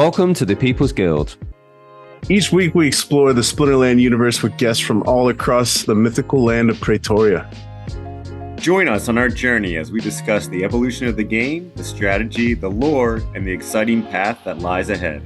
Welcome to the People's Guild. Each week we explore the Splinterland universe with guests from all across the mythical land of Praetoria. Join us on our journey as we discuss the evolution of the game, the strategy, the lore, and the exciting path that lies ahead.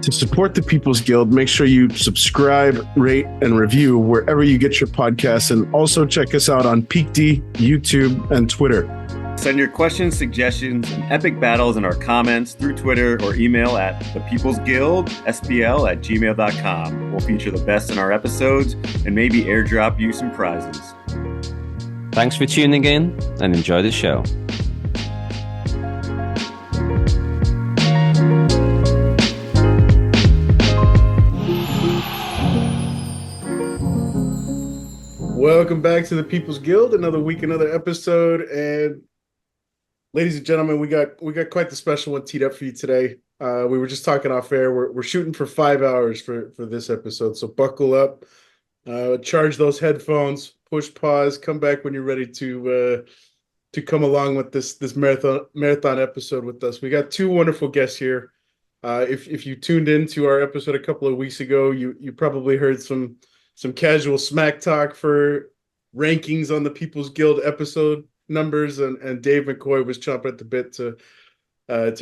To support the People's Guild, make sure you subscribe, rate, and review wherever you get your podcasts, and also check us out on PeakD, YouTube, and Twitter. Send your questions, suggestions, and epic battles in our comments through Twitter or email at thepeoplesguildspl@gmail.com. We'll feature the best in our episodes and maybe airdrop you some prizes. Thanks for tuning in and enjoy the show. Welcome back to the People's Guild. Another week, another episode, and ladies and gentlemen, we got quite the special one teed up for you today. We were just talking off air. We're shooting for 5 hours for this episode, so buckle up, charge those headphones, push pause, come back when you're ready to come along with this marathon episode with us. We got two wonderful guests here. If you tuned into our episode a couple of weeks ago, you probably heard some casual smack talk for rankings on the People's Guild episode numbers, and Dave McCoy was chomping at the bit to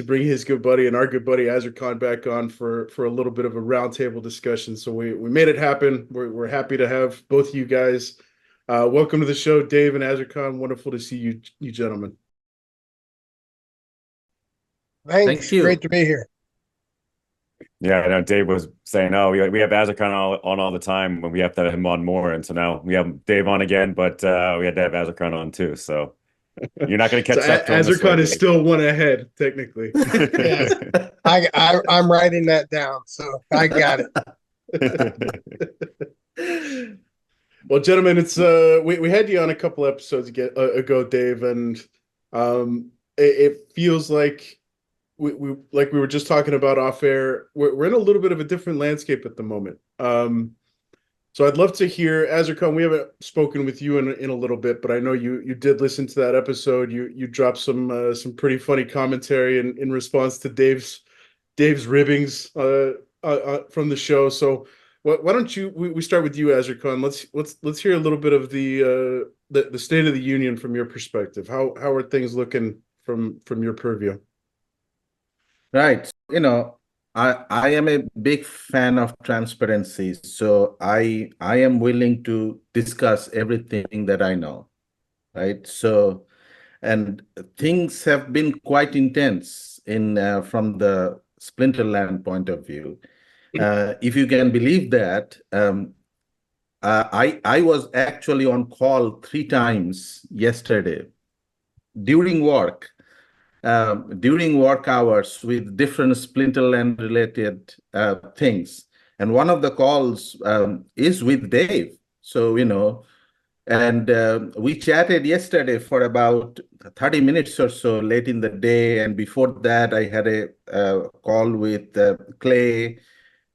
bring his good buddy and our good buddy Azurkhan back on for a little bit of a roundtable discussion. So we made it happen. We're happy to have both of you guys. Welcome to the show, Dave and Azurkhan. Wonderful to see you gentlemen. Thanks. Great to be here. Yeah, I know Dave was saying, "Oh, we have Azurkhan on all the time, but we have to have him on more." And so now we have Dave on again, but we had to have Azurkhan on too. So you're not going to catch up to him. Azurkhan is still one ahead, technically. Yeah. I'm writing that down, so I got it. Well, gentlemen, it's we had you on a couple episodes ago, Dave, and it feels like we were just talking about off air. We're in a little bit of a different landscape at the moment. So I'd love to hear, Azurkhan, we haven't spoken with you in a little bit, but I know you did listen to that episode. You dropped some pretty funny commentary in response to Dave's ribbings from the show. So why don't we start with you, Azurkhan? Let's hear a little bit of the state of the union from your perspective. How are things looking from your purview? Right. I am a big fan of transparency, so I am willing to discuss everything that I know, right? So, and things have been quite intense from the Splinterland point of view. If you can believe that, I was actually on call 3 times yesterday during work hours with different Splinterland related things. And one of the calls is with Dave. So, and we chatted yesterday for about 30 minutes or so late in the day. And before that, I had a call with Clay,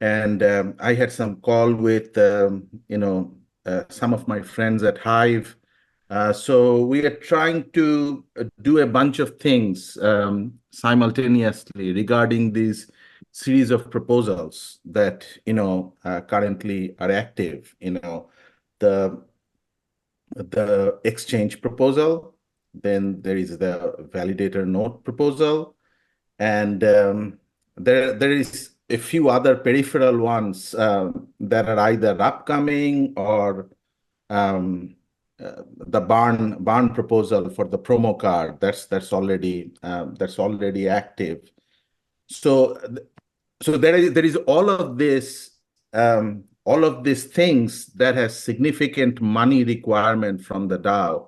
and I had some call with, some of my friends at Hive. So we are trying to do a bunch of things simultaneously regarding these series of proposals that currently are active. The exchange proposal, then there is the validator node proposal, and there is a few other peripheral ones that are either upcoming or the barn proposal for the promo card that's already active. So there is all of these things that has significant money requirement from the DAO,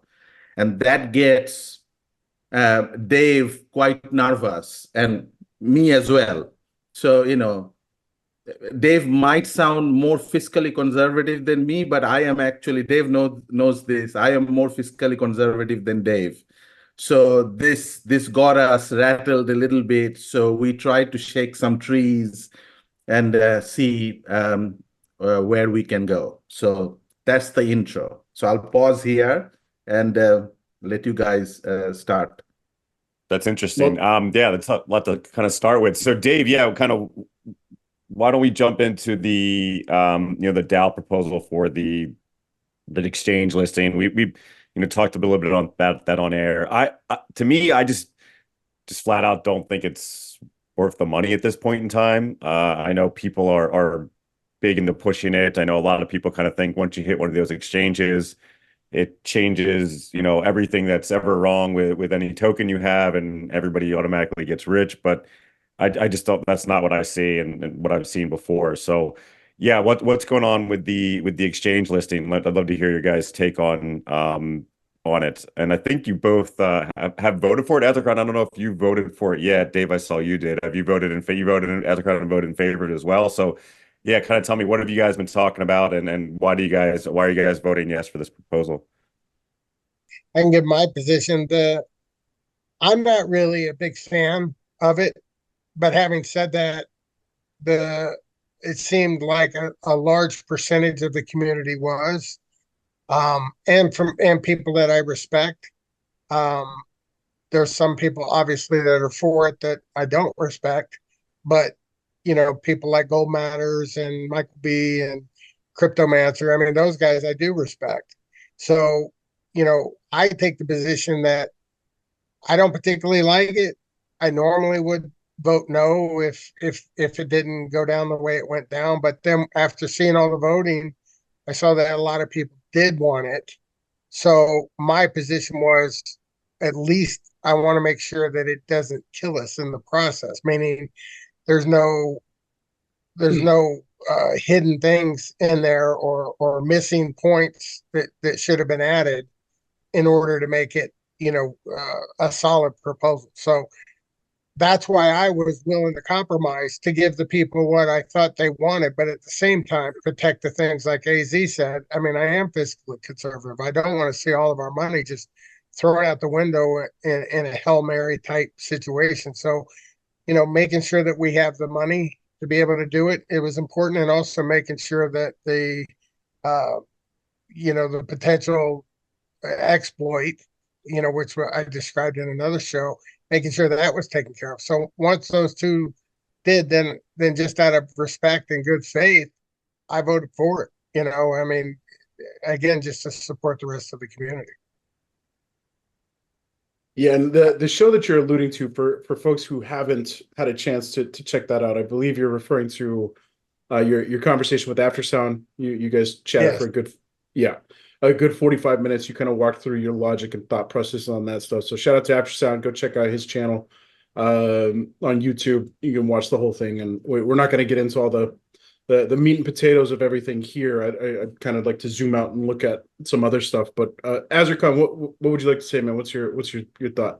and that gets Dave quite nervous, and me as well. So Dave might sound more fiscally conservative than me, but I am actually, Dave knows this, I am more fiscally conservative than Dave. So this got us rattled a little bit. So we tried to shake some trees and see where we can go. So that's the intro. So I'll pause here and let you guys start. That's interesting. Well, Yeah, that's a lot to kind of start with. So Dave, yeah, kind of why don't we jump into the the DAO proposal for the exchange listing. We talked a little bit on that on air. To me, I just flat out don't think it's worth the money at this point in time. I know people are big into pushing it. I know a lot of people kind of think once you hit one of those exchanges, it changes, everything that's ever wrong with any token you have, and everybody automatically gets rich. But I just don't. That's not what I see and what I've seen before. So, yeah, what's going on with the exchange listing? I'd love to hear your guys' take on it. And I think you both have voted for it. Azarcon, I don't know if you voted for it yet. Dave, I saw you did. Have you voted in favor? You voted in Azarcon and voted in favor of it as well. So, yeah, kind of tell me, what have you guys been talking about, and why are you guys voting yes for this proposal? I can give my position. I'm not really a big fan of it, but having said that, the it seemed like a large percentage of the community was, and people that I respect. Um, there's some people obviously that are for it that I don't respect, but people like Gold Matters and Michael B and Cryptomancer, I mean, those guys I do respect. So, I take the position that I don't particularly like it. I normally would vote no if it didn't go down the way it went down. But then after seeing all the voting, I saw that a lot of people did want it. So my position was, at least I want to make sure that it doesn't kill us in the process. Meaning, there's no hidden things in there or missing points that should have been added in order to make it a solid proposal. So that's why I was willing to compromise to give the people what I thought they wanted, but at the same time protect the things like AZ said. I mean, I am fiscally conservative. I don't want to see all of our money just thrown out the window in a Hail Mary type situation. So, making sure that we have the money to be able to do it, it was important, and also making sure that the potential exploit, which I described in another show, making sure that was taken care of. So once those two did, then just out of respect and good faith, I voted for it. I mean, again, just to support the rest of the community. Yeah, and the show that you're alluding to, for folks who haven't had a chance to check that out, I believe you're referring to your conversation with Aftersound. You guys chatted Yes. for a good 45 minutes. You kind of walked through your logic and thought process on that stuff. So shout out to Aftersound. Go check out his channel on YouTube. You can watch the whole thing, and we're not going to get into all the meat and potatoes of everything here. I'd kind of like to zoom out and look at some other stuff. But Azarcon, what would you like to say, man? What's your thought?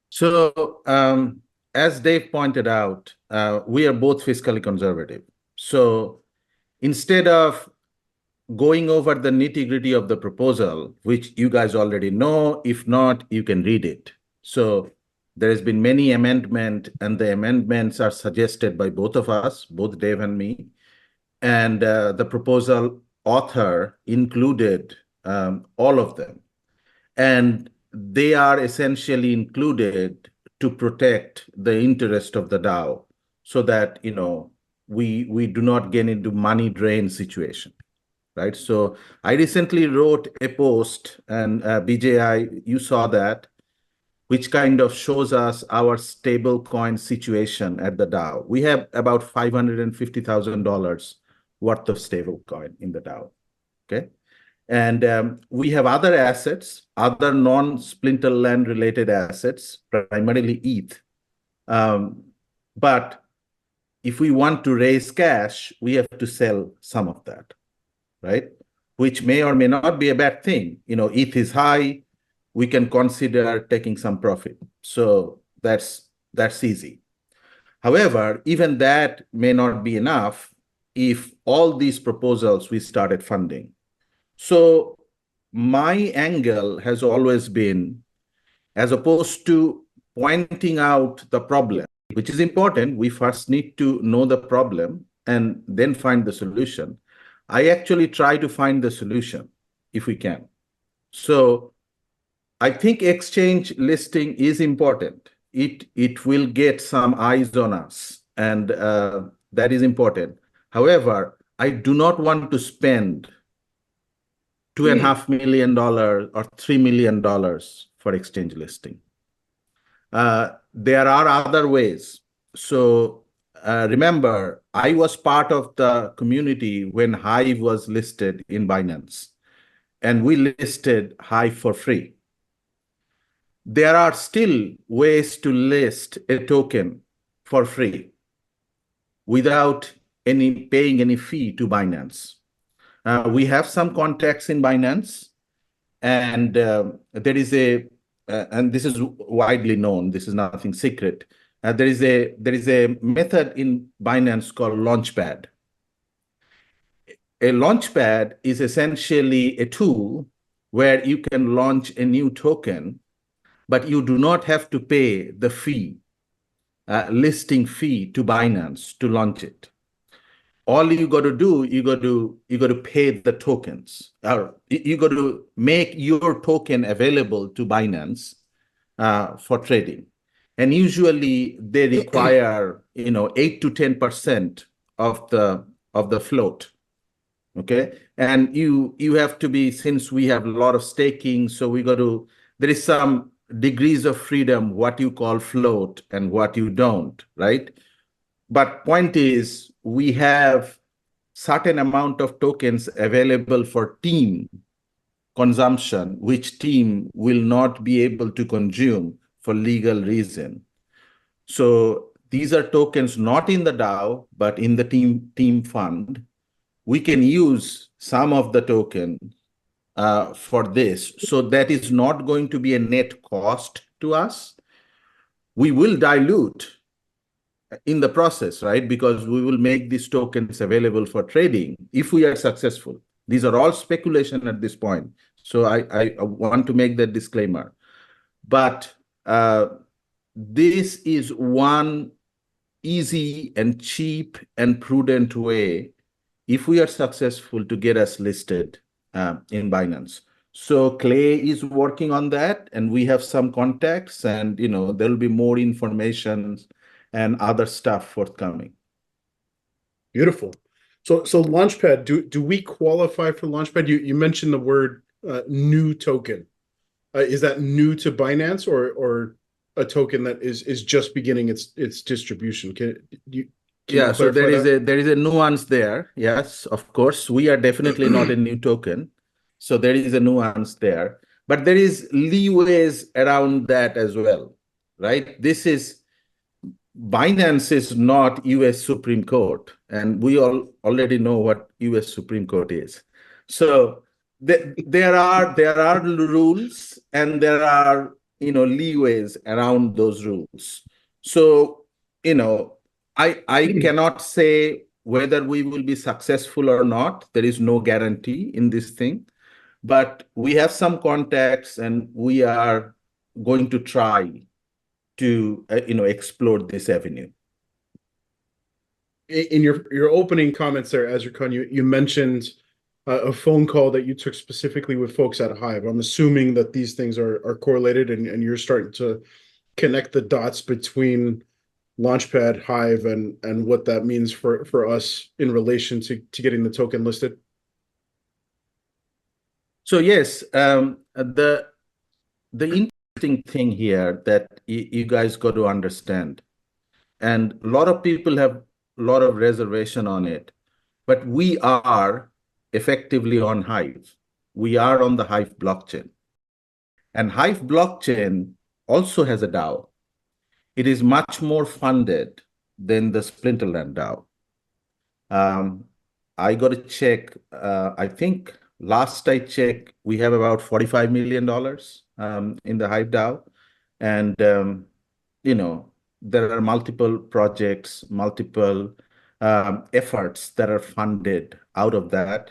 So, as Dave pointed out, we are both fiscally conservative. So instead of going over the nitty-gritty of the proposal, which you guys already know, if not, you can read it. So there has been many amendments, and the amendments are suggested by both of us, both Dave and me. And the proposal author included all of them. And they are essentially included to protect the interest of the DAO so that, we do not get into money drain situation, right? So I recently wrote a post, and BJI, you saw that, which kind of shows us our stable coin situation at the DAO. We have about $550,000 worth of stable coin in the DAO, okay? And we have other assets, other non-Splinterland related assets, primarily ETH. But if we want to raise cash, we have to sell some of that, right? Which may or may not be a bad thing. ETH is high. We can consider taking some profit. So that's easy. However, even that may not be enough if all these proposals we started funding. So my angle has always been, as opposed to pointing out the problem, which is important, we first need to know the problem and then find the solution. I actually try to find the solution if we can. So I think exchange listing is important. It will get some eyes on us, and that is important. However, I do not want to spend $2.5 million or $3 million for exchange listing. There are other ways. So remember, I was part of the community when Hive was listed in Binance, and we listed Hive for free. There are still ways to list a token for free without paying any fee to Binance. We have some contacts in Binance, and there is and this is widely known. This is nothing secret. There is a method in Binance called Launchpad. A Launchpad is essentially a tool where you can launch a new token, but you do not have to pay the fee, listing fee to Binance to launch it. All you got to do, you got to pay the tokens, or you got to make your token available to Binance for trading. And usually they require 8 to 10% of the float. Okay, and you have to be, since we have a lot of staking, so there is some degrees of freedom, what you call float and what you don't, right? But point is, we have certain amount of tokens available for team consumption, which team will not be able to consume for legal reason. So these are tokens not in the DAO, but in the team fund. We can use some of the token for this. So that is not going to be a net cost to us. We will dilute in the process, right? Because we will make these tokens available for trading if we are successful. These are all speculation at this point. So I want to make that disclaimer. But this is one easy and cheap and prudent way, if we are successful, to get us listed in Binance. So Clay is working on that, and we have some contacts, and there'll be more information and other stuff forthcoming. Beautiful. So Launchpad, do we qualify for Launchpad? You mentioned the word new token. Is that new to Binance, or a token that is just beginning its distribution? Can you so there is a nuance there. Yes, of course, we are definitely not a new token. So there is a nuance there, but there is leeways around that as well, right? Binance is not US Supreme Court, and we all already know what US Supreme Court is. So there are rules, and there are leeways around those rules. So I cannot say whether we will be successful or not. There is no guarantee in this thing, but we have some contacts, and we are going to try to explore this avenue. In your opening comments there, Azarkan, you mentioned a phone call that you took specifically with folks at Hive. I'm assuming that these things are correlated, and you're starting to connect the dots between Launchpad, Hive, and what that means for us in relation to getting the token listed. So yes, the interesting thing here that you guys got to understand, and a lot of people have a lot of reservation on it, but we are effectively on Hive. We are on the Hive blockchain, and Hive blockchain also has a DAO. It is much more funded than the Splinterland DAO. I got to check. I think last I checked, we have about $45 million in the Hive DAO, and there are multiple projects, multiple efforts that are funded out of that.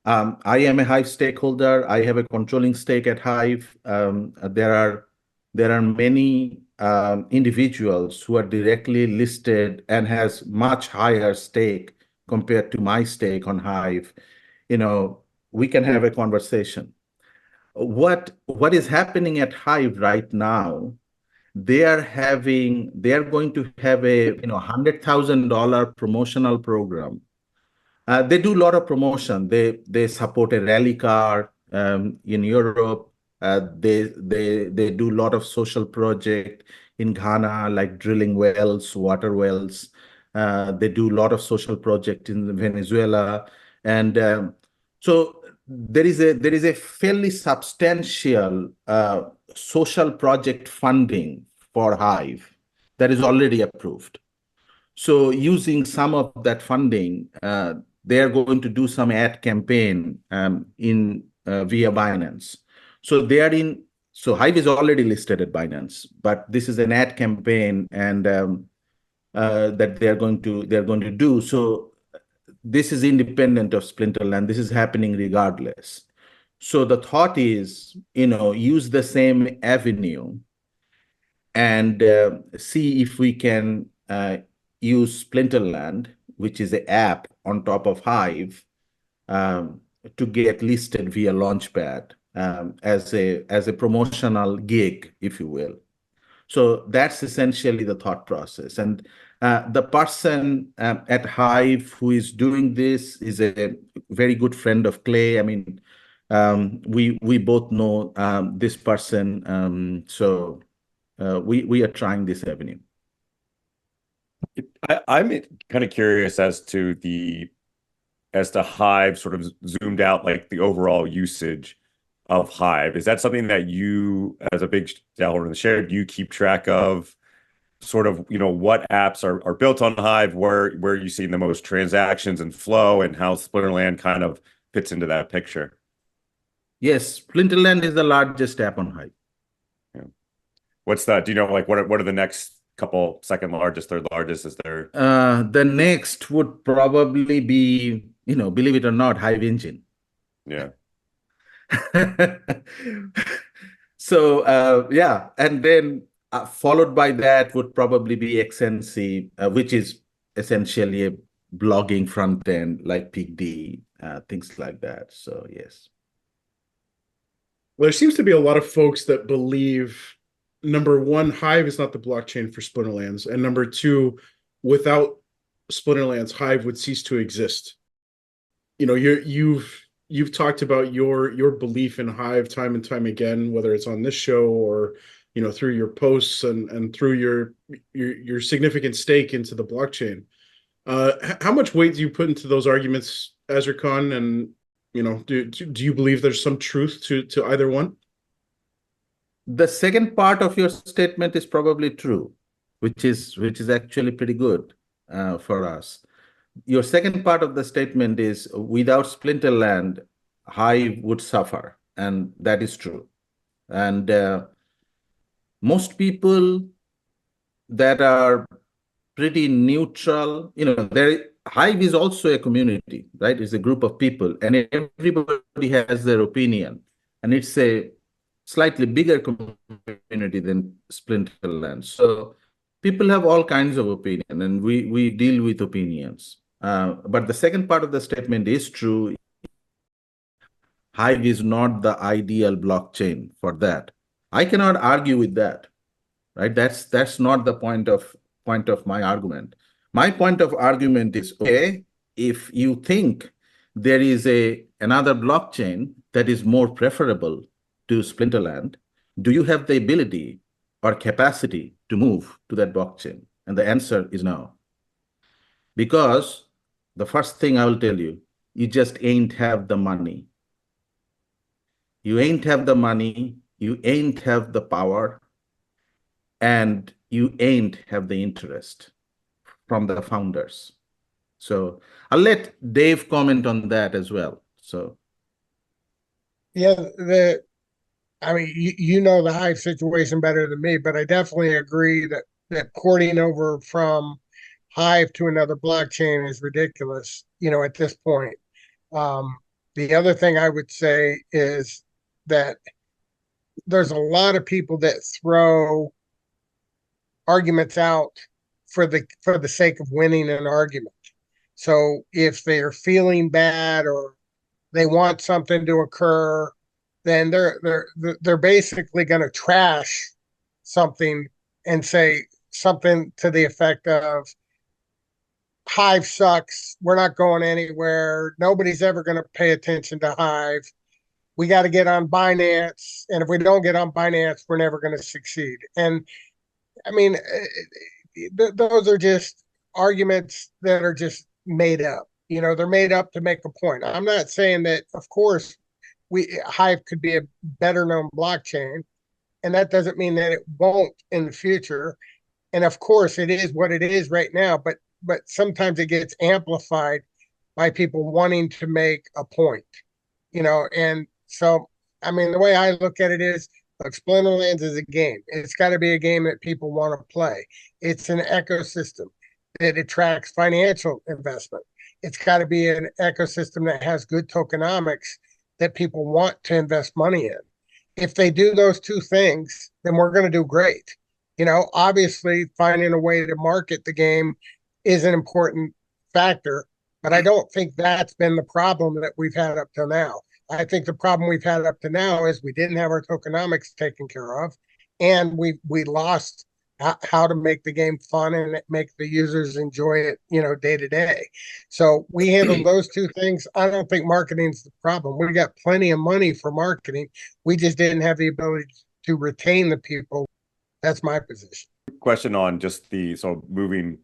I am a Hive stakeholder. I have a controlling stake at Hive. There are many individuals who are directly listed and has much higher stake compared to my stake on Hive. We can have a conversation. what is happening at Hive right now, they are going to have a $100,000 promotional program. They do a lot of promotion. They support a rally car in Europe. They do a lot of social project in Ghana, like drilling wells, water wells. They do a lot of social project in Venezuela, and so there is a fairly substantial social project funding for Hive that is already approved. So using some of that funding, they are going to do some ad campaign in via Binance. So Hive is already listed at Binance, but this is an ad campaign and that they're going to do. So this is independent of Splinterland. This is happening regardless. So the thought is, use the same avenue and see if we can use Splinterland, which is an app on top of Hive, to get listed via Launchpad as a promotional gig, if you will. So that's essentially the thought process. And the person at Hive who is doing this is a very good friend of Clay. I mean, we both know this person, so we are trying this avenue. I'm kind of curious as to Hive sort of zoomed out, like the overall usage of Hive. Is that something that you, as a big shareholder in the share, do you keep track of? Sort of, what apps are built on Hive, where you see the most transactions and flow, and how Splinterland kind of fits into that picture? Yes, Splinterland is the largest app on Hive. Yeah. What's that? Do you know, like, what are the next couple, second largest, third largest? Is there? The next would probably be, believe it or not, Hive Engine. Yeah. So yeah, and then followed by that would probably be XNC, which is essentially a blogging front end like PigD, things like that. So yes. Well, there seems to be a lot of folks that believe, number one, Hive is not the blockchain for Splinterlands, and number two, without Splinterlands, Hive would cease to exist. You've talked about your belief in Hive time and time again, whether it's on this show or through your posts and through your significant stake into the blockchain. How much weight do you put into those arguments, Azarkan? And do you believe there's some truth to either one? The second part of your statement is probably true, which is actually pretty good for us. Your second part of the statement is, without Splinterland, Hive would suffer, and that is true. And most people that are pretty neutral, Hive is also a community, right? It's a group of people, and everybody has their opinion, and it's a slightly bigger community than Splinterland. So people have all kinds of opinion, and we deal with opinions. But the second part of the statement is true. Hive is not the ideal blockchain for that. I cannot argue with that, right? That's not the point of my argument. My point of argument is, okay, if you think there is another blockchain that is more preferable to Splinterland, do you have the ability or capacity to move to that blockchain? And the answer is no. Because the first thing I will tell you, you just ain't have the money. You ain't have the money, you ain't have the power, and you ain't have the interest from the founders. So I'll let Dave comment on that as well. So yeah, you know the Hive situation better than me, but I definitely agree that porting over from Hive to another blockchain is ridiculous, at this point. The other thing I would say is that there's a lot of people that throw arguments out for the sake of winning an argument. So if they're feeling bad or they want something to occur, then they're basically going to trash something and say something to the effect of Hive sucks. We're not going anywhere. Nobody's ever going to pay attention to Hive. We got to get on Binance. And if we don't get on Binance, we're never going to succeed. And I mean, those are just arguments that are just made up. You know, they're made up to make a point. I'm not saying that, of course, Hive could be a better known blockchain, and that doesn't mean that it won't in the future. And of course, it is what it is right now. But sometimes it gets amplified by people wanting to make a point. You know, and so I mean, the way I look at it is, like, Splinterlands is a game. It's got to be a game that people want to play. It's an ecosystem that attracts financial investment. It's got to be an ecosystem that has good tokenomics that people want to invest money in. If they do those two things, then we're going to do great. You know, obviously, finding a way to market the game is an important factor, but I don't think that's been the problem that we've had up till now. I think the problem we've had up to now is we didn't have our tokenomics taken care of, and we lost how to make the game fun and make the users enjoy it, you know, day to day. So we handled those two things. I don't think marketing's the problem. We got plenty of money for marketing. We just didn't have the ability to retain the people. That's my position. Question on just the moving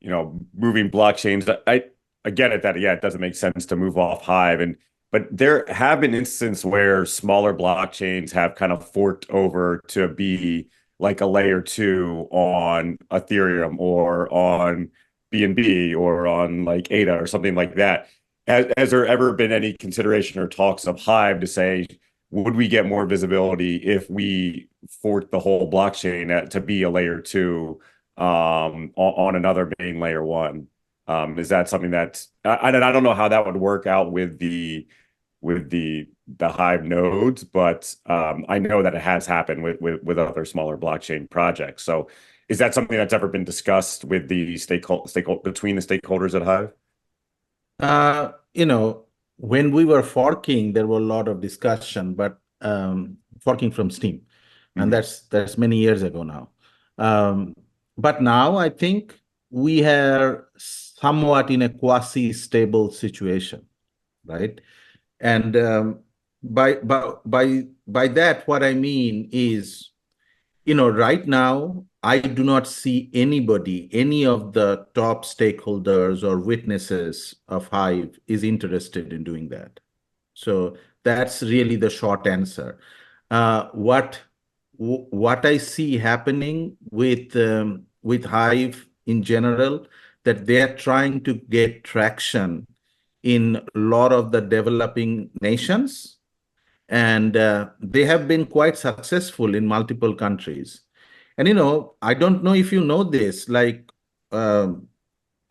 blockchains. I get it that, yeah, it doesn't make sense to move off Hive, but there have been instances where smaller blockchains have kind of forked over to be like a layer 2 on Ethereum or on BNB or on like ADA or something like that. Has there ever been any consideration or talks of Hive to say, would we get more visibility if we forked the whole blockchain to be a layer 2 on another main layer 1? Is that something that I don't know how that would work out with the Hive nodes, but I know that it has happened with other smaller blockchain projects. So is that something that's ever been discussed with the between the stakeholders at Hive? You know, when we were forking, there were a lot of discussion, but forking from Steam, and that's many years ago now. But now I think we are somewhat in a quasi-stable situation, right? And by that, what I mean is, you know, right now, I do not see any of the top stakeholders or witnesses of Hive is interested in doing that. So that's really the short answer. What I see happening with Hive in general, that they're trying to get traction in a lot of the developing nations, and they have been quite successful in multiple countries. And, you know, I don't know if you know this, like the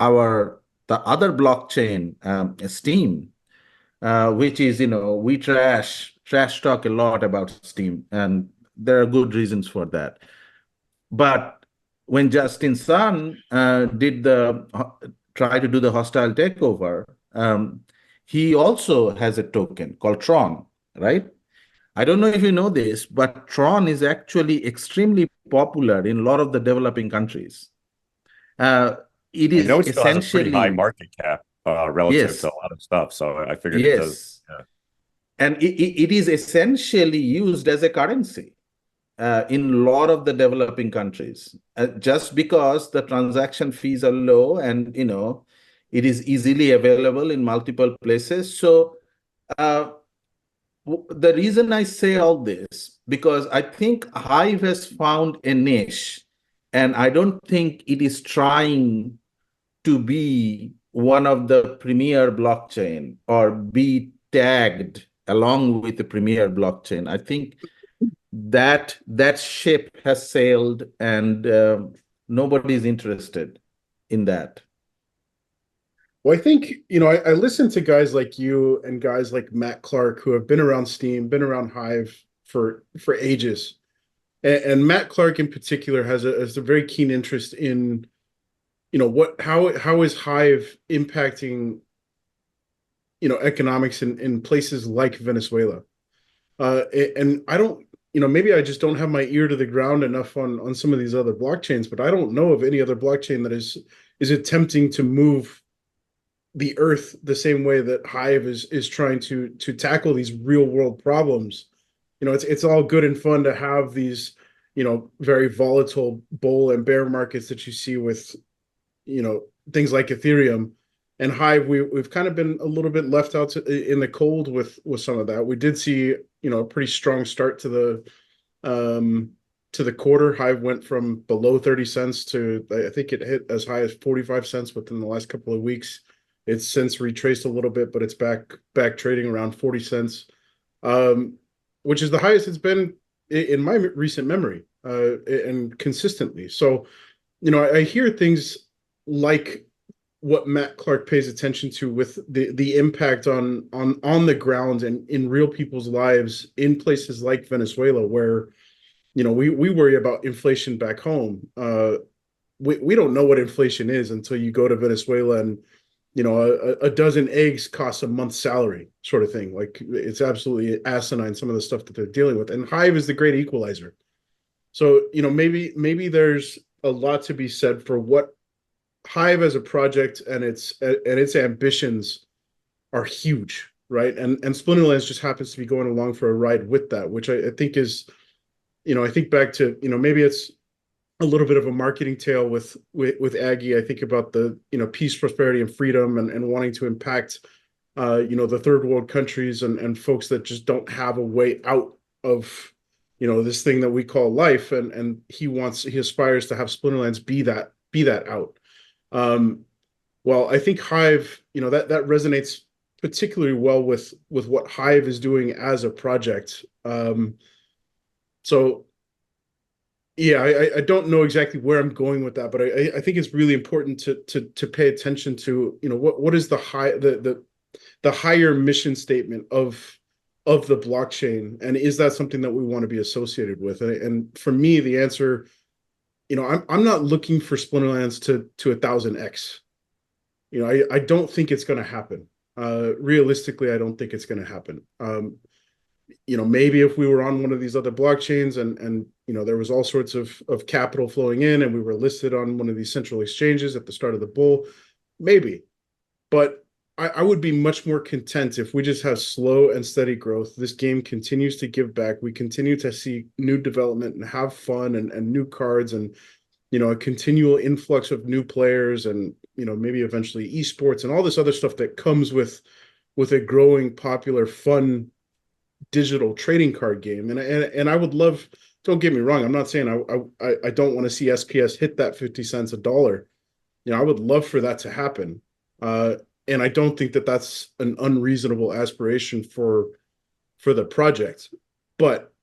other blockchain, Steam, which is, you know, we trash talk a lot about Steam, and there are good reasons for that. But when Justin Sun try to do the hostile takeover, he also has a token called Tron, right? I don't know if you know this, but Tron is actually extremely popular in a lot of the developing countries. It is, I know it still has a pretty high essentially, market cap relative yes, to a lot of stuff, so I figured it yes, does. Yeah. and it is essentially used as a currency in a lot of the developing countries, just because the transaction fees are low and, you know, it is easily available in multiple places. So the reason I say all this, because I think Hive has found a niche, and I don't think it is trying to be one of the premier blockchain or be tagged along with the premier blockchain. I think that ship has sailed, and nobody's interested in that. Well, I think, you know, I listen to guys like you and guys like Matt Clark who have been around Steam, been around Hive for ages. And Matt Clark in particular has a very keen interest in, you know, how is Hive impacting, you know, economics in places like Venezuela. And I don't, maybe I just don't have my ear to the ground enough on some of these other blockchains, but I don't know of any other blockchain that is attempting to move the earth the same way that Hive is trying to tackle these real world problems. It's all good and fun to have these, very volatile bull and bear markets that you see with, things like Ethereum and Hive. We've kind of been a little bit left out in the cold with some of that. We did see, a pretty strong start to the quarter. Hive went from below 30 cents to, I think it hit as high as 45 cents within the last couple of weeks. It's since retraced a little bit, but it's back trading around 40 cents, which is the highest it's been in my recent memory, and consistently. So, I hear things like what Matt Clark pays attention to with the impact on the ground and in real people's lives in places like Venezuela, where, we worry about inflation back home. We don't know what inflation is until you go to Venezuela and, a dozen eggs costs a month's salary, sort of thing. Like, it's absolutely asinine, some of the stuff that they're dealing with. And Hive is the great equalizer. So, maybe there's a lot to be said for what Hive as a project and its ambitions are huge, right? And Splinterlands just happens to be going along for a ride with that, which I think is, I think back to, maybe it's a little bit of a marketing tale with Aggie. I think about the, peace, prosperity, and freedom, and wanting to impact, the third world countries and folks that just don't have a way out of, this thing that we call life. And he aspires to have Splinterlands be that out. Well, I think Hive, that resonates particularly well with what Hive is doing as a project. So yeah, I don't know exactly where I'm going with that, but I think it's really important to pay attention to, what is the higher mission statement of the blockchain, and is that something that we want to be associated with? And for me, the answer, I'm not looking for Splinterlands to 1000x. I don't think it's going to happen. Realistically, I don't think it's going to happen. Maybe if we were on one of these other blockchains and there was all sorts of capital flowing in and we were listed on one of these central exchanges at the start of the bull, maybe. But I would be much more content if we just have slow and steady growth. This game continues to give back. We continue to see new development and have fun and new cards and, a continual influx of new players and, maybe eventually esports and all this other stuff that comes with a growing, popular, fun digital trading card game. And I would love, don't get me wrong, I'm not saying I don't want to see SPS hit that 50 cents a dollar. I would love for that to happen. And I don't think that that's an unreasonable aspiration for the project. But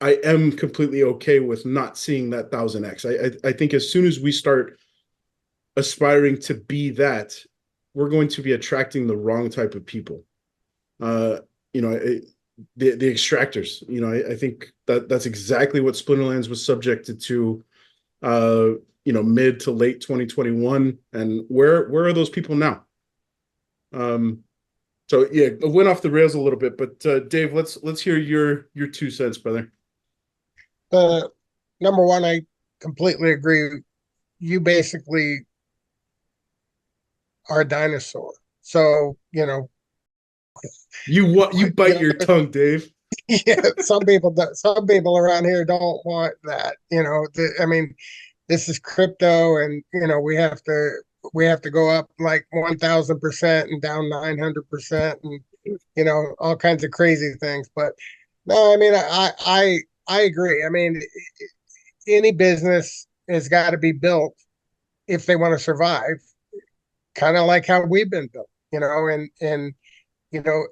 I am completely okay with not seeing that 1000x. I think as soon as we start aspiring to be that, we're going to be attracting the wrong type of people. The extractors. I think that's exactly what Splinterlands was subjected to. Mid to late 2021, and where are those people now? So yeah, it went off the rails a little bit, but Dave, let's hear your 2 cents, brother. Number one, I completely agree. You basically are a dinosaur. So, you bite your tongue, Dave. Yeah, some people around here don't want that. I mean, this is crypto, and we have to go up like 1000% and down 900%, and all kinds of crazy things. But no, I mean, I agree. I mean, any business has got to be built if they want to survive, kind of like how we've been built, and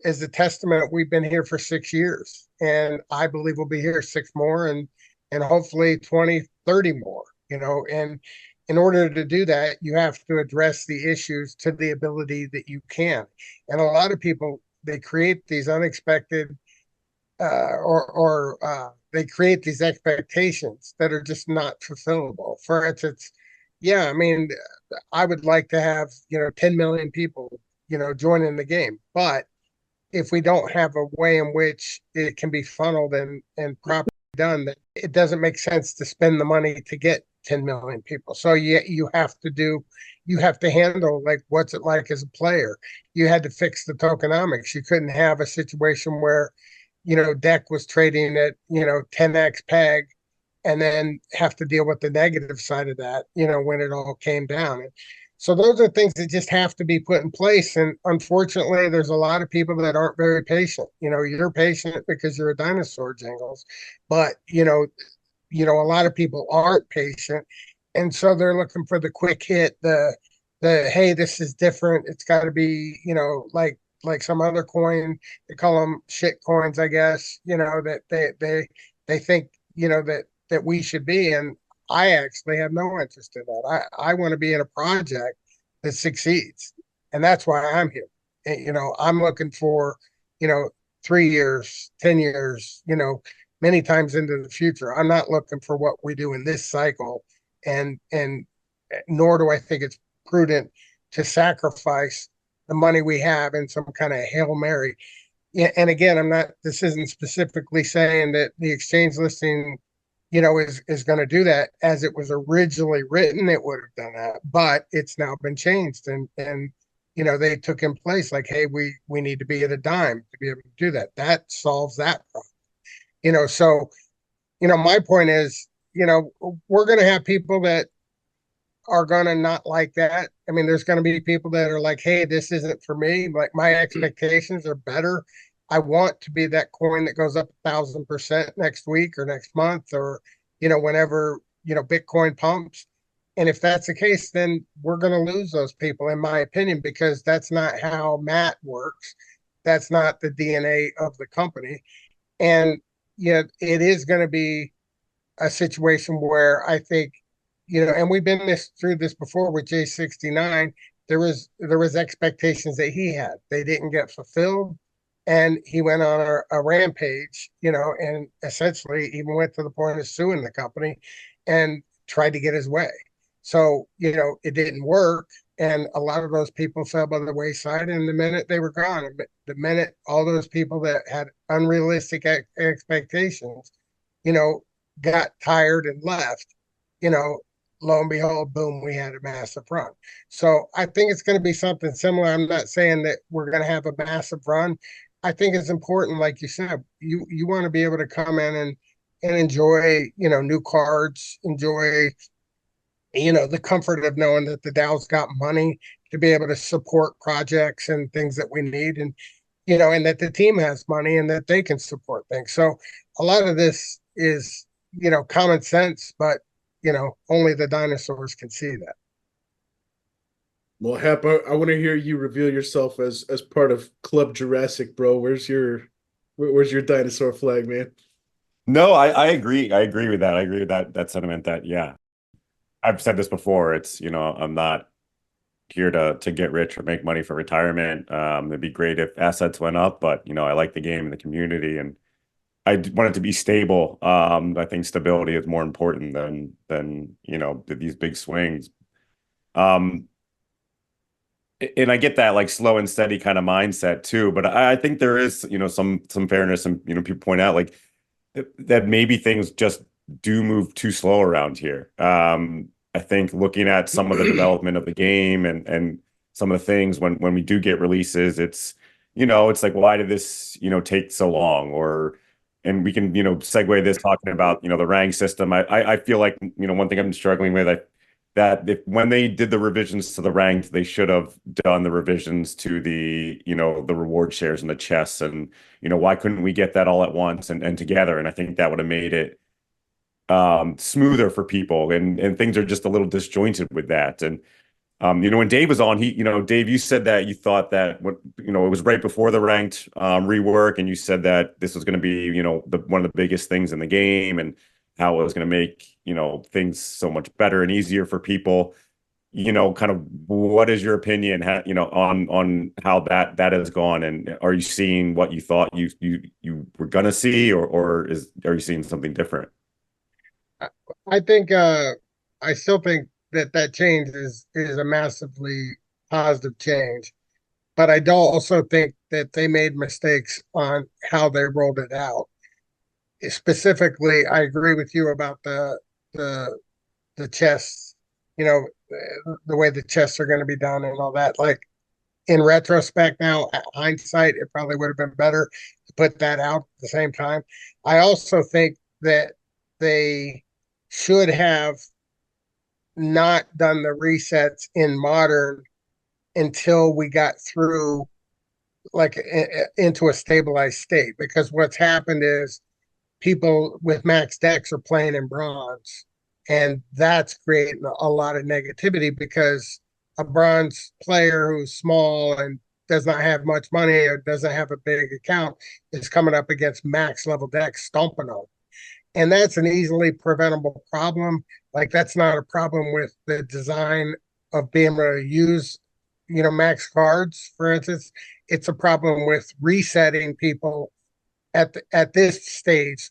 as a testament, we've been here for 6 years, and I believe we'll be here 6 more, and hopefully 20, 30 more, and in order to do that, you have to address the issues to the ability that you can. And a lot of people, they create these unexpected they create these expectations that are just not fulfillable. For instance, yeah, I mean, I would like to have 10 million people joining the game, but if we don't have a way in which it can be funneled and properly done, that it doesn't make sense to spend the money to get 10 million people. So you have to handle, like, what's it like as a player. You had to fix the tokenomics. You couldn't have a situation where, deck was trading at 10x peg and then have to deal with the negative side of that, when it all came down. And so those are things that just have to be put in place. And unfortunately, there's a lot of people that aren't very patient. You're patient because you're a dinosaur, Jingles, but a lot of people aren't patient, and so they're looking for the quick hit, the hey, this is different. It's got to be, like some other coin. They call them shit coins, I guess. That they think that we should be, and I actually have no interest in that. I want to be in a project that succeeds, and that's why I'm here. And, I'm looking for 3 years, 10 years, many times into the future. I'm not looking for what we do in this cycle, and nor do I think it's prudent to sacrifice the money we have in some kind of Hail Mary. Yeah, and again, this isn't specifically saying that the exchange listing, is going to do that. As it was originally written, it would have done that, but it's now been changed, and they took in place, like, hey, we need to be at a dime to be able to do that. That solves that problem. So my point is, we're going to have people that are going to not like that. I mean, there's going to be people that are like, hey, this isn't for me. Like, my expectations are better. I want to be that coin that goes up 1,000% next week or next month, or, whenever, Bitcoin pumps. And if that's the case, then we're going to lose those people, in my opinion, because that's not how Matt works. That's not the DNA of the company. And it is going to be a situation where I think, and we've been through this before with J69. There was expectations that he had. They didn't get fulfilled, and he went on a rampage, and essentially even went to the point of suing the company and tried to get his way. So, it didn't work, and a lot of those people fell by the wayside, and the minute they were gone, the minute all those people that had unrealistic expectations, got tired and left, lo and behold, boom, we had a massive run. So I think it's going to be something similar. I'm not saying that we're going to have a massive run. I think it's important, like you said, you want to be able to come in and enjoy, new cards, enjoy, the comfort of knowing that the DAO's got money to be able to support projects and things that we need, and and that the team has money and that they can support things. So a lot of this is, common sense, but only the dinosaurs can see that. Well, Hap, I want to hear you reveal yourself as part of Club Jurassic, bro. Where's your dinosaur flag, man? No, I agree. I agree with that. I agree with that sentiment that, yeah. I've said this before. It's, I'm not here to get rich or make money for retirement. It'd be great if assets went up, but I like the game and the community, and I want it to be stable. I think stability is more important than these big swings. And I get that, like, slow and steady kind of mindset too. But I think there is some fairness, and people point out, like, that maybe things just do move too slow around here. I think looking at some of the development of the game and some of the things when we do get releases, it's it's like, why did this take so long? And we can segue this talking about the rank system. I feel like one thing I'm struggling with, that when they did the revisions to the ranked, they should have done the revisions to the the reward shares and the chests, and why couldn't we get that all at once and together? And I think that would have made it smoother for people, and things are just a little disjointed with that. And when Dave was on, Dave, you said that you thought that it was right before the ranked rework, and you said that this was going to be one of the biggest things in the game, and how it was going to make things so much better and easier for people. Kind of, what is your opinion on how that has gone, and are you seeing what you thought you were going to see, or are you seeing something different? I think I still think that change is a massively positive change, but I don't also think that they made mistakes on how they rolled it out. Specifically, I agree with you about the chests, the way the chests are going to be done and all that. Like in retrospect now, hindsight, it probably would have been better to put that out at the same time. I also think that they should have not done the resets in modern until we got through like into a stabilized state, because what's happened is people with max decks are playing in bronze, and that's creating a lot of negativity because a bronze player who's small and does not have much money or doesn't have a big account is coming up against max level decks stomping on. And that's an easily preventable problem. Like that's not a problem with the design of being able to use, max cards, for instance. It's a problem with resetting people at this stage,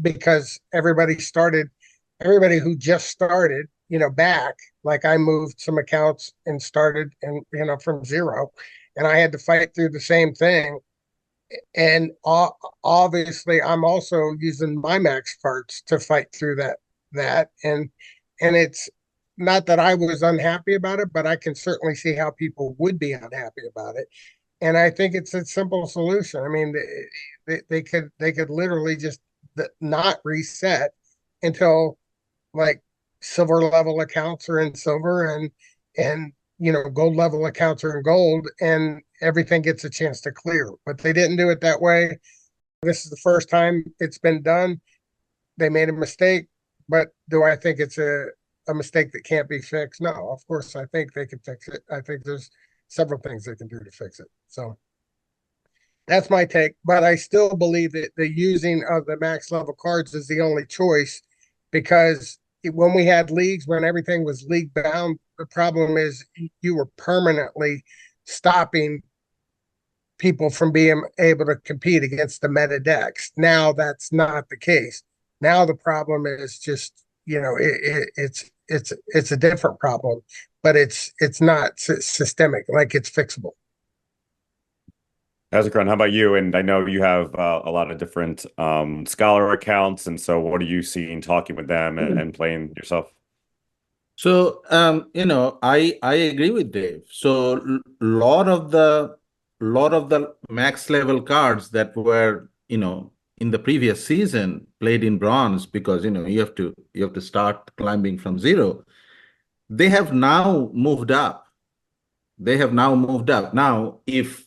because everybody who just started, back, like I moved some accounts and started and, from zero, and I had to fight through the same thing. And obviously I'm also using my max cards to fight through that. And it's not that I was unhappy about it, but I can certainly see how people would be unhappy about it. And I think it's a simple solution. I mean, they could literally just not reset until like silver level accounts are in silver and gold level accounts are in gold, and everything gets a chance to clear. But they didn't do it that way. This is the first time it's been done. They made a mistake, but do I think it's a mistake that can't be fixed? No, of course I think they can fix it. I think there's several things they can do to fix it. So that's my take, but I still believe that the using of the max level cards is the only choice, because when we had leagues, when everything was league bound, the problem is you were permanently stopping people from being able to compete against the meta decks. Now that's not the case. Now the problem is just, it's a different problem, but it's not systemic, like it's fixable. Azakron, how about you? And I know you have a lot of different Scholar accounts, and so what are you seeing, talking with them and playing yourself? So, I agree with Dave. So, lot of the max level cards that were, in the previous season played in bronze, because you have to start climbing from zero. They have now moved up. Now, if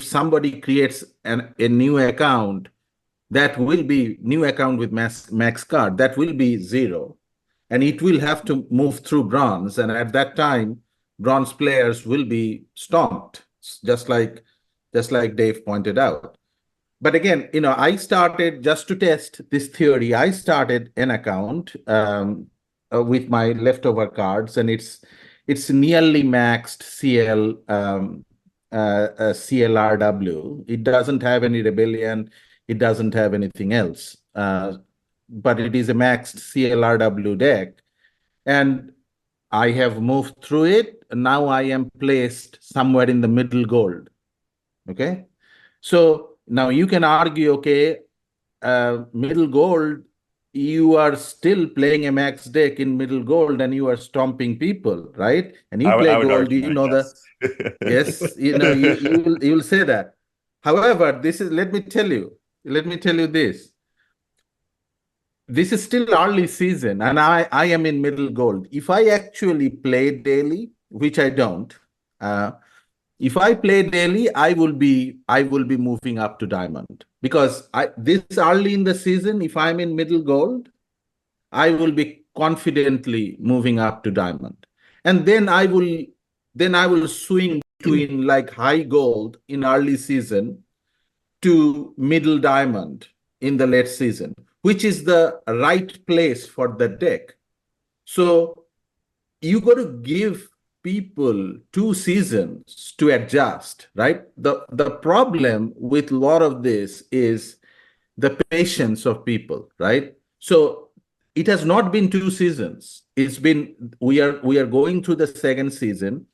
somebody creates a new account, that will be new account with max card, that will be zero, and it will have to move through bronze, and at that time bronze players will be stomped, just like Dave pointed out. But again, I started, just to test this theory, I started an account with my leftover cards, and it's nearly maxed CLRW. It doesn't have any rebellion. It doesn't have anything else. But it is a maxed CLRW deck. And I have moved through it. Now I am placed somewhere in the middle gold. Okay. So now you can argue, okay, middle gold, you are still playing a max deck in middle gold and you are stomping people, right? And you play gold, you know that. Yes, you will say that. However, let me tell you this. This is still early season and I am in middle gold. If I actually play daily, which I don't, if I play daily, I will be moving up to diamond, because this early in the season, if I'm in middle gold, I will be confidently moving up to diamond, and then I will swing between like high gold in early season to middle diamond in the late season, which is the right place for the deck. So you got to give people 2 seasons to adjust, right? The problem with a lot of this is the patience of people, right? So it has not been 2 seasons. It's been, we are going through the second season.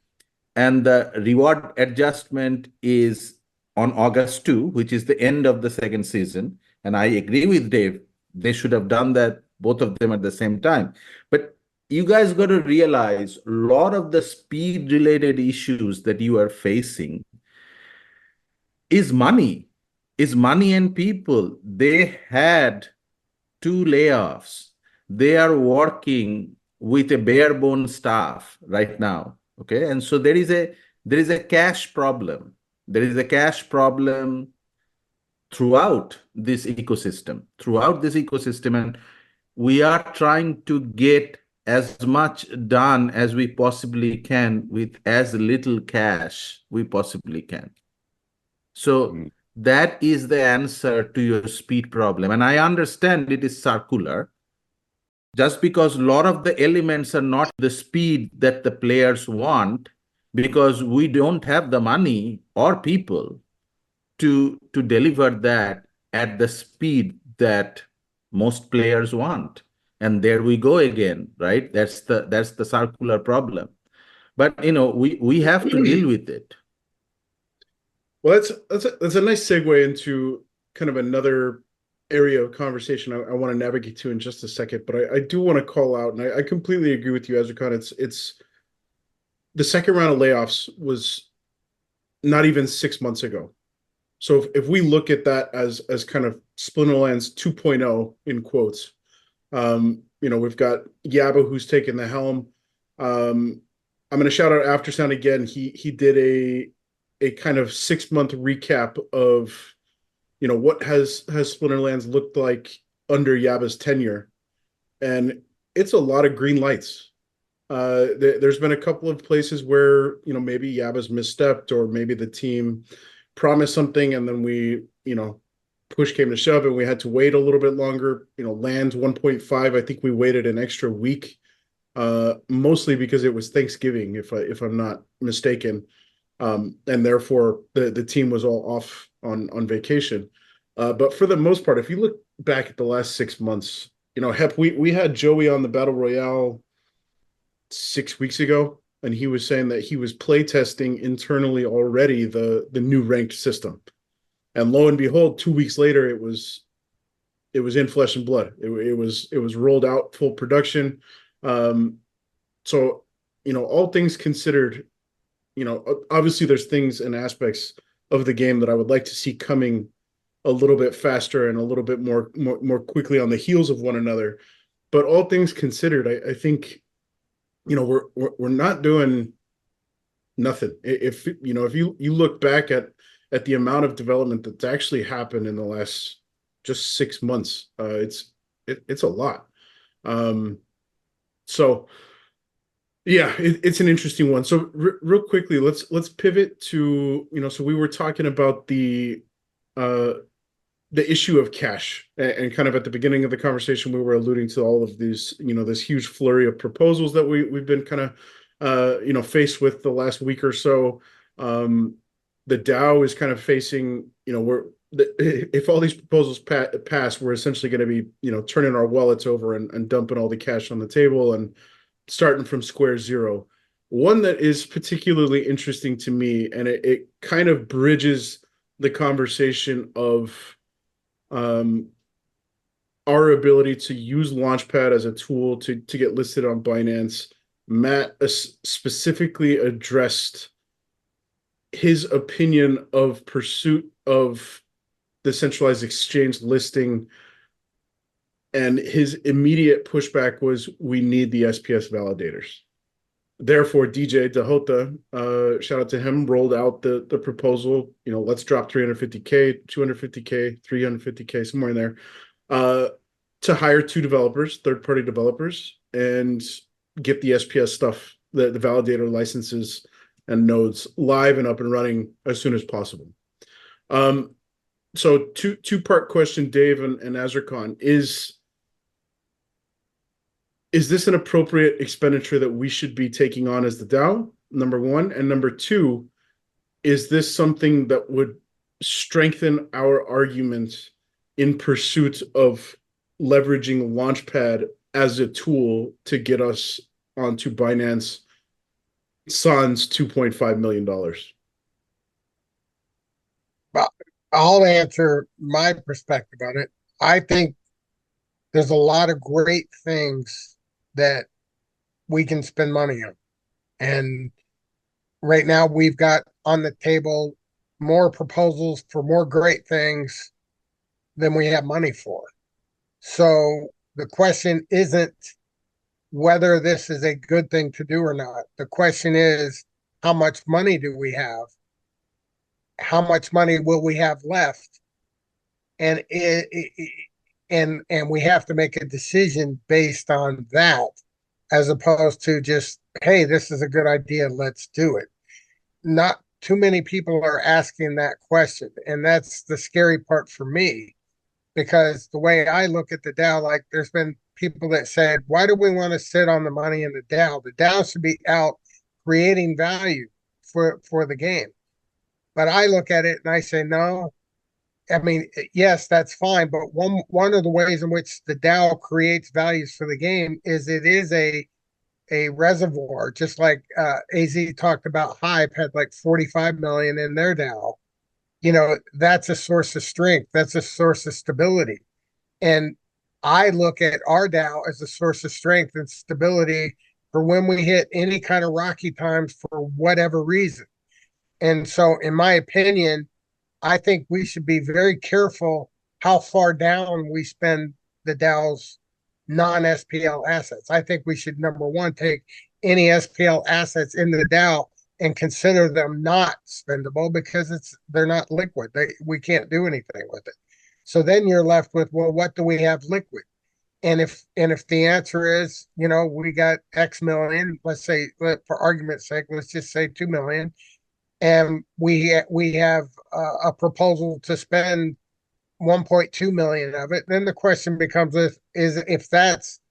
and the reward adjustment is on August 2, which is the end of the second season. And I agree with Dave. They should have done that, both of them at the same time. But you guys got to realize a lot of the speed related issues that you are facing is money, and people. They had 2 layoffs. They are working with a bare bone staff right now. Okay. And so there is a cash problem. There is a cash problem throughout this ecosystem, and we are trying to get as much done as we possibly can with as little cash we possibly can. So that is the answer to your speed problem. And I understand it is circular, just because a lot of the elements are not the speed that the players want, because we don't have the money or people to deliver that at the speed that most players want. And there we go again, right? That's the circular problem. But we have to deal with it. Well, that's a nice segue into kind of another area of conversation I want to navigate to in just a second. But I do want to call out, and I completely agree with you, Azarkan. It's the second round of layoffs was not even 6 months ago. So if we look at that as kind of Splinterlands 2.0 in quotes, we've got Yaba who's taken the helm. I'm going to shout out Aftersound again. He did a kind of 6-month recap of what has Splinterlands looked like under Yaba's tenure, and it's a lot of green lights. There's been a couple of places where maybe Yaba's misstepped, or maybe the team promised something and then we push came to shove and we had to wait a little bit longer. Lands 1.5, I think we waited an extra week, mostly because it was Thanksgiving, if I'm not mistaken. And therefore the team was all off on vacation. But for the most part, if you look back at the last 6 months, Hep, we had Joey on the Battle Royale 6 weeks ago, and he was saying that he was play testing internally already the new ranked system. And lo and behold, 2 weeks later, it was in flesh and blood. It was rolled out full production. So all things considered, obviously there's things and aspects of the game that I would like to see coming a little bit faster and a little bit more quickly on the heels of one another. But all things considered, I think, we're not doing nothing. If you look back at the amount of development that's actually happened in the last just 6 months, it's a lot. So yeah, it's an interesting one. So real quickly, let's pivot to, so we were talking about the issue of cash, and kind of at the beginning of the conversation, we were alluding to all of these, this huge flurry of proposals that we've been kind of, faced with the last week or so. The DAO is kind of facing, if all these proposals pass, we're essentially going to be, turning our wallets over and dumping all the cash on the table and starting from square zero. One that is particularly interesting to me, and it kind of bridges the conversation of our ability to use Launchpad as a tool to get listed on Binance. Matt specifically addressed his opinion of pursuit of the centralized exchange listing, and his immediate pushback was, we need the SPS validators. Therefore, DJ Dahota, shout out to him, rolled out the proposal, let's drop 350K, 250K, 350K, somewhere in there, to hire 2 developers, third-party developers, and get the SPS stuff, the validator licenses and nodes live and up and running as soon as possible. So two-part question, Dave and Azarkan, is this an appropriate expenditure that we should be taking on as the DAO? Number one. And number two, is this something that would strengthen our argument in pursuit of leveraging Launchpad as a tool to get us onto Binance sans $2.5 million? Well, I'll answer my perspective on it. I think there's a lot of great things that we can spend money on. And right now we've got on the table more proposals for more great things than we have money for. So the question isn't whether this is a good thing to do or not. The question is, how much money do we have? How much money will we have left? And and we have to make a decision based on that, as opposed to just, hey, this is a good idea, let's do it. Not too many people are asking that question, and that's the scary part for me, because the way I look at the DAO, like there's been people that said, why do we want to sit on the money in the DAO? The DAO should be out creating value for the game. But I look at it and I say, no. I mean, yes, that's fine, but one of the ways in which the DAO creates values for the game is it is a reservoir, just like AZ talked about. Hive had like 45 million in their DAO. You know, that's a source of strength. That's a source of stability. And I look at our DAO as a source of strength and stability for when we hit any kind of rocky times for whatever reason. And so, in my opinion, I think we should be very careful how far down we spend the DAO's non-SPL assets. I think we should, number one, take any SPL assets in the DAO and consider them not spendable because they're not liquid. We can't do anything with it. So then you're left with, well, what do we have liquid? And if the answer is, you know, we got X million, let's say, for argument's sake, let's just say 2 million, and we have a proposal to spend 1.2 million of it, then the question becomes, is if that's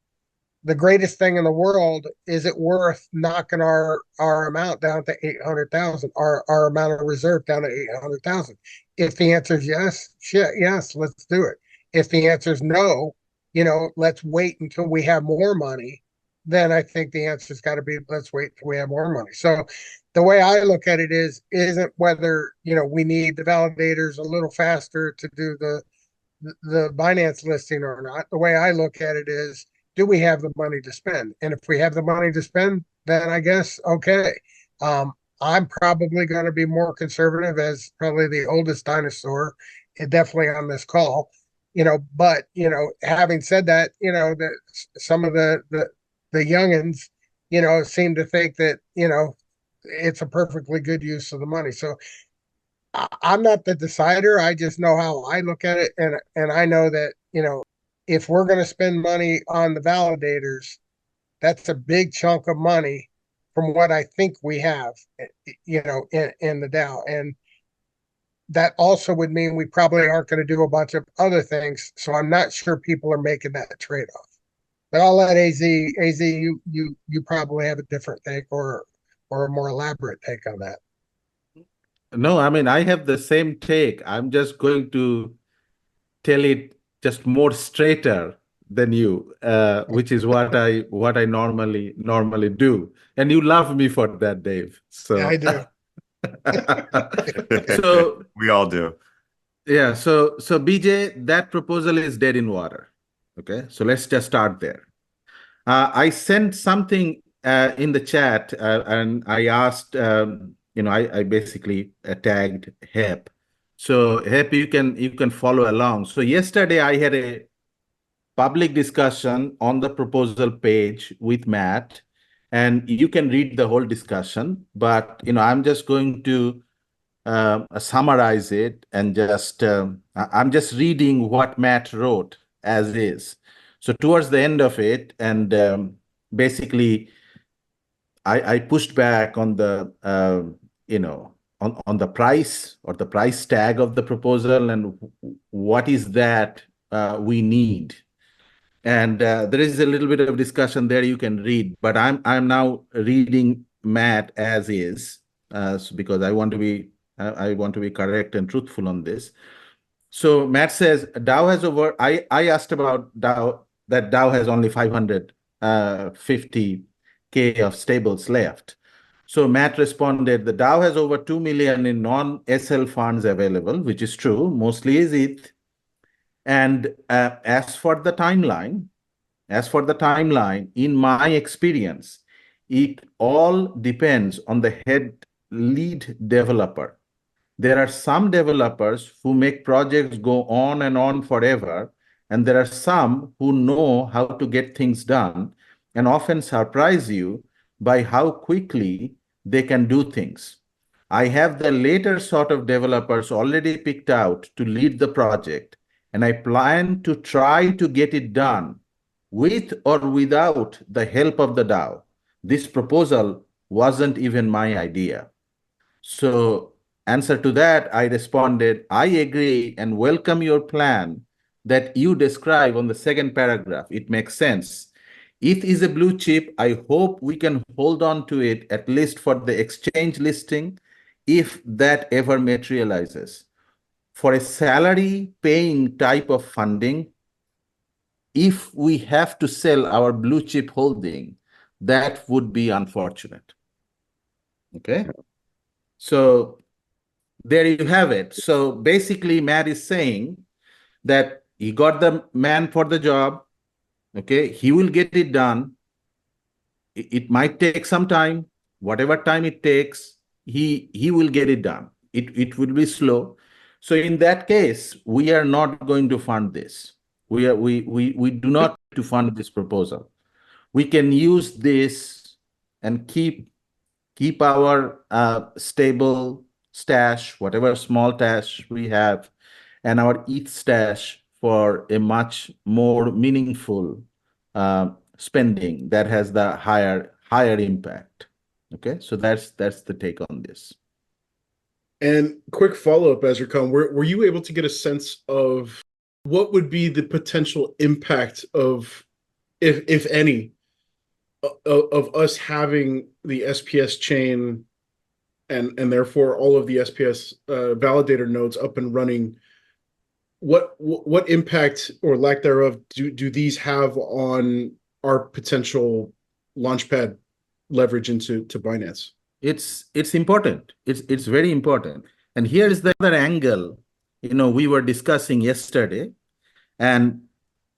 the greatest thing in the world, is it worth knocking our amount down to 800,000, our amount of reserve down to 800,000? If the answer is yes, yes, let's do it. If the answer is no, you know, let's wait until we have more money, then I think the answer's got to be, let's wait until we have more money. So the way I look at it isn't whether, you know, we need the validators a little faster to do the Binance listing or not. The way I look at it is, do we have the money to spend? And if we have the money to spend, then I guess, okay. I'm probably going to be more conservative, as probably the oldest dinosaur, definitely on this call, you know. But, you know, having said that, you know, some of the youngins, you know, seem to think that, you know, it's a perfectly good use of the money. So I'm not the decider. I just know how I look at it. And I know that, you know, if we're going to spend money on the validators, that's a big chunk of money from what I think we have, you know, in the DAO. And that also would mean we probably aren't going to do a bunch of other things. So I'm not sure people are making that trade-off. But I'll let AZ, you probably have a different take or a more elaborate take on that. No, I mean, I have the same take. I'm just going to tell it just more straighter than you, which is what I normally do. And you love me for that, Dave. So yeah, I do. So we all do. Yeah. So BJ, that proposal is dead in water. Okay. So let's just start there. I sent something in the chat and I asked, you know, I basically tagged HEP. So HEP, you can follow along. So yesterday I had a public discussion on the proposal page with Matt, and you can read the whole discussion. But, you know, I'm just going to summarize it and just I'm just reading what Matt wrote as is. So towards the end of it, and basically, I pushed back on the you know, on the price or the price tag of the proposal and what is that we need. And there is a little bit of discussion there you can read, but I'm now reading Matt as is because I want to be50 and truthful on this. So Matt says DAO has over. I asked about DAO, that DAO has only 550K of stables left. So Matt responded, the DAO has over 2 million in non-SL funds available, which is true, mostly is ETH. And as for the timeline, in my experience, it all depends on the lead developer. There are some developers who make projects go on and on forever, and there are some who know how to get things done and often surprise you by how quickly they can do things. I have the later sort of developers already picked out to lead the project, and I plan to try to get it done with or without the help of the DAO. This proposal wasn't even my idea. So, answer to that, I responded, I agree and welcome your plan that you describe on the second paragraph. It makes sense. ETH is a blue chip. I hope we can hold on to it, at least for the exchange listing, if that ever materializes. For a salary paying type of funding, if we have to sell our blue chip holding, that would be unfortunate. Okay. So there you have it. So basically, Matt is saying that he got the man for the job. Okay. He will get it done. It might take some time. Whatever time it takes, he will get it done. It will be slow. So in that case, we are not going to fund this. We do not to fund this proposal. We can use this and keep our stable stash, whatever small stash we have, and our ETH stash for a much more meaningful spending that has the higher impact. Okay, so that's the take on this. And quick follow-up, Azurkhan, were you able to get a sense of what would be the potential impact of, if any, of us having the SPS chain and therefore all of the SPS validator nodes up and running? What impact or lack thereof do these have on our potential launchpad leverage into Binance? It's important. It's very important. And here is the other angle, we were discussing yesterday, and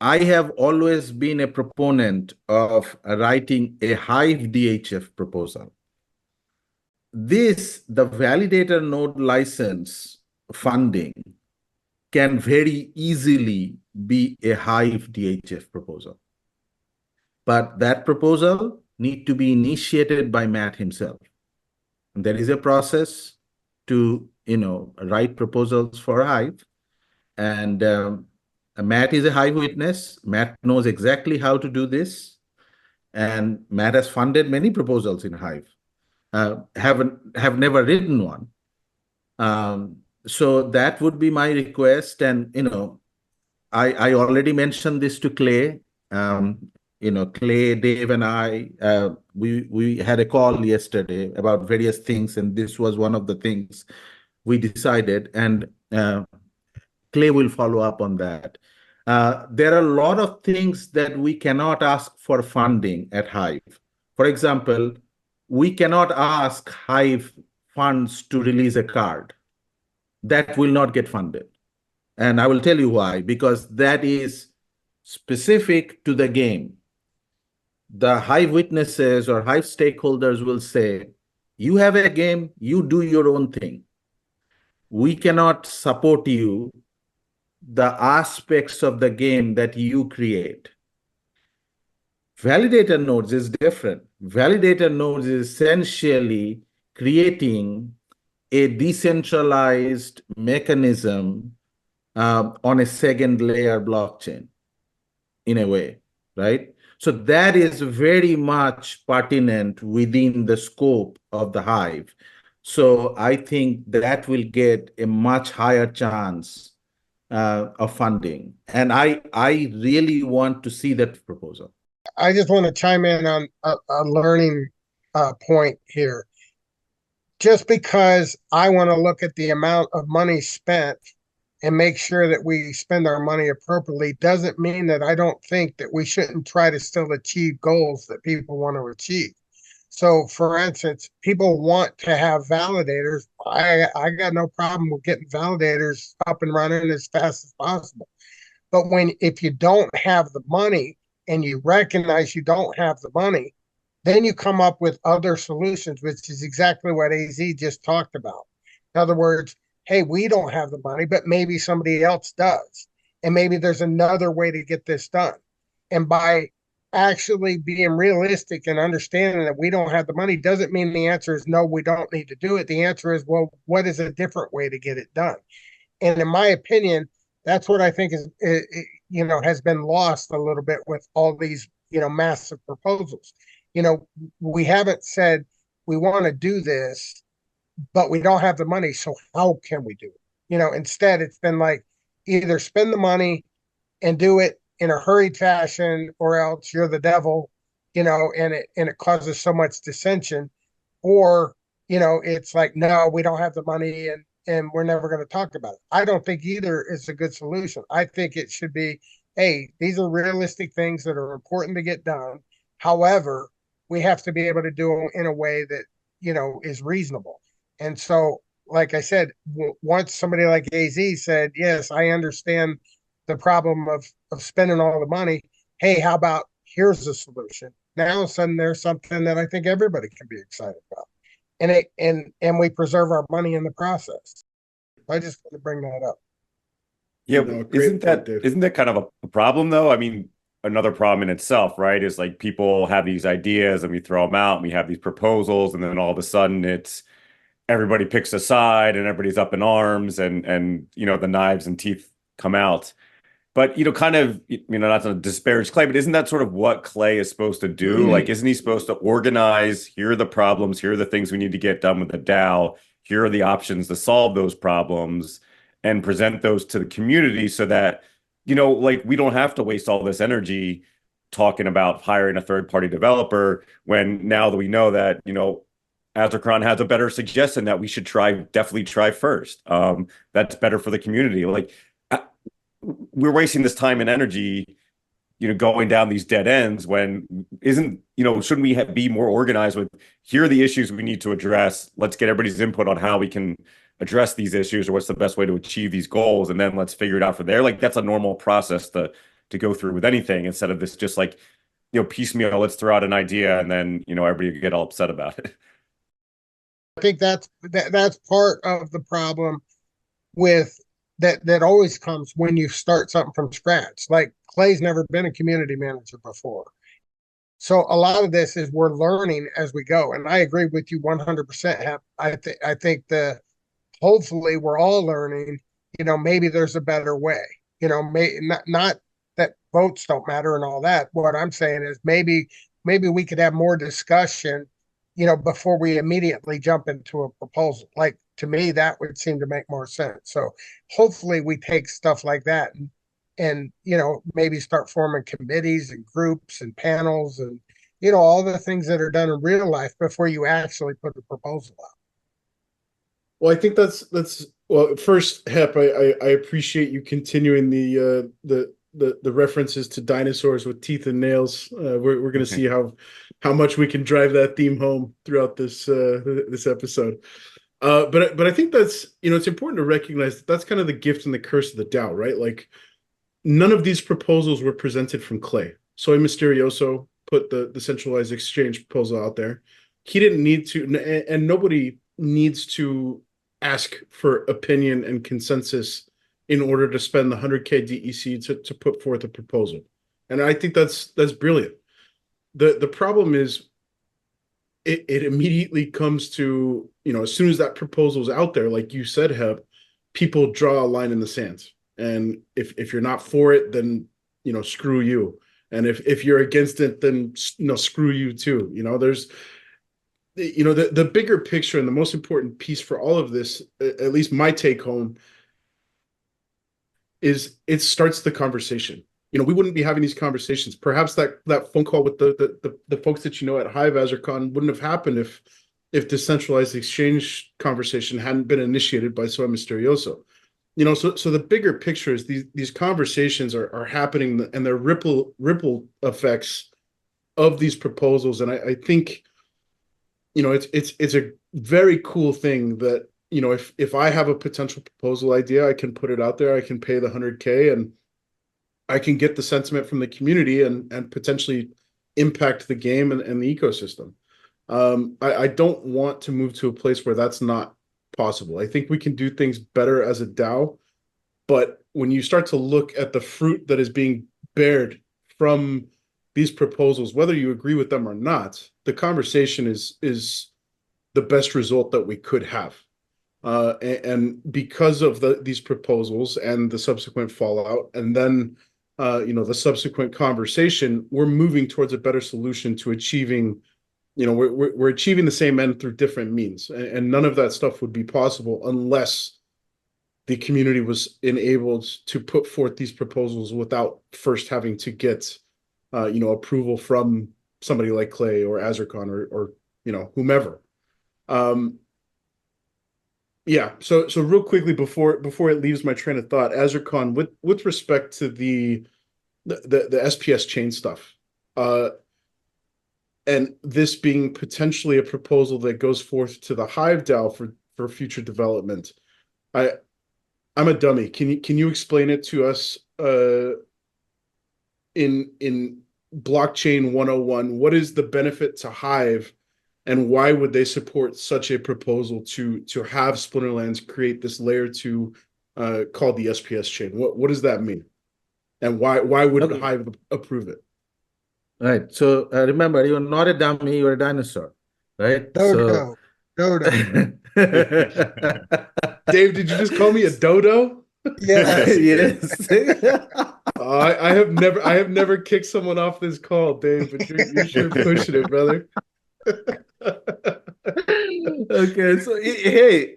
I have always been a proponent of writing a Hive DHF proposal. The validator node license funding can very easily be a Hive DHF proposal. But that proposal needs to be initiated by Matt himself. And there is a process to, write proposals for Hive. And Matt is a Hive witness. Matt knows exactly how to do this. And Matt has funded many proposals in Hive. Have never written one. So that would be my request. And, I already mentioned this to Clay. Clay, Dave, and I, we had a call yesterday about various things, and this was one of the things we decided, and Clay will follow up on that. There are a lot of things that we cannot ask for funding at Hive. For example, we cannot ask Hive funds to release a card. That will not get funded. And I will tell you why, because that is specific to the game. The Hive witnesses or Hive stakeholders will say, you have a game, you do your own thing. We cannot support you, the aspects of the game that you create. Validator nodes is different. Validator nodes is essentially creating a decentralized mechanism on a second layer blockchain, in a way, right? So that is very much pertinent within the scope of the Hive. So I think that will get a much higher chance of funding. And I really want to see that proposal. I just want to chime in on a learning point here. Just because I want to look at the amount of money spent and make sure that we spend our money appropriately doesn't mean that I don't think that we shouldn't try to still achieve goals that people want to achieve. So, for instance, people want to have validators. I got no problem with getting validators up and running as fast as possible. But if you don't have the money and you recognize you don't have the money, then you come up with other solutions, which is exactly what AZ just talked about. In other words, hey, we don't have the money, but maybe somebody else does. And maybe there's another way to get this done. And by actually being realistic and understanding that we don't have the money doesn't mean the answer is no, we don't need to do it. The answer is, well, what is a different way to get it done? And in my opinion, that's what I think has been lost a little bit with all these, massive proposals. We haven't said we want to do this, but we don't have the money. So how can we do it? Instead it's been like either spend the money and do it in a hurried fashion, or else you're the devil, and it causes so much dissension, or, it's like, no, we don't have the money and we're never going to talk about it. I don't think either is a good solution. I think it should be, hey, these are realistic things that are important to get done. However, we have to be able to do them in a way that, is reasonable. And so, like I said, once somebody like AZ said, yes, I understand the problem of spending all the money. Hey, how about here's the solution? Now all of a sudden there's something that I think everybody can be excited about. And we preserve our money in the process. I just want to bring that up. Yeah, isn't that kind of a problem though? I mean, another problem in itself, right? Is like people have these ideas and we throw them out and we have these proposals, and then all of a sudden it's everybody picks a side and everybody's up in arms, and the knives and teeth come out. But, kind of, not to disparage Clay, but isn't that sort of what Clay is supposed to do? Mm-hmm. Like, isn't he supposed to organize, here are the problems, here are the things we need to get done with the DAO, here are the options to solve those problems, and present those to the community so that, like, we don't have to waste all this energy talking about hiring a third-party developer when now that we know that, Azarchron has a better suggestion that we should definitely try first. That's better for the community. Like, we're wasting this time and energy, going down these dead ends when shouldn't we be more organized with, here are the issues we need to address. Let's get everybody's input on how we can address these issues, or what's the best way to achieve these goals. And then let's figure it out from there. Like, that's a normal process to go through with anything, instead of this just like, piecemeal, let's throw out an idea and then, everybody get all upset about it. I think that's part of the problem with that always comes when you start something from scratch. Like, Clay's never been a community manager before. So a lot of this is we're learning as we go. And I agree with you 100%. I think hopefully we're all learning, maybe there's a better way, not that votes don't matter and all that. What I'm saying is maybe we could have more discussion, before we immediately jump into a proposal. Like, to me, that would seem to make more sense. So hopefully we take stuff like that and maybe start forming committees and groups and panels and, all the things that are done in real life before you actually put a proposal out. Well, I think that's well, first, Hep, I appreciate you continuing the references to dinosaurs with teeth and nails. We're going to see how much we can drive that theme home throughout this episode. But I think that's, it's important to recognize that that's kind of the gift and the curse of the DAO, right? Like, none of these proposals were presented from Clay. Soy Mysterioso put the centralized exchange proposal out there. He didn't need to, and nobody needs to ask for opinion and consensus in order to spend the 100K DEC to put forth a proposal. And I think that's brilliant. The problem is it immediately comes to, as soon as that proposal is out there, like you said, Heb, people draw a line in the sand. And if you're not for it, then, screw you. And if you're against it, then, screw you too. There's, the bigger picture and the most important piece for all of this, at least my take home, is it starts the conversation. We wouldn't be having these conversations. Perhaps that phone call with the folks that at Hive Azarchron wouldn't have happened if decentralized exchange conversation hadn't been initiated by Soy Mysterioso. So the bigger picture is these conversations are happening, and they're ripple effects of these proposals. And I think it's a very cool thing that, if I have a potential proposal idea, I can put it out there, I can pay the 100K, and I can get the sentiment from the community and potentially impact the game and the ecosystem. I don't want to move to a place where that's not possible. I think we can do things better as a DAO, but when you start to look at the fruit that is being bared from these proposals, whether you agree with them or not, the conversation is the best result that we could have. And because of these proposals and the subsequent fallout, and then the subsequent conversation, we're moving towards a better solution to achieving, we're achieving the same end through different means, and none of that stuff would be possible unless the community was enabled to put forth these proposals without first having to get approval from somebody like Clay or Azarcon or whomever. Yeah. So real quickly before it leaves my train of thought, Azarcon, with respect to the SPS chain stuff, and this being potentially a proposal that goes forth to the Hive DAO for future development, I'm a dummy. Can you explain it to us in blockchain 101? What is the benefit to Hive, and why would they support such a proposal to have Splinterlands create this layer 2 called the SPS chain? What does that mean? And why would Hive approve it? Right. So remember, you're not a dummy, you're a dinosaur, right? Dodo. Dave, did you just call me a dodo? Yes. Yes. I have never kicked someone off this call, Dave, but you're sure pushing it, brother. Okay, so hey,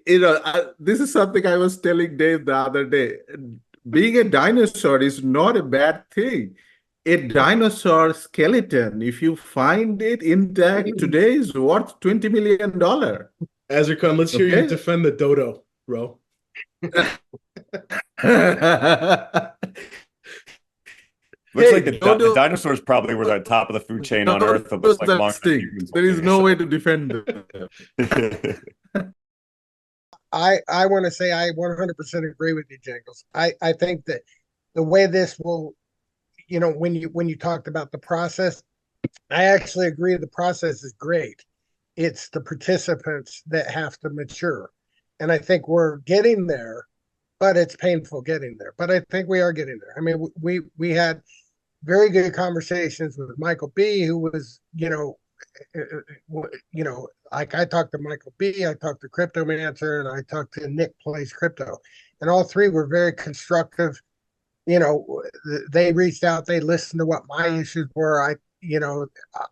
this is something I was telling Dave the other day. Being a dinosaur is not a bad thing. A dinosaur skeleton, if you find it intact today, is worth $20 million. Azarcon, let's hear you defend the dodo, bro. Looks like the dinosaurs probably were at the top of the food chain on Earth. It looks like there is no way to defend them. I want to say I 100% agree with you, Jangles. I think that the way this will, when you talked about the process, I actually agree the process is great. It's the participants that have to mature. And I think we're getting there, but it's painful getting there. But I think we are getting there. I mean, we had very good conversations with Michael B., who was, like I talked to Michael B., I talked to Cryptomancer, and I talked to Nick Plays Crypto. And all three were very constructive. They reached out, they listened to what my issues were.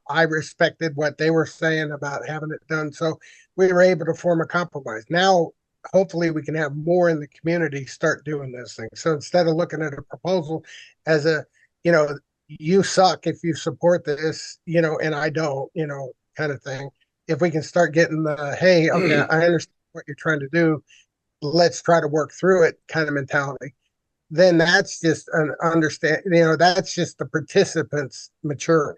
I respected what they were saying about having it done. So we were able to form a compromise. Now, hopefully we can have more in the community start doing those things. So instead of looking at a proposal as a, you suck if you support this, and I don't, kind of thing. If we can start getting the, hey, okay, I understand what you're trying to do, let's try to work through it kind of mentality, then that's just an understand, that's just the participants maturing.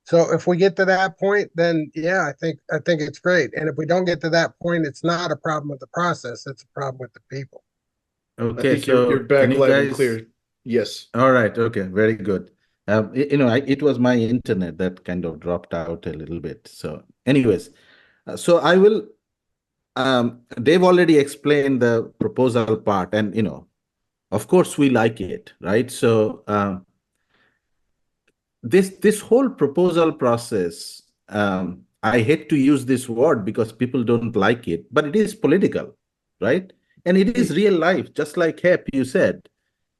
So if we get to that point, then yeah, I think it's great. And if we don't get to that point, it's not a problem with the process, it's a problem with the people. Okay, I think so you're back live and clear. Yes. All right. Okay. Very good. It was my internet that kind of dropped out a little bit. So, anyways, so I will. They've already explained the proposal part, and of course, we like it, right? So, this whole proposal process, I hate to use this word because people don't like it, but it is political, right? And it is real life, just like Hep, you said.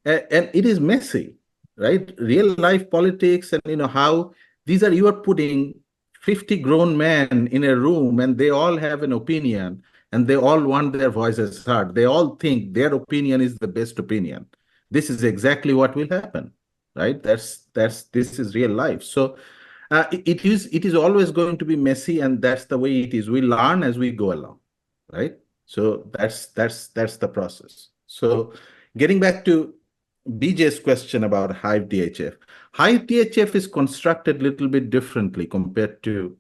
And it is messy, right? Real life politics, and how you are putting 50 grown men in a room, and they all have an opinion, and they all want their voices heard. They all think their opinion is the best opinion. This is exactly what will happen, right? This is real life. So it is always going to be messy, and that's the way it is. We learn as we go along, right? So that's the process. So getting back to BJ's question about Hive DHF. Hive DHF is constructed a little bit differently compared to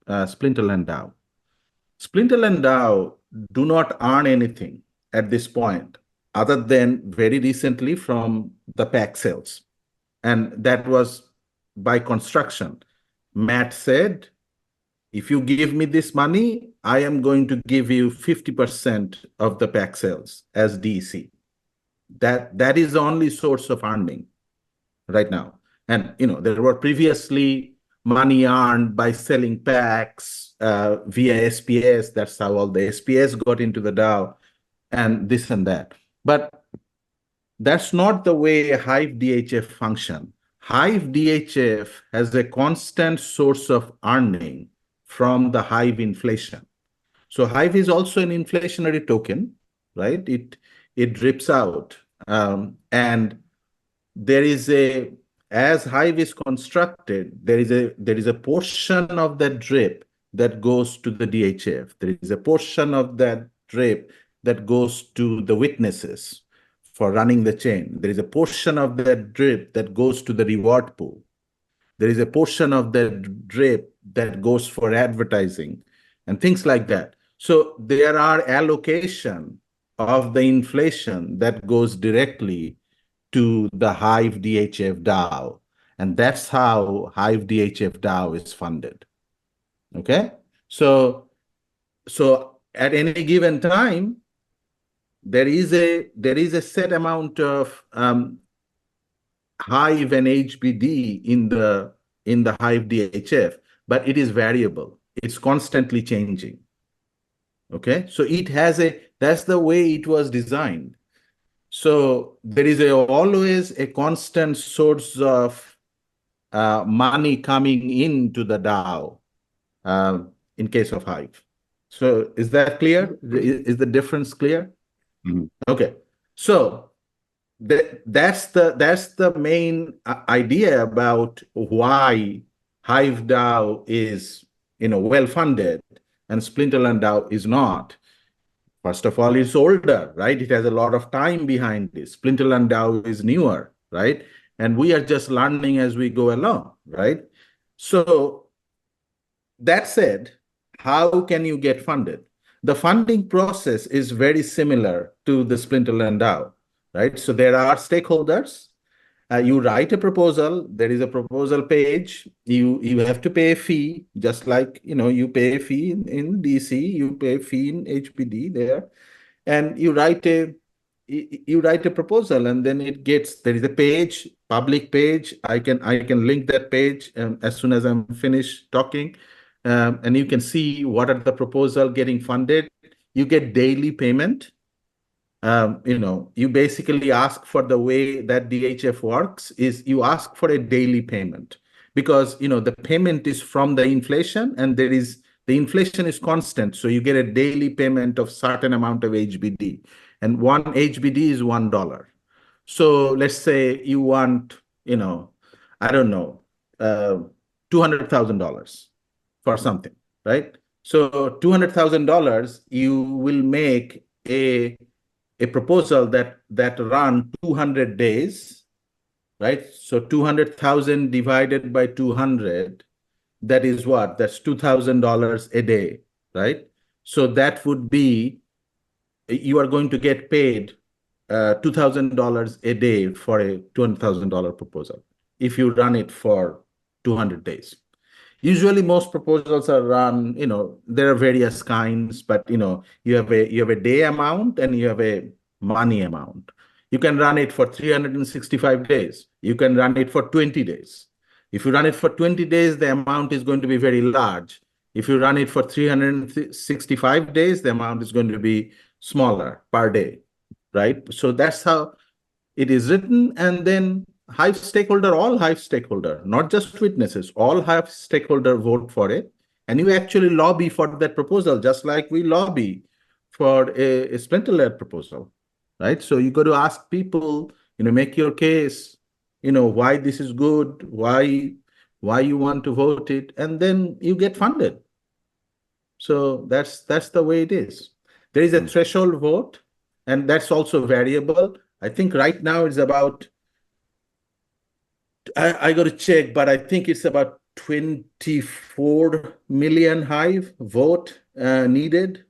Splinterland DAO. Splinterland DAO do not earn anything at this point, other than very recently from the pack sales. And that was by construction. Matt said, if you give me this money, I am going to give you 50% of the pack sales as DEC. That is the only source of earning right now. And there were previously money earned by selling packs via SPS. That's how all the SPS got into the DAO, and this and that. But that's not the way Hive DHF function. Hive DHF has a constant source of earning from the Hive inflation. So Hive is also an inflationary token, right? It drips out, and there is as Hive is constructed, there is a portion of that drip that goes to the DHF. There is a portion of that drip that goes to the witnesses for running the chain. There is a portion of that drip that goes to the reward pool. There is a portion of that drip that goes for advertising and things like that. So there are allocation of the inflation that goes directly to the Hive DHF DAO. And that's how Hive DHF DAO is funded. Okay? So at any given time, there is a set amount of Hive and HBD in the Hive DHF, but it is variable. It's constantly changing. Okay, so that's the way it was designed. So there is always a constant source of money coming into the DAO in case of Hive. So is that clear? Is the difference clear? Mm-hmm. Okay, so that's the main idea about why Hive DAO is well funded and Splinterland DAO is not. First of all, it's older, right? It has a lot of time behind this. Splinterland DAO is newer, right? And we are just learning as we go along, right? So that said, how can you get funded? The funding process is very similar to the Splinterland DAO, right? So there are stakeholders. You write a proposal. There is a proposal page. You have to pay a fee, just like you pay a fee in DC. You pay a fee in HBD there, and you write a proposal, and then there is a page, public page. I can link that page as soon as I'm finished talking. And you can see what are the proposal getting funded. You get daily payment. You basically ask for the way that DHF works is you ask for a daily payment because the payment is from the inflation and the inflation is constant. So you get a daily payment of certain amount of HBD, and one HBD is $1. So let's say you want, I don't know, $200,000 for something, right? So $200,000, you will make a proposal that run 200 days, right? So 200,000 divided by 200, that is what? That's $2,000 a day, right? So that would be, you are going to get paid $2,000 a day for a $200,000 proposal if you run it for 200 days. Usually most proposals are run, there are various kinds, but you have a day amount and you have a money amount. You can run it for 365 days. You can run it for 20 days. If you run it for 20 days, the amount is going to be very large. If you run it for 365 days, the amount is going to be smaller per day, right? So that's how it is written. And then all Hive stakeholder, not just witnesses, all Hive stakeholder vote for it. And you actually lobby for that proposal, just like we lobby for a Splinterland proposal, right? So you got to ask people, make your case, why this is good, why you want to vote it, and then you get funded. So that's the way it is. There is a threshold vote, and that's also variable. I think right now it's about, I got to check, but I think it's about 24 million Hive vote needed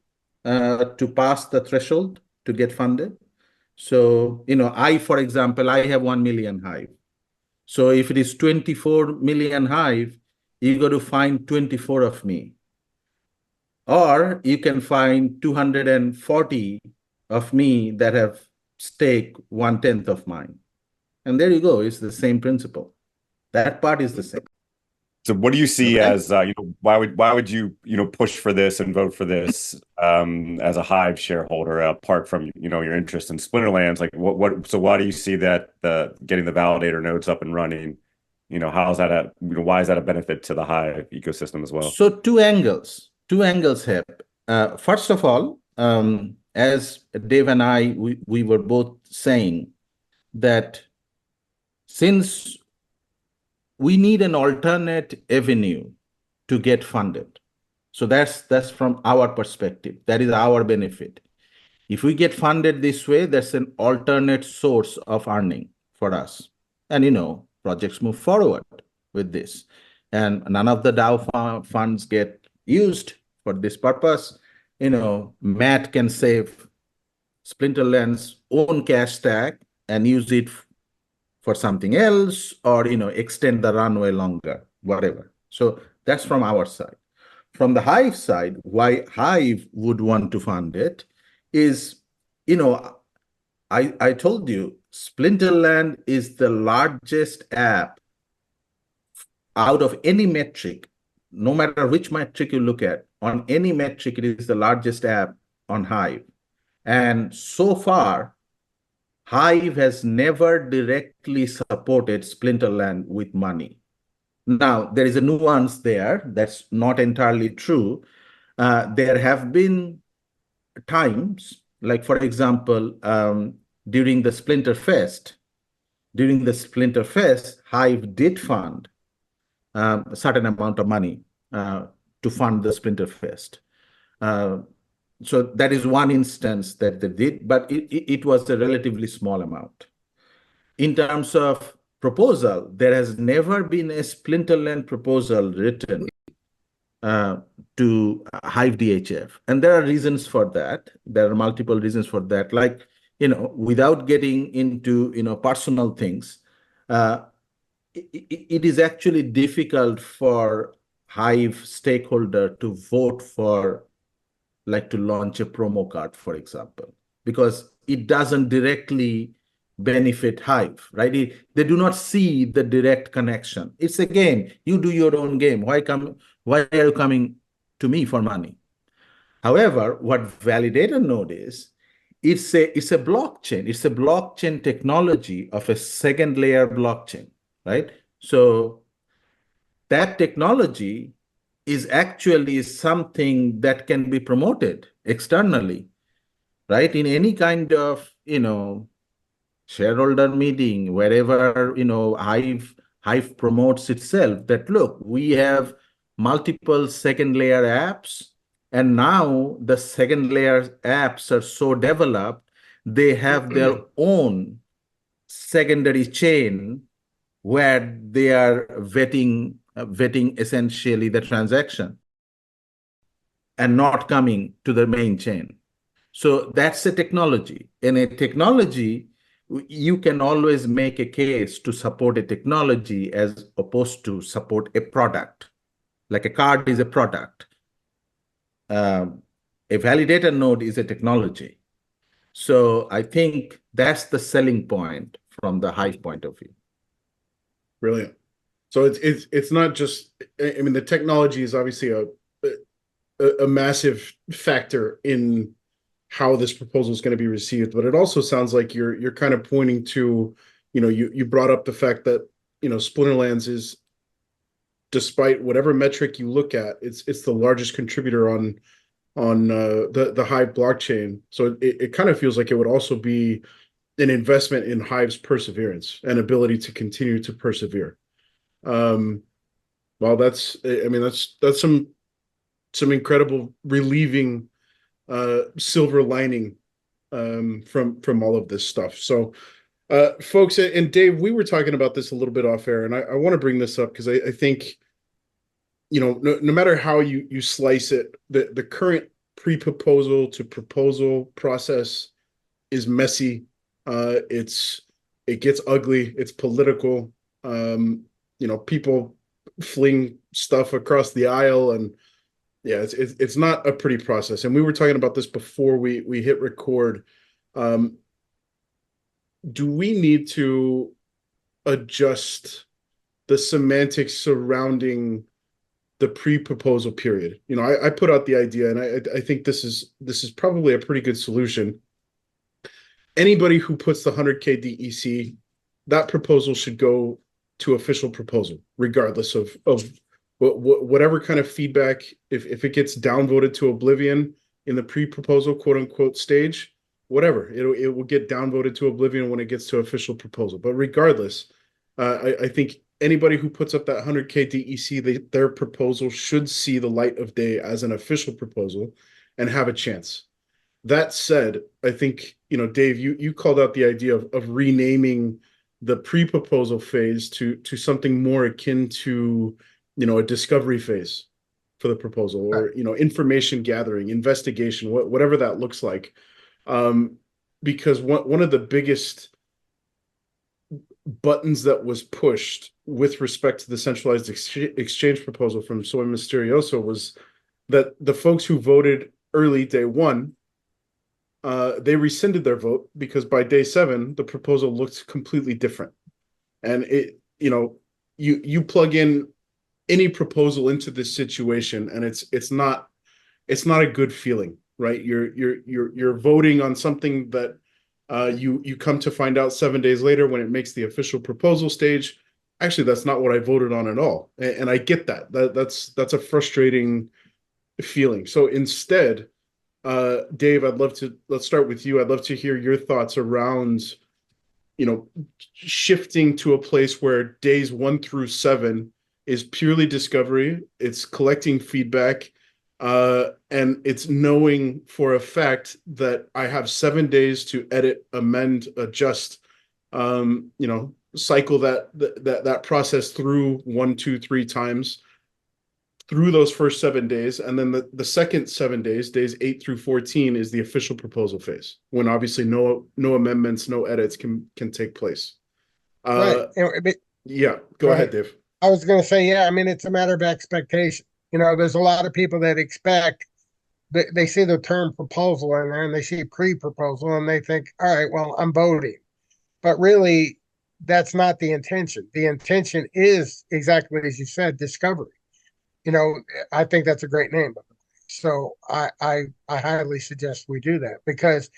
to pass the threshold to get funded. So, for example, I have 1 million Hive. So if it is 24 million Hive, you got to find 24 of me. Or you can find 240 of me that have stake 1/10 of mine. And there you go. It's the same principle. That part is the same. So what do you see Okay. as why would you push for this and vote for this as a Hive shareholder apart from your interest in Splinterlands? Like so why do you see that getting the validator nodes up and running, how is that why is that a benefit to the Hive ecosystem as well? So two angles here. First of all, as Dave and I we were both saying that since we need an alternate avenue to get funded. So that's from our perspective. That is our benefit. If we get funded this way, that's an alternate source of earning for us. And projects move forward with this. And none of the DAO funds get used for this purpose. Matt can save Splinterlands' own cash stack and use it for something else, or extend the runway longer, whatever. So that's from our side. From the Hive side, why Hive would want to fund it is, I told you, Splinterland is the largest app out of any metric, no matter which metric you look at. On any metric, it is the largest app on Hive. And so far, Hive has never directly supported Splinterland with money. Now, there is a nuance there that's not entirely true. There have been times, like for example, during the Splinterfest, Hive did fund a certain amount of money to fund the Splinterfest. So that is one instance that they did, but it was a relatively small amount. In terms of proposal, there has never been a Splinterland proposal written to Hive DHF. And there are reasons for that. There are multiple reasons for that. Like, without getting into, personal things, it is actually difficult for Hive stakeholder to vote for, like to launch a promo card, for example, because it doesn't directly benefit Hive, right? They do not see the direct connection. It's a game. You do your own game. Why are you coming to me for money? However, what validator node is, it's a blockchain. It's a blockchain technology of a second layer blockchain, right? So that technology is actually something that can be promoted externally, right? In any kind of, shareholder meeting, wherever, Hive promotes itself, that look, we have multiple second layer apps, and now the second layer apps are so developed, they have their own secondary chain where they are vetting essentially the transaction and not coming to the main chain. So that's a technology. In a technology, you can always make a case to support a technology as opposed to support a product. Like a card is a product. A validator node is a technology. So I think that's the selling point from the Hive point of view. Brilliant. So it's not just, I mean, the technology is obviously a massive factor in how this proposal is going to be received, but it also sounds like you're kind of pointing to, you brought up the fact that, Splinterlands is, despite whatever metric you look at, it's the largest contributor on the Hive blockchain. So it kind of feels like it would also be an investment in Hive's perseverance and ability to continue to persevere. Well, that's some incredible relieving silver lining from all of this stuff. So folks, and Dave, we were talking about this a little bit off air, and I want to bring this up because I think no matter how you slice it, the current pre-proposal to proposal process is messy. It gets ugly. It's political. People fling stuff across the aisle, and yeah, it's not a pretty process. And we were talking about this before we hit record. Do we need to adjust the semantics surrounding the pre-proposal period? I put out the idea, and I think this is probably a pretty good solution. Anybody who puts the 100K DEC, that proposal should go to official proposal, regardless of whatever kind of feedback. If it gets downvoted to oblivion in the pre-proposal quote unquote stage, whatever, it will get downvoted to oblivion when it gets to official proposal. But regardless, I think anybody who puts up that 100K DEC, their proposal should see the light of day as an official proposal and have a chance. That said, I think, Dave, you called out the idea of renaming the pre-proposal phase to something more akin to, a discovery phase for the proposal, or, information gathering, investigation, whatever that looks like. Because one of the biggest buttons that was pushed with respect to the centralized exchange proposal from Soy Misterioso was that the folks who voted early day one, they rescinded their vote because by day 7 the proposal looked completely different. And you plug in any proposal into this situation, and it's not a good feeling, right? You're voting on something that you come to find out 7 days later when it makes the official proposal stage. Actually, that's not what I voted on at all, and I get that. That's a frustrating feeling. So instead, Dave, let's start with you. I'd love to hear your thoughts around, shifting to a place where days 1 through 7 is purely discovery. It's collecting feedback, and it's knowing for a fact that I have 7 days to edit, amend, adjust, cycle that process through 1, 2, 3 times through those first 7 days. And then the second 7 days, days 8 through 14, is the official proposal phase, when obviously no amendments, no edits can take place. Right. Yeah, go ahead, Dave. I was going to say, yeah, I mean, it's a matter of expectation. There's a lot of people that expect, they see the term proposal in there and they see pre-proposal and they think, all right, well, I'm voting. But really, that's not the intention. The intention is exactly as you said, discovery. I think that's a great name. So I highly suggest we do that, because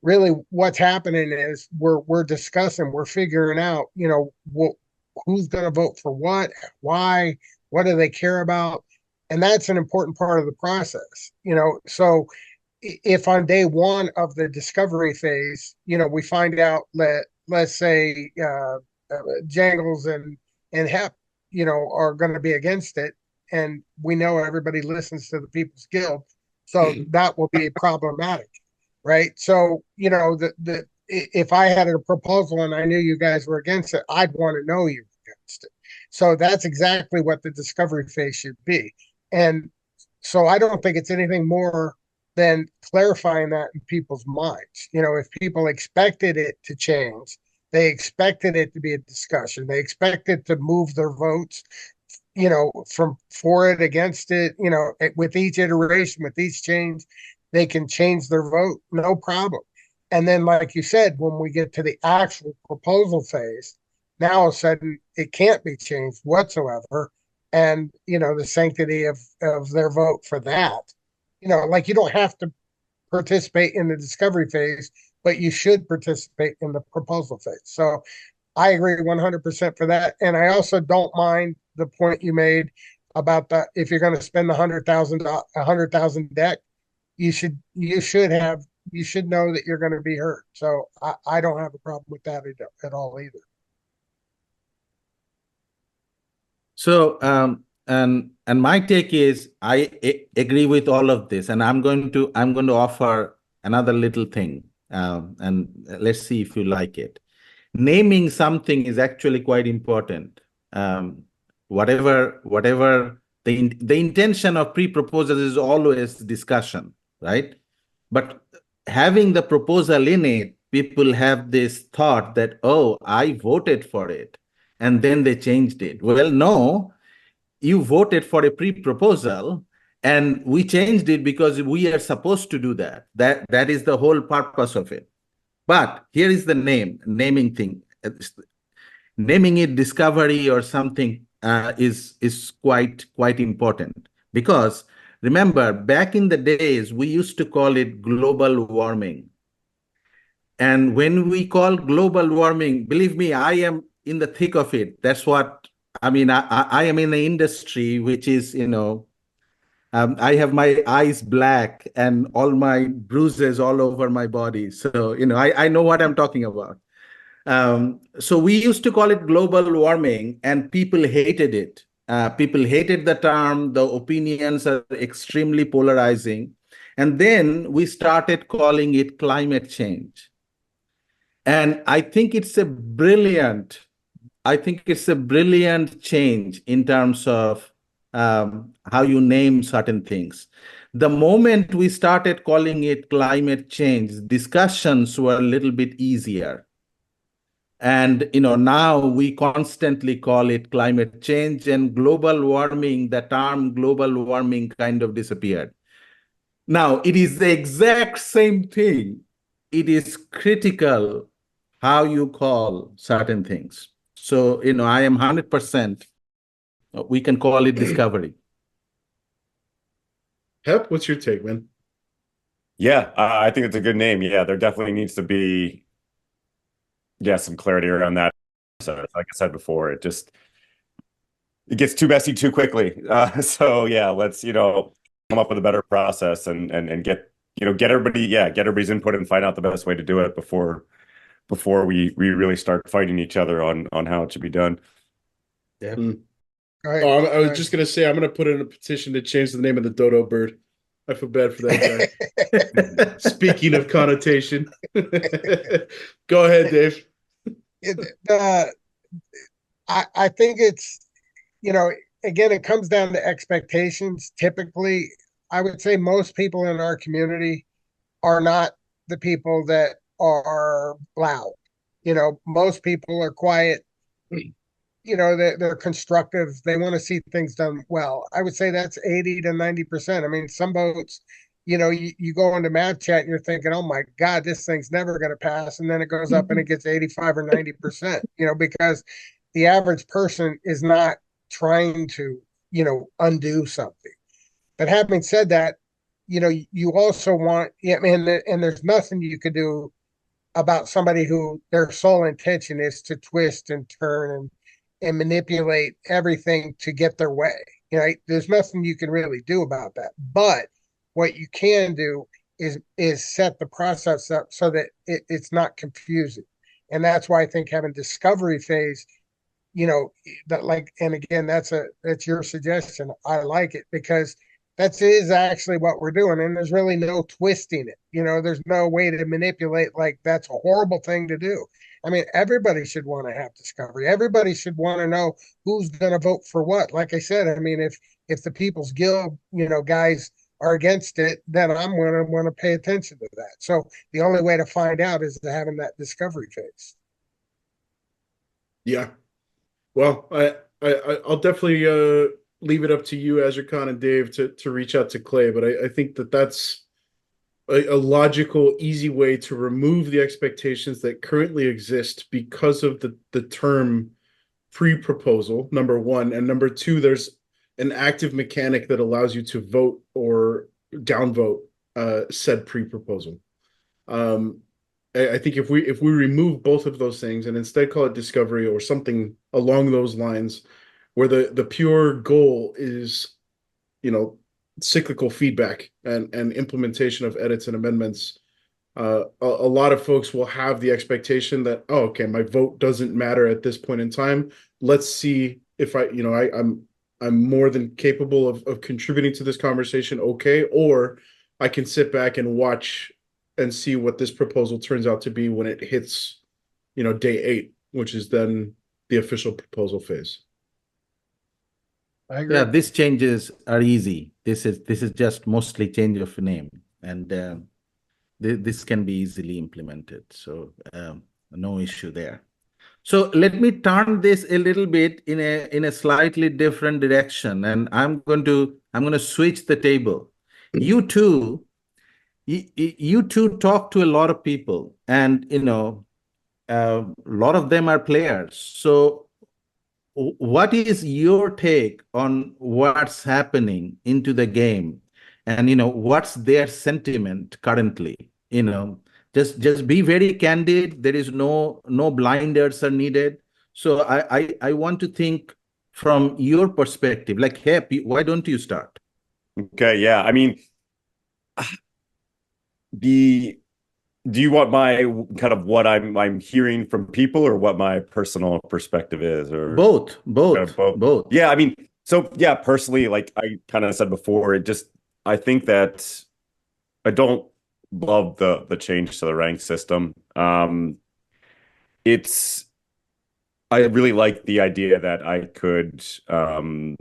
really what's happening is we're discussing, we're figuring out, who's going to vote for what, why, what do they care about? And that's an important part of the process, So if on day 1 of the discovery phase, we find out that, let's say, Jangles and Hep, are going to be against it, and we know everybody listens to the People's Guild, so that will be problematic, right? So, if I had a proposal and I knew you guys were against it, I'd want to know you were against it. So that's exactly what the discovery phase should be. And so I don't think it's anything more than clarifying that in people's minds. If people expected it to change, they expected it to be a discussion, they expected to move their votes, from for it, against it, with each iteration, with each change, they can change their vote, no problem. And then, like you said, when we get to the actual proposal phase, now all of a sudden it can't be changed whatsoever. And, the sanctity of their vote for that, like, you don't have to participate in the discovery phase, but you should participate in the proposal phase. So I agree 100% for that. And I also don't mind the point you made about that. If you're going to spend $100,000 deck, you should know that you're going to be hurt. So I don't have a problem with that at all either. So and my take is I agree with all of this, and I'm going to offer another little thing, and let's see if you like it. Naming something is actually quite important. Whatever The intention of pre-proposal is always discussion, right? But having the proposal in it, people have this thought that, oh, I voted for it, and then they changed it. Well, no, you voted for a pre-proposal, and we changed it because we are supposed to do that. That is the whole purpose of it. But here is the naming thing. Naming it discovery or something is quite important, because remember, back in the days, we used to call it global warming. And when we call global warming, believe me, I am in the thick of it. That's what I mean. I am in the industry, which is, I have my eyes black and all my bruises all over my body. So, I know what I'm talking about. So we used to call it global warming, and people hated it. People hated the term. The opinions are extremely polarizing. And then we started calling it climate change. And I think it's a brilliant change in terms of how you name certain things. The moment we started calling it climate change, discussions were a little bit easier. And now we constantly call it climate change, and global warming, the term global warming kind of disappeared. Now, it is the exact same thing. It is critical how you call certain things. So, I am 100%, we can call it discovery. Hep, what's your take, man? Yeah, I think it's a good name. Yeah, there definitely needs to be some clarity around that. So, like I said before, it gets too messy too quickly. So yeah, let's come up with a better process and get everybody's input and find out the best way to do it before we really start fighting each other on how it should be done. Yeah. Right. I was just gonna say I'm gonna put in a petition to change the name of the dodo bird. I feel bad for that guy. Speaking of connotation, go ahead, Dave. I think it's, again, it comes down to expectations. Typically, I would say most people in our community are not the people that are loud. Most people are quiet. They're constructive. They want to see things done well. I would say that's 80 to 90%. I mean, some votes, you go into math chat and you're thinking, oh my God, this thing's never going to pass. And then it goes up and it gets 85 or 90%, because the average person is not trying to, undo something. But having said that, you also want, and there's nothing you could do about somebody who their sole intention is to twist and turn and manipulate everything to get their way. There's nothing you can really do about that. But what you can do is set the process up so that it's not confusing. And that's why I think having discovery phase, and again, that's your suggestion. I like it because that is actually what we're doing. And there's really no twisting it. There's no way to manipulate like that's a horrible thing to do. I mean, everybody should want to have discovery. Everybody should want to know who's going to vote for what. Like I said, I mean, if the People's Guild, guys are against it, then I'm going to want to pay attention to that. So the only way to find out is to having that discovery phase. Yeah. Well, I'll definitely leave it up to you, Azurkhan and Dave, to reach out to Clay. But I think that's a logical, easy way to remove the expectations that currently exist because of the term pre-proposal, number one. And number two, there's an active mechanic that allows you to vote or downvote said pre-proposal. I think if we remove both of those things and instead call it discovery or something along those lines, where the pure goal is, cyclical feedback and implementation of edits and amendments, a lot of folks will have the expectation that, oh, okay, my vote doesn't matter at this point in time. Let's see if I'm more than capable of contributing to this conversation, okay, or I can sit back and watch and see what this proposal turns out to be when it hits, day 8, which is then the official proposal phase. I agree. Yeah, these changes are easy. This is just mostly change of name, and this can be easily implemented. So no issue there. So let me turn this a little bit in a slightly different direction, and I'm going to switch the table. You two, you two talk to a lot of people, and a lot of them are players. So what is your take on what's happening into the game, and what's their sentiment currently? Just be very candid. There is no blinders are needed. So I want to think from your perspective, like, hey, why don't you start? Okay, yeah. I mean, the do you want my kind of what I'm hearing from people, or what my personal perspective is, or Both, kind of both, both? both. Yeah, I mean, so yeah, personally, like I kind of said before, I think that I don't love the change to the rank system. It's I really like the idea that I could kind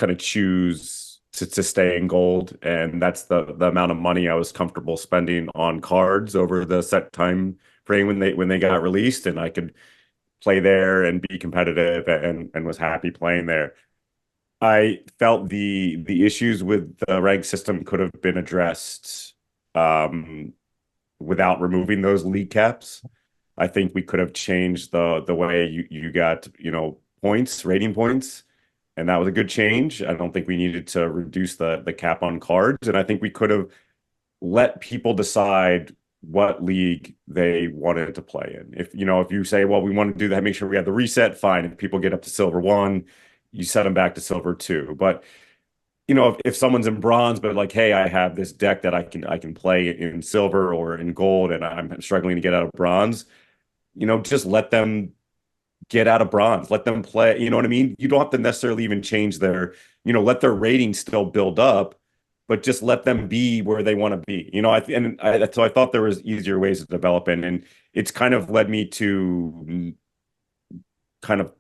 of choose to stay in gold, and that's the amount of money I was comfortable spending on cards over the set time frame when they got released, and I could play there and be competitive, and was happy playing there. I felt the issues with the rank system could have been addressed um, without removing those league caps. I think we could have changed the way you got, points, rating points, and that was a good change. I don't think we needed to reduce the cap on cards, and I think we could have let people decide what league they wanted to play in. If you say, well, we want to do that, make sure we have the reset, fine. If people get up to silver one, you set them back to silver two. But if someone's in bronze, but like, hey, I have this deck that I can play in silver or in gold, and I'm struggling to get out of bronze, just let them get out of bronze, let them play. You know what I mean? You don't have to necessarily even change let their rating still build up, but just let them be where they want to be. So I thought there was easier ways to develop it, and it's kind of led me to kind of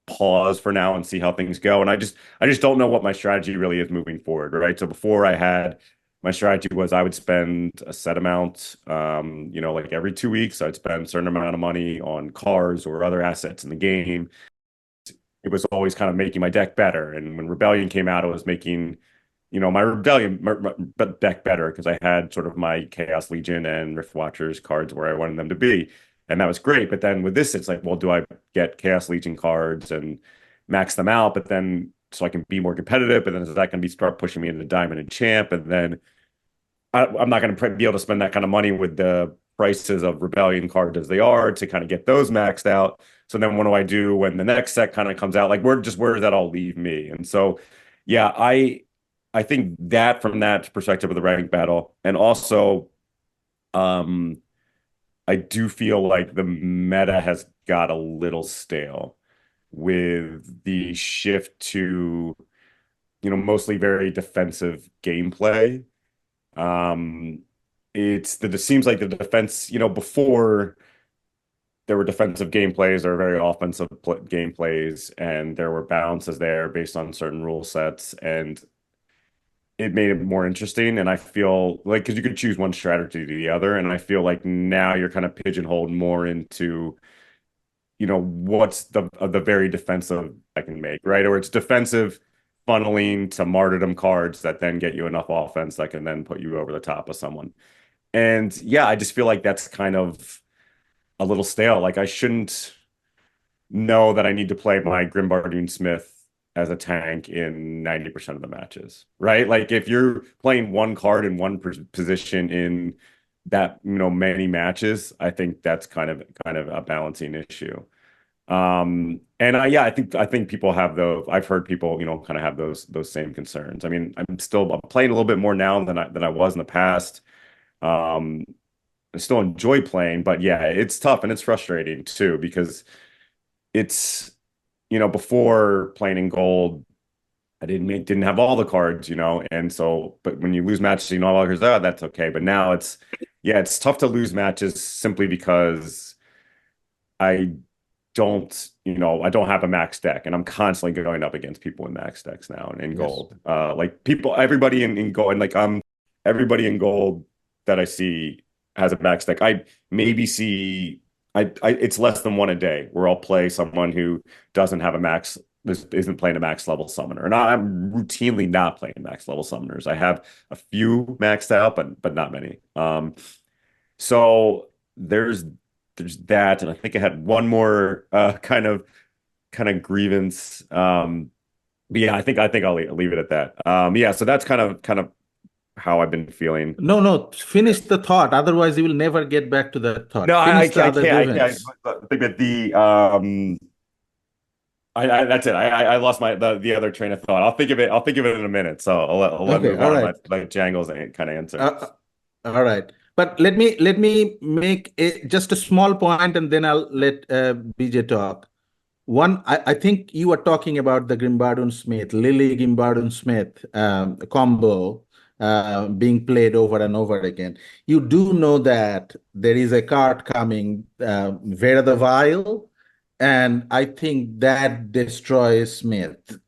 pause for now and see how things go. And I just don't know what my strategy really is moving forward, right? So before my strategy was I would spend a set amount, like every 2 weeks, I'd spend a certain amount of money on cars or other assets in the game. It was always kind of making my deck better. And when Rebellion came out, it was making, my Rebellion deck better because I had sort of my Chaos Legion and Rift Watchers cards where I wanted them to be. And that was great. But then with this, it's like, well, do I get Chaos Legion cards and max them out? But then so I can be more competitive. But then is that going to start pushing me into Diamond and Champ? And then I'm not going to be able to spend that kind of money with the prices of Rebellion cards as they are to kind of get those maxed out. So then what do I do when the next set kind of comes out? Like, where does that all leave me? And so, yeah, I think that from that perspective of the rank battle, and also, I do feel like the meta has got a little stale with the shift to, mostly very defensive gameplay. It seems like the defense, before there were defensive gameplays, there were very offensive gameplays, and there were balances there based on certain rule sets, and it made it more interesting. And I feel like because you could choose one strategy to the other, and I feel like now you're kind of pigeonholed more into, what's the very defensive I can make, right? Or it's defensive funneling to martyrdom cards that then get you enough offense that can then put you over the top of someone. And yeah, I just feel like that's kind of a little stale. Like I shouldn't know that I need to play my Grimbardoon Smith as a tank in 90% of the matches, right? Like if you're playing one card in one position in that, many matches, I think that's kind of a balancing issue. And yeah, I think people have those. I've heard people, kind of have those same concerns. I mean, I'm playing a little bit more now than I was in the past. I still enjoy playing, but yeah, it's tough and it's frustrating too because it's, before playing in gold, I didn't have all the cards, and so, but when you lose matches, all the cards, oh, that's okay. But now it's tough to lose matches simply because I I don't have a max deck, and I'm constantly going up against people in max decks now and in gold. Like everybody in gold, and like everybody in gold that I see has a max deck. I maybe see it's less than one a day where I'll play someone who doesn't have a max, isn't playing a max level summoner, and I'm routinely not playing max level summoners. I have a few maxed out, but not many. So there's that, and I think I had one more kind of grievance. But yeah, I think I'll leave it at that. Yeah, so that's kind of how I've been feeling. No, finish the thought. Otherwise, you will never get back to that thought. No, I Finish the other can't. grievance. I think that that's it. I lost the other train of thought. I'll think of it in a minute. So I'll let Okay, move all on. right. Let Jangles kind of answer. All right. But let me make just a small point, and then I'll let BJ talk. One, I think you are talking about the Grimbardoon Smith, Lily Grimbardoon Smith combo being played over and over again. You do know that there is a card coming, Vera the Vile, and I think that destroys Smith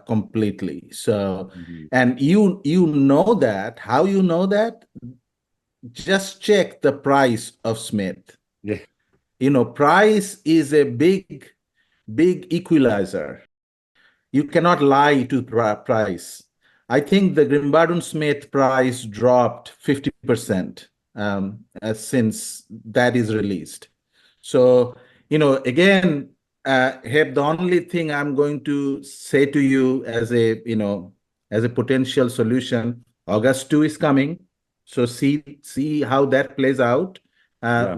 completely. So, and you know that. How you know that? Just check the price of Smith. Yeah. Price is a big equalizer. You cannot lie to price. I think the Grimbardoon Smith price dropped 50% since that is released. So, again, Heb, the only thing I'm going to say to you as a potential solution, August 2 is coming. So see how that plays out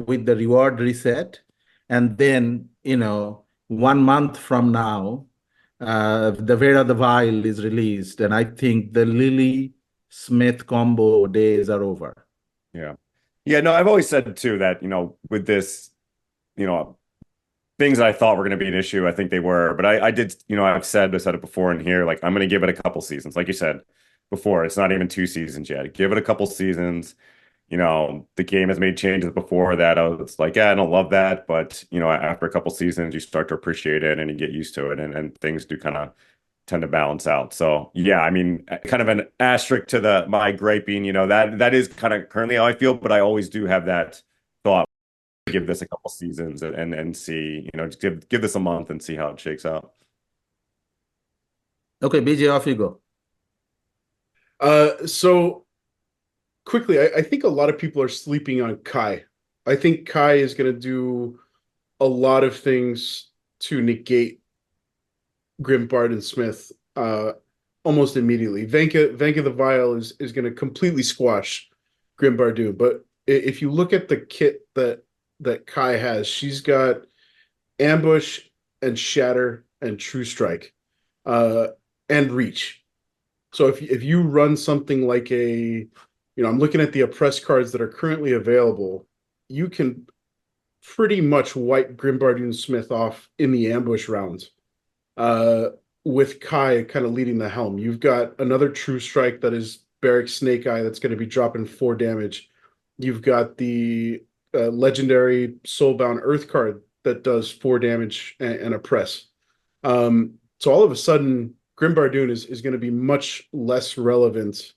with the reward reset. And then, 1 month from now, the Vera the Vile is released, and I think the Lily Smith combo days are over. Yeah, no, I've always said too that, with this, things that I thought were going to be an issue, I think they were. But I did, I said it before in here, like I'm going to give it a couple seasons. Like you said before, it's not even 2 seasons yet. Give it a couple seasons. The game has made changes before that. I was like, yeah, I don't love that. But, after a couple seasons, you start to appreciate it and you get used to it. And things do kind of tend to balance out. So, yeah, I mean, kind of an asterisk to my griping, that is kind of currently how I feel. But I always do have that thought, give this a couple seasons and see, just give this a month and see how it shakes out. Okay, BJ, off you go. So quickly, I think a lot of people are sleeping on Kai. I think Kai is going to do a lot of things to negate Grimbardoon Smith almost immediately. Venka the Vile is going to completely squash Grimbardoon. But if you look at the kit that Kai has, she's got Ambush and Shatter and True Strike and Reach. So if you run something like I'm looking at the oppressed cards that are currently available, you can pretty much wipe Grimbardoon Smith off in the ambush rounds with Kai kind of leading the helm. You've got another True Strike that is Barrack Snake Eye that's going to be dropping 4 damage. You've got the legendary Soulbound Earth card that does 4 damage and oppress. So all of a sudden, Grimbardoon is going to be much less relevant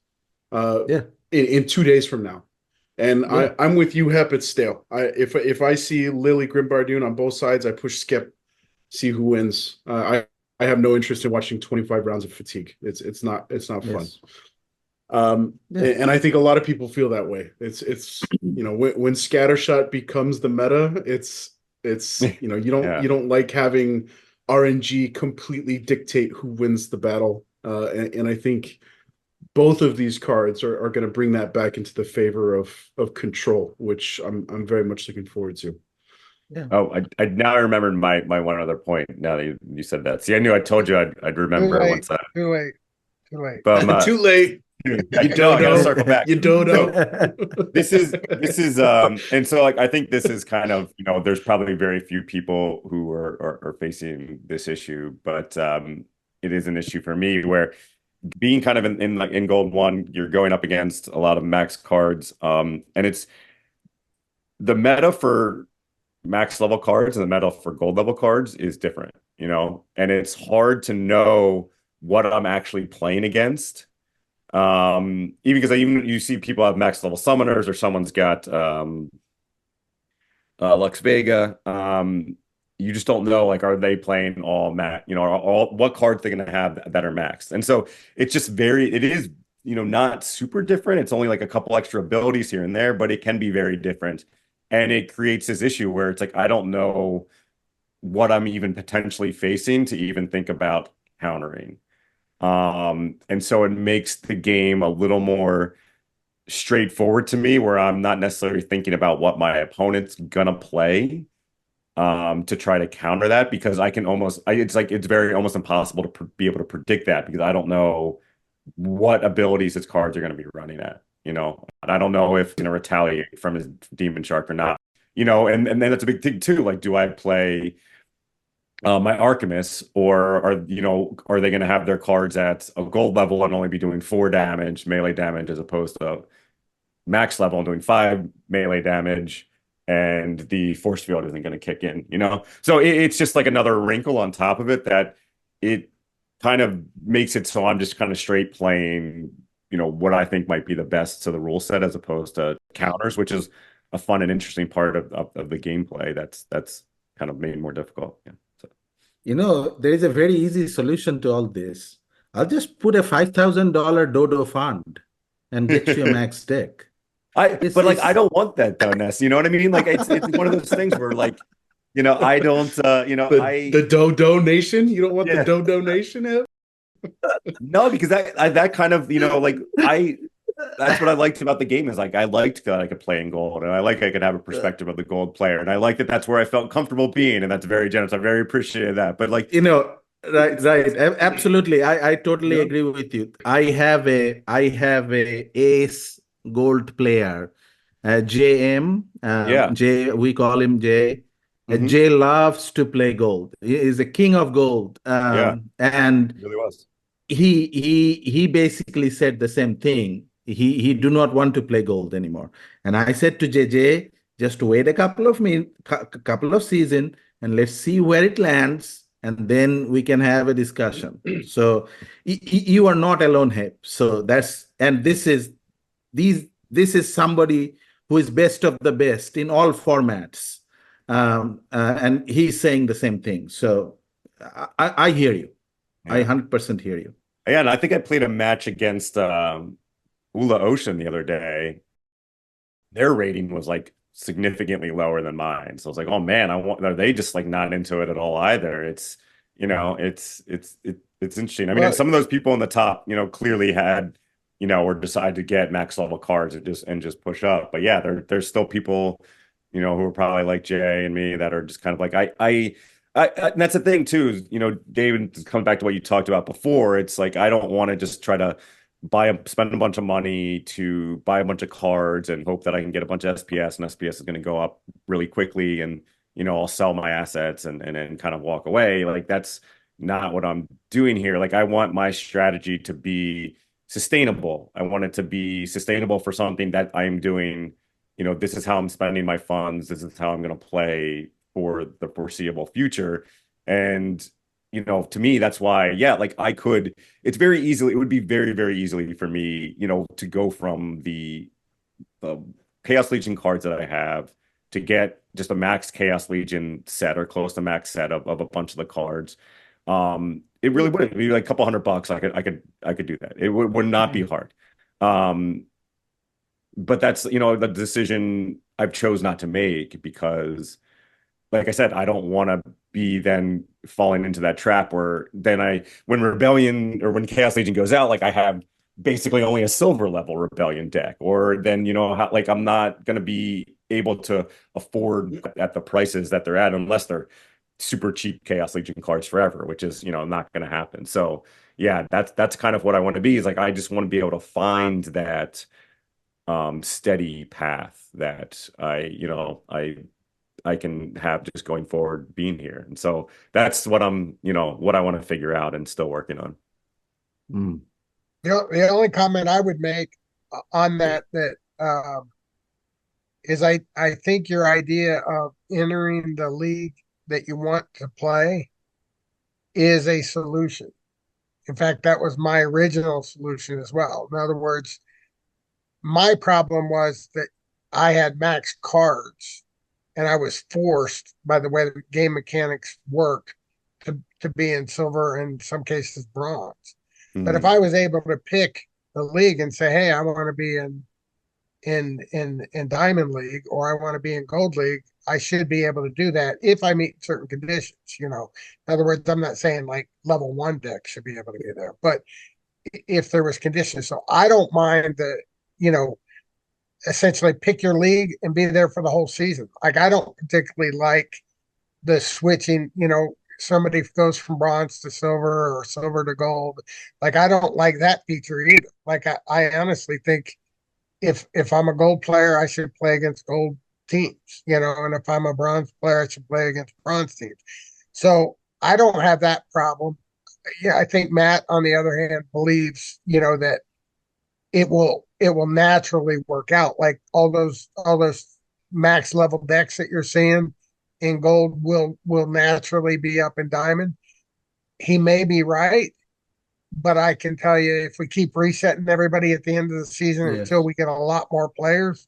in 2 days from now. And I'm with you, Hep. It's stale. If I see Lily Grimbardoon on both sides, I push skip, see who wins. I have no interest in watching 25 rounds of fatigue. It's not fun. And I think a lot of people feel that way. It's when Scattershot becomes the meta, it's you don't like having RNG completely dictate who wins the battle. And I think both of these cards are going to bring that back into the favor of control, which I'm very much looking forward to. Yeah. Oh, I now remembered my one other point. Now that you said that, see, I knew I told you I'd remember once that. Too late. But Too late. You know, I gotta circle back. You don't know. This is and so like I think this is kind of there's probably very few people who are facing this issue, but it is an issue for me where being kind of in Gold 1, you're going up against a lot of max cards, and it's the meta for max level cards and the meta for gold level cards is different, and it's hard to know what I'm actually playing against. Even because you see people have max level summoners, or someone's got Lux Vega. You just don't know, like, are they playing all max, all what cards they're gonna have that are maxed. And so it's just it is, not super different. It's only like a couple extra abilities here and there, but it can be very different. And it creates this issue where it's like, I don't know what I'm even potentially facing to even think about countering. And so it makes the game a little more straightforward to me, where I'm not necessarily thinking about what my opponent's gonna play to try to counter that, because it's very almost impossible to be able to predict that, because I don't know what abilities his cards are going to be running at, and I don't know if he's going to retaliate from his Demon Shark or not, and then that's a big thing too. Like, do I play my Archimists, or are they going to have their cards at a gold level and only be doing 4 damage, melee damage, as opposed to max level and doing 5 melee damage, and the force field isn't going to kick in, So it's just like another wrinkle on top of it, that it kind of makes it so I'm just kind of straight playing, what I think might be the best to the rule set, as opposed to counters, which is a fun and interesting part of the gameplay that's kind of made it more difficult. Yeah. There is a very easy solution to all this. I'll just put a $5,000 Dodo fund and get you a max deck. I don't want that though, Ness. You know what I mean? Like, it's one of those things where, like, I don't, the Dodo Nation. You don't want the Dodo Nation? No, because that kind of, that's what I liked about the game, is like, I liked that I could play in gold, and I could have a perspective of the gold player, and I like that that's where I felt comfortable being, and that's very generous. I very appreciated that. But like, right, absolutely. I totally agree with you. I have a ace gold player, JM. Jay, we call him Jay. Jay loves to play gold. He is the king of gold. And he really was. He basically said the same thing. He do not want to play gold anymore. And I said to JJ, just wait a couple of seasons, and let's see where it lands, and then we can have a discussion. So you are not alone, Heb. So this is somebody who is best of the best in all formats. And he's saying the same thing. So I hear you. Yeah. I 100% hear you. Yeah, and I think I played a match against Ula Ocean the other day. Their rating was like significantly lower than mine. So I was like, oh man, are they just like not into it at all either? It's interesting. I mean, some of those people in the top, clearly had, or decided to get max level cards and just push up. But yeah, there's still people, who are probably like Jay and me, that are just kind of like, and that's the thing too, is, David, comes back to what you talked about before. It's like, I don't want to just try to spend a bunch of money to buy a bunch of cards and hope that I can get a bunch of SPS, and SPS is going to go up really quickly, and I'll sell my assets and then kind of walk away. Like, that's not what I'm doing here. Like, I want my strategy to be sustainable. I want it to be sustainable for something that I'm doing. This is how I'm spending my funds. This is how I'm going to play for the foreseeable future. And to me, that's why, like, it would be very, very easily for me, to go from the Chaos Legion cards that I have to get just a max Chaos Legion set, or close to max set of a bunch of the cards. It really wouldn't be like a couple $100. I could do that. It would not be hard. But that's, the decision I've chose not to make, because, like I said, I don't want to be then falling into that trap where then when Rebellion, or when Chaos Legion goes out, like, I have basically only a silver level Rebellion deck, or then, like, I'm not going to be able to afford at the prices that they're at, unless they're super cheap Chaos Legion cards forever, which is, not going to happen. So yeah, that's kind of what I want to be, is like, I just want to be able to find that steady path that I can have just going forward being here. And so that's what what I want to figure out and still working on. The only comment I would make on that is I think your idea of entering the league that you want to play is a solution. In fact, that was my original solution as well. In other words, my problem was that I had max cards and I was forced by the way the game mechanics work to be in silver and in some cases bronze. But if Mhm. I was able to pick the league and say, hey, I want to be in Diamond League or I want to be in Gold League, I should be able to do that if I meet certain conditions. In other words, I'm not saying like level 1 deck should be able to be there, but if there was conditions. So I don't mind the, you know, essentially pick your league and be there for the whole season. Like I don't particularly like the switching, somebody goes from bronze to silver or silver to gold. Like I don't like that feature either. Like I honestly think if I'm a gold player, I should play against gold teams, and if I'm a bronze player, I should play against bronze teams. So I don't have that problem. Yeah, I think Matt, on the other hand, believes, that it will naturally work out. Like all those max level decks that you're seeing in gold will naturally be up in diamond. He may be right, but I can tell you if we keep resetting everybody at the end of the season until Yes. we get a lot more players,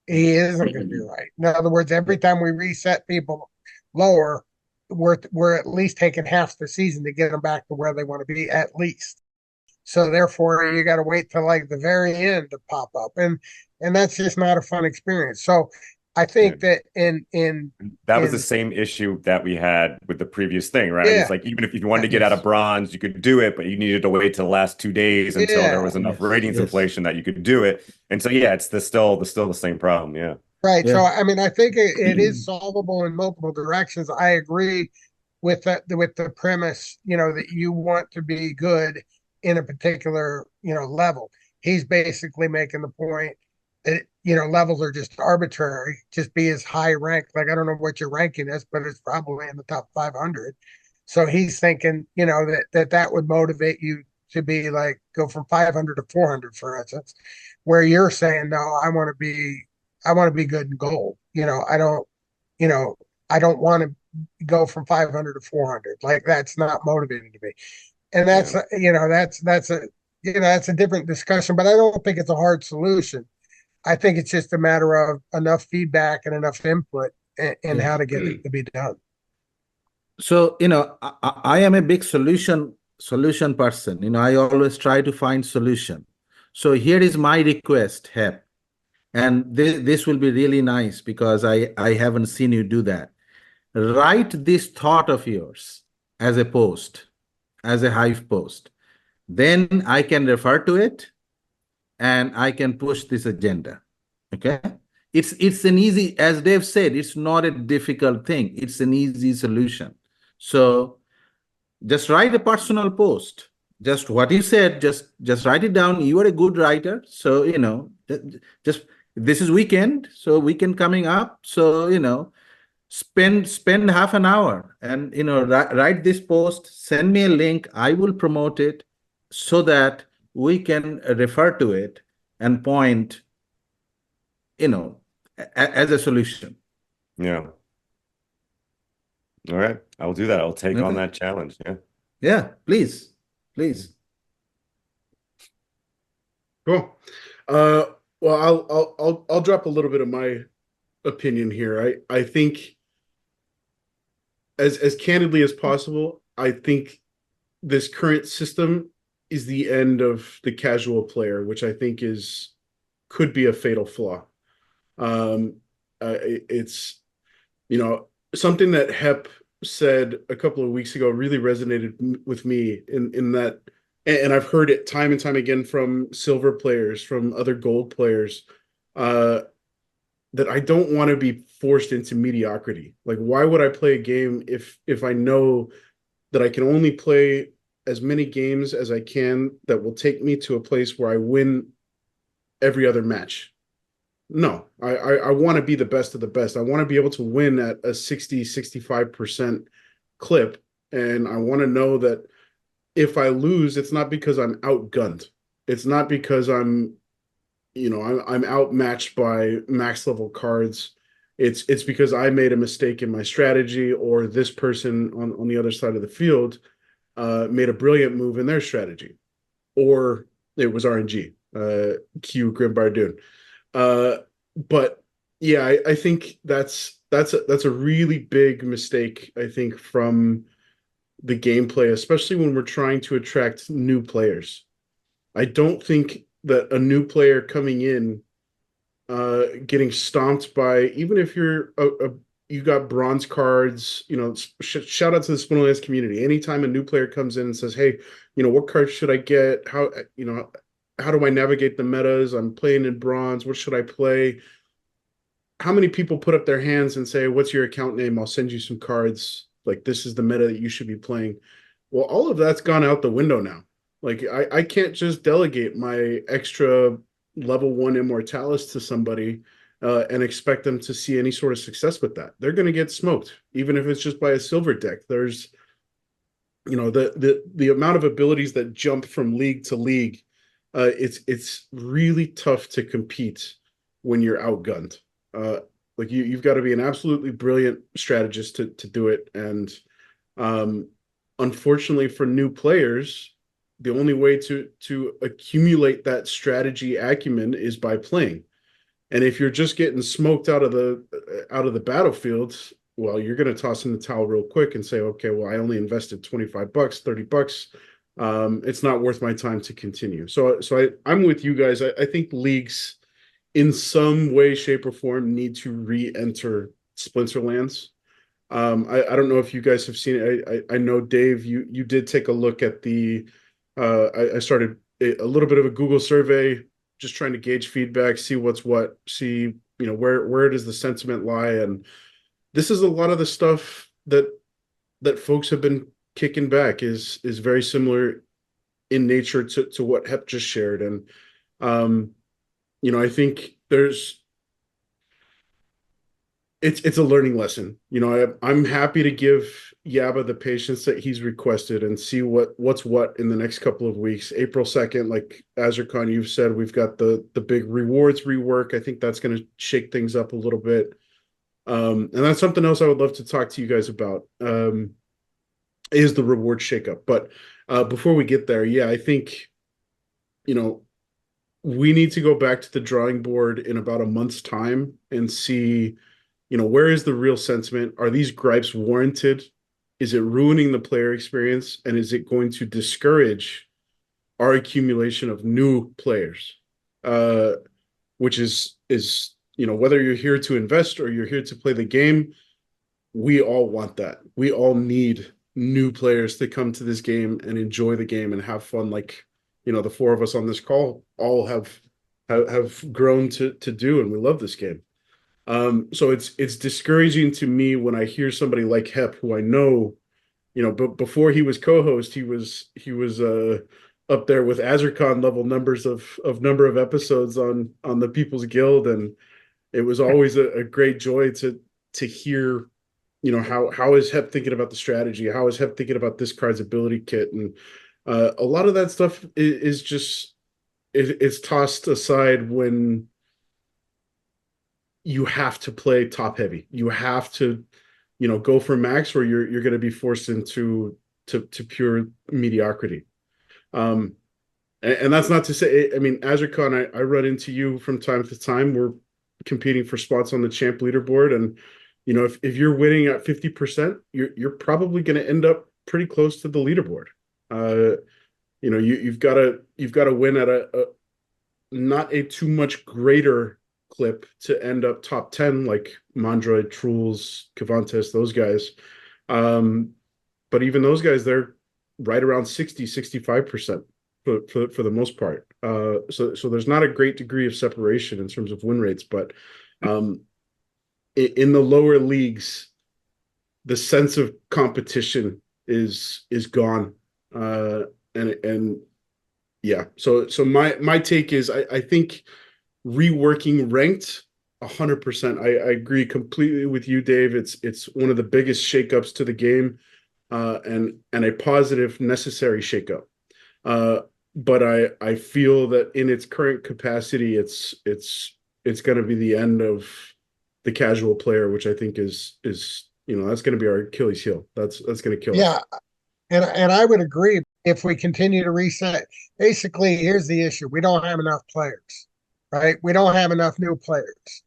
he isn't going to be right. In other words, every time we reset people lower, we're at least taking half the season to get them back to where they want to be at least. So therefore, you got to wait till like the very end to pop up, and that's just not a fun experience. So I Yeah. think that in That was the same issue that we had with the previous thing, right? It's yeah, like even if you wanted to get out of Yes. bronze, you could do it, but you needed to wait till the last 2 days until there yeah, was enough Yes. ratings Yes. inflation that you could do it. And so yeah, it's still the same problem. Yeah. right. So Yeah. I mean, I think it is solvable in multiple directions. I agree with the premise, that you want to be good in a particular, level. He's basically making the point that, levels are just arbitrary. Just be as high ranked. Like I don't know what your ranking is, but it's probably in the top 500. So he's thinking, that would motivate you to be like go from 500 to 400, for instance, where you're saying, no, I want to be good in gold. You know, I don't want to go from 500 to 400. Like that's not motivating to me. And that's, Yeah. that's a different discussion, but I don't think it's a hard solution. I think it's just a matter of enough feedback and enough input and how Yes. to get it to be done. So, I am a big solution person. I always try to find solution. So here is my request, Hep. And this will be really nice because I haven't seen you do that. Write this thought of yours as a post, as a Hive post. Then I can refer to it and I can push this agenda. Okay? It's an easy, as Dave said, it's not a difficult thing. It's an easy solution. So just write a personal post. Just what you said, just write it down. You are a good writer. So, just this is weekend. So weekend coming up. So, spend half an hour and write this post, send me a link, I will promote it so that we can refer to it and point, as a solution. Yeah. All right. I will do that. I'll take on Okay. that challenge. Yeah. Yeah, please. Cool. Well, I'll drop a little bit of my opinion here. I think as candidly as possible, I think this current system is the end of the casual player, which I think could be a fatal flaw. It's something that Hep said a couple of weeks ago really resonated with me in that, and I've heard it time and time again from silver players, from other gold players, that I don't want to be forced into mediocrity. Like, why would I play a game if I know that I can only play as many games as I can that will take me to a place where I win every other match? No, I want to be the best of the best. I want to be able to win at a 65% clip. And I want to know that if I lose, it's not because I'm outgunned. It's not because I'm I'm outmatched by max level cards. It's because I made a mistake in my strategy, or this person on the other side of the field made a brilliant move in their strategy, or it was RNG. Q Grim Bardoon. But yeah, I think that's a really big mistake, I think, from the gameplay, especially when we're trying to attract new players. I don't think that a new player coming in, getting stomped by, even if you got bronze cards, shout out to the Splinterlands community. Anytime a new player comes in and says, "Hey, what cards should I get? How do I navigate the metas? I'm playing in bronze. What should I play?" How many people put up their hands and say, "What's your account name? I'll send you some cards. Like, this is the meta that you should be playing." Well, all of that's gone out the window now. Like, I can't just delegate my extra level 1 Immortalis to somebody and expect them to see any sort of success with that. They're going to get smoked, even if it's just by a silver deck. There's, the amount of abilities that jump from league to league. It's really tough to compete when you're outgunned. Like, you've got to be an absolutely brilliant strategist to do it. And unfortunately for new players, the only way to accumulate that strategy acumen is by playing. And if you're just getting smoked out of the battlefield, well, you're going to toss in the towel real quick and say, "Okay, well, I only invested $25, $30. It's not worth my time to continue." So I'm with you guys. I think leagues, in some way, shape, or form, need to re-enter Splinterlands. I don't know if you guys have seen it. I know, Dave, you did take a look at the. I started a little bit of a Google survey, just trying to gauge feedback, see what's what, see where does the sentiment lie, and this is a lot of the stuff that folks have been kicking back is very similar in nature to what Hep just shared, and I think it's a learning lesson. I'm happy to give Yaba the patience that he's requested and see what's what in the next couple of weeks. April 2nd, like Azurkhan, you've said, we've got the big rewards rework. I think that's going to shake things up a little bit. And that's something else I would love to talk to you guys about, is the reward shakeup. But before we get there, yeah, I think, we need to go back to the drawing board in about a month's time and see, where is the real sentiment? Are these gripes warranted? Is it ruining the player experience? And is it going to discourage our accumulation of new players? Which is whether you're here to invest or you're here to play the game, we all want that. We all need new players to come to this game and enjoy the game and have fun, like the four of us on this call all have grown to do, and we love this game. So it's discouraging to me when I hear somebody like Hep, who I know, but before he was co-host, he was up there with Azurkhan level numbers of number of episodes on the People's Guild, and it was always a great joy to hear, how is Hep thinking about the strategy? How is Hep thinking about this card's ability kit? And a lot of that stuff is just it's tossed aside when you have to play top heavy. You have to, go for max, or you're going to be forced into pure mediocrity. And that's not to say, I mean, Azurkhan, I run into you from time to time. We're competing for spots on the champ leaderboard, and if you're winning at 50%, you're probably going to end up pretty close to the leaderboard. You've got to win at a not a too much greater clip to end up top 10, like Mondroid, Truls, Cavantes, those guys. But even those guys, they're right around 65% for the most part. So there's not a great degree of separation in terms of win rates, but in the lower leagues, the sense of competition is gone. And yeah, so my take is I think reworking ranked 100%. I agree completely with you, Dave. It's one of the biggest shakeups to the game, and a positive, necessary shakeup. but I feel that in its current capacity, it's going to be the end of the casual player, which I think is that's going to be our Achilles heel. That's going to kill us. Yeah, and I would agree. If we continue to reset, basically, here's the issue: we don't have enough players, right? We don't have enough new players.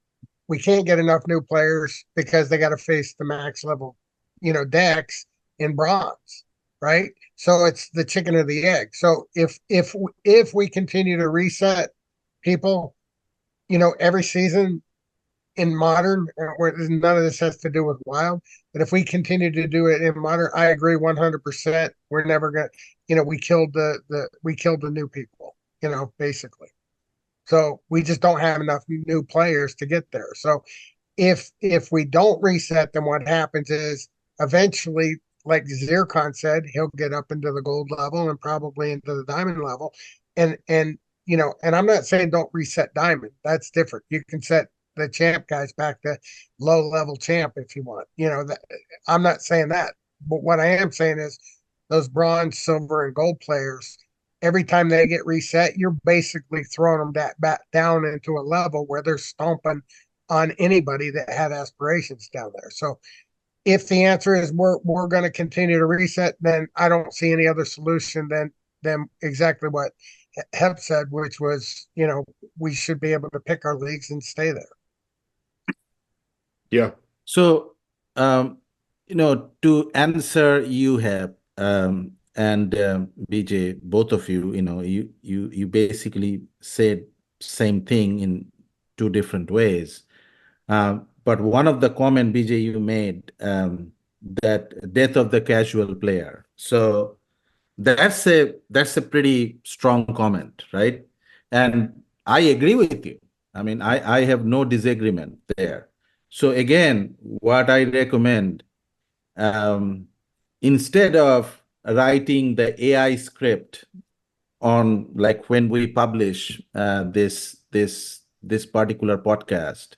We can't get enough new players because they got to face the max level, decks in bronze, right? So it's the chicken or the egg. So if we continue to reset people, every season in modern, where none of this has to do with wild, but if we continue to do it in modern, I agree 100%. We're never gonna, we killed the new people, basically. So we just don't have enough new players to get there. So if we don't reset, then what happens is eventually, like Zircon said, he'll get up into the gold level and probably into the diamond level. And and I'm not saying don't reset diamond. That's different. You can set the champ guys back to low level champ if you want. I'm not saying that. But what I am saying is those bronze, silver, and gold players, every time they get reset, you're basically throwing them back down into a level where they're stomping on anybody that had aspirations down there. So if the answer is we're going to continue to reset, then I don't see any other solution than exactly what Hep said, which was, we should be able to pick our leagues and stay there. Yeah. So, to answer you have and BJ, both of you, you basically said same thing in two different ways. But one of the comment, BJ, you made, that death of the casual player. So that's a pretty strong comment, right? And I agree with you. I mean, I have no disagreement there. So again, what I recommend, instead of writing the AI script on, like, when we publish this particular podcast,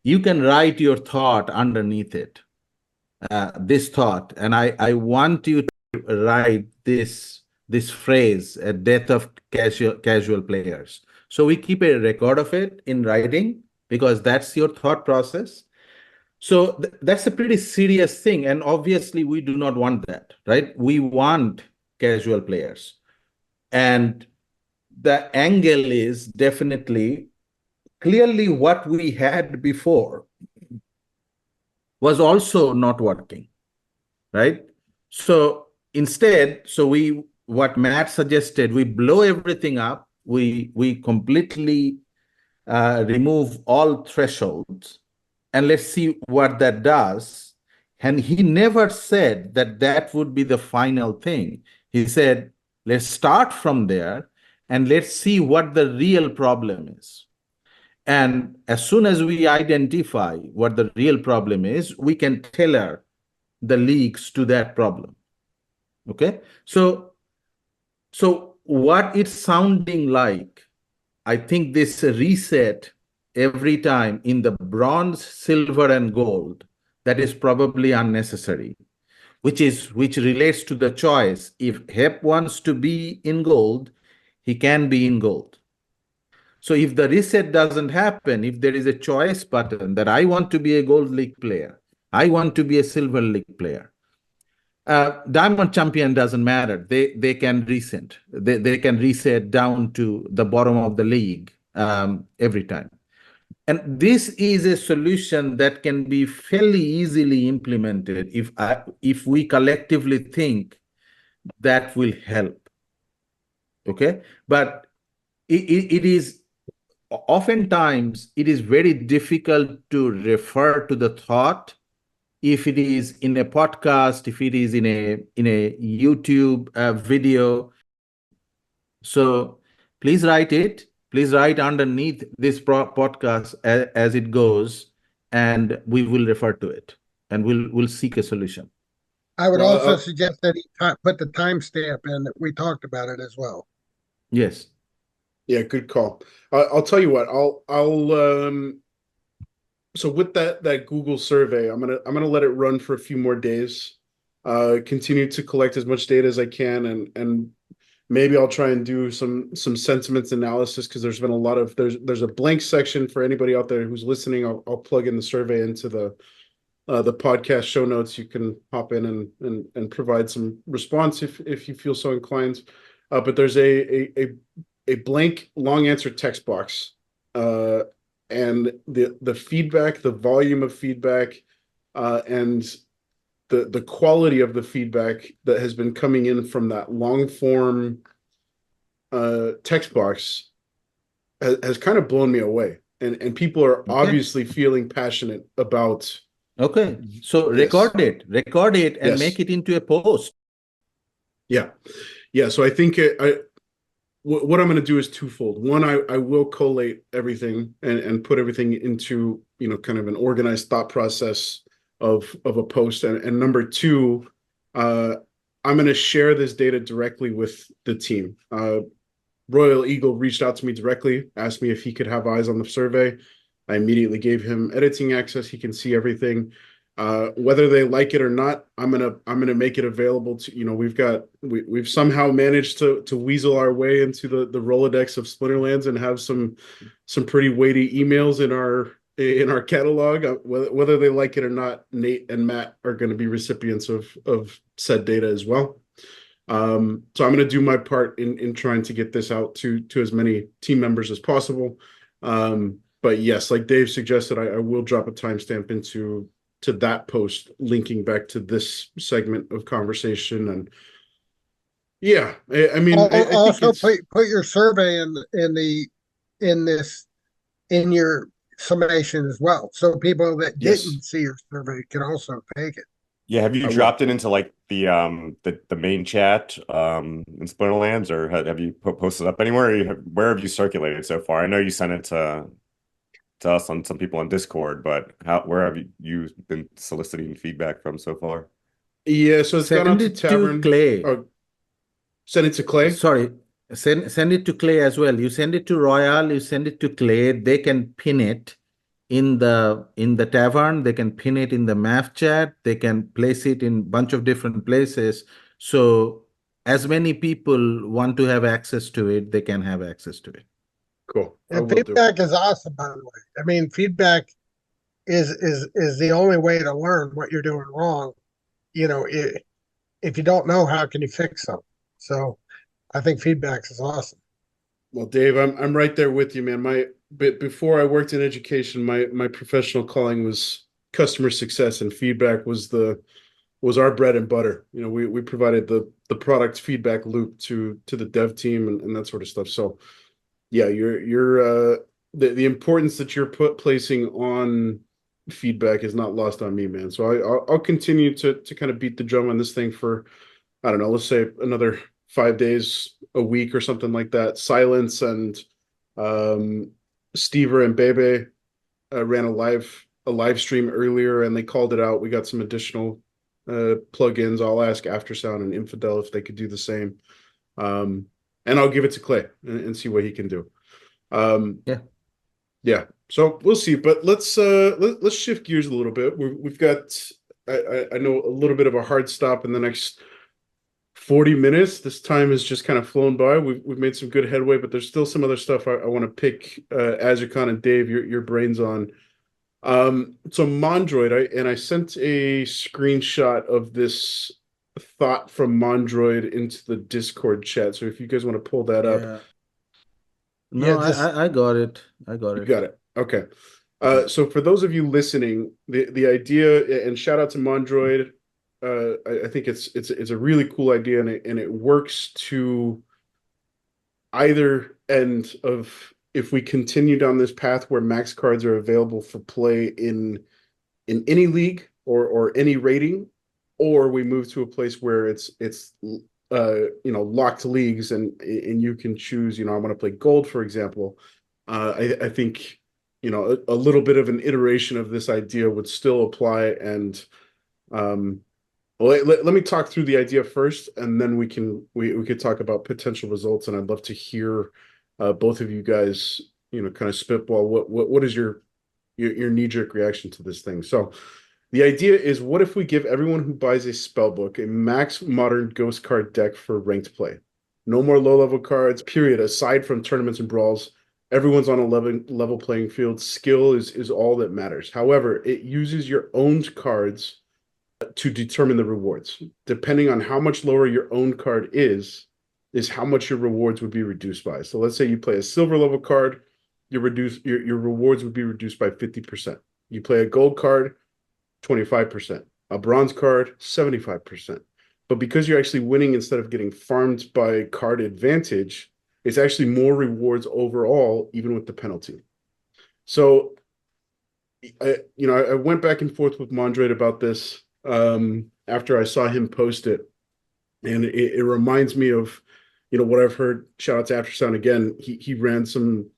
you can write your thought underneath it. This thought, and I want you to write this phrase, death of casual players. So we keep a record of it in writing because that's your thought process. So that's a pretty serious thing, and obviously we do not want that, right? We want casual players, and the angle is definitely clearly what we had before was also not working, right? So instead, what Matt suggested, we blow everything up, we completely remove all thresholds, and let's see what that does. And he never said that would be the final thing. He said, let's start from there and let's see what the real problem is. And as soon as we identify what the real problem is, we can tailor the leagues to that problem. Okay? So what it's sounding like, I think this reset every time in the bronze, silver, and gold, that is probably unnecessary, which relates to the choice. If Hep wants to be in gold, he can be in gold. So if the reset doesn't happen, if there is a choice button that I want to be a gold league player, I want to be a silver league player, diamond champion doesn't matter. They can reset. They can reset down to the bottom of the league every time. And this is a solution that can be fairly easily implemented if we collectively think that will help. Okay, but it is oftentimes it is very difficult to refer to the thought if it is in a podcast, if it is in a YouTube video. So please write it. Please write underneath this podcast as it goes, and we will refer to it, and we'll seek a solution. I would also suggest that he put the timestamp in that we talked about it as well. Yes. Yeah, good call. I'll tell you what. So with that Google survey, I'm gonna let it run for a few more days. Continue to collect as much data as I can, and maybe I'll try and do some sentiments analysis, because there's been a lot of there's a blank section for anybody out there who's listening. I'll plug in the survey into the podcast show notes. You can hop in and provide some response if you feel so inclined. But there's a blank long answer text box, and the feedback, the volume of feedback, and the quality of the feedback that has been coming in from that long form text box has kind of blown me away. And people are obviously feeling passionate about. Okay, so Yes. record it, and Yes. make it into a post. Yeah. So I think what I'm going to do is twofold. One, I will collate everything and put everything into, kind of an organized thought process of a post. And number two, I'm going to share this data directly with the team. Royal Eagle reached out to me directly, asked me if he could have eyes on the survey. I immediately gave him editing access. He can see everything. Whether they like it or not, I'm gonna make it available to, we've somehow managed to weasel our way into the Rolodex of Splinterlands and have some pretty weighty emails in our catalog. Whether they like it or not, Nate and Matt are going to be recipients of said data as well. So I'm going to do my part in trying to get this out to as many team members as possible. But yes, like Dave suggested, I will drop a timestamp into that post linking back to this segment of conversation. And yeah, I mean, I also think put your survey in your summation as well, so people that didn't see your survey can also take it. Yeah, have you I dropped it into like the main chat in Splinterlands, or have you posted up anywhere? Or where have you circulated so far? I know you sent it to us on some people on Discord, but where have you been soliciting feedback from so far? Yeah, so it's gone out to Tavern. Clay. Oh, send it to Clay. Sorry, send it to Clay as well. You send it to Royal, you send it to Clay. They can pin it in the tavern. They can pin it in the math chat. They can place it in a bunch of different places. So as many people want to have access to it, they can have access to it. Cool. And feedback is awesome, by the way. I mean, feedback is the only way to learn what you're doing wrong. If you don't know, how can you fix something? So I think feedback is awesome. Well, Dave, I'm right there with you, man. Before I worked in education, my professional calling was customer success, and feedback was our bread and butter. We provided the product feedback loop to the dev team and that sort of stuff. So yeah, you're the importance that you're placing on feedback is not lost on me, man. So I'll continue to kind of beat the drum on this thing for, I don't know, let's say another 5 days, a week or something like that. Silence and Stever and Bebe ran a live stream earlier, and they called it out. We got some additional plugins. I'll ask Aftersound and Infidel if they could do the same. And I'll give it to Clay and see what he can do. Yeah. So we'll see. But let's shift gears a little bit. We've got I know a little bit of a hard stop in the next 40 minutes. This time has just kind of flown by. We've made some good headway, but there's still some other stuff I want to pick Azurkhan and Dave your brains on. So Mondroid, I sent a screenshot of this thought from Mondroid into the Discord chat. So if you guys want to pull that up. No, I got it. You got it. Okay. So for those of you listening, the idea, and shout out to Mondroid, I think it's a really cool idea, and it works to either end of, if we continue down this path where max cards are available for play in any league or any rating, or we move to a place where it's locked leagues and you can choose, I want to play gold, for example. I think a little bit of an iteration of this idea would still apply. And let me talk through the idea first, and then we could talk about potential results. And I'd love to hear both of you guys, kind of spitball what is your knee-jerk reaction to this thing. So the idea is, what if we give everyone who buys a spellbook a max modern ghost card deck for ranked play? No more low-level cards, period. Aside from tournaments and brawls, everyone's on a level playing field. Skill is all that matters. However, it uses your owned cards to determine the rewards. Depending on how much lower your owned card is how much your rewards would be reduced by. So let's say you play a silver level card, your rewards would be reduced by 50%. You play a gold card, 25%. A bronze card, 75%. But because you're actually winning instead of getting farmed by card advantage, it's actually more rewards overall, even with the penalty. So, I went back and forth with Mondred about this after I saw him post it. And it reminds me of, what I've heard. Shout out to Aftersound again. He ran some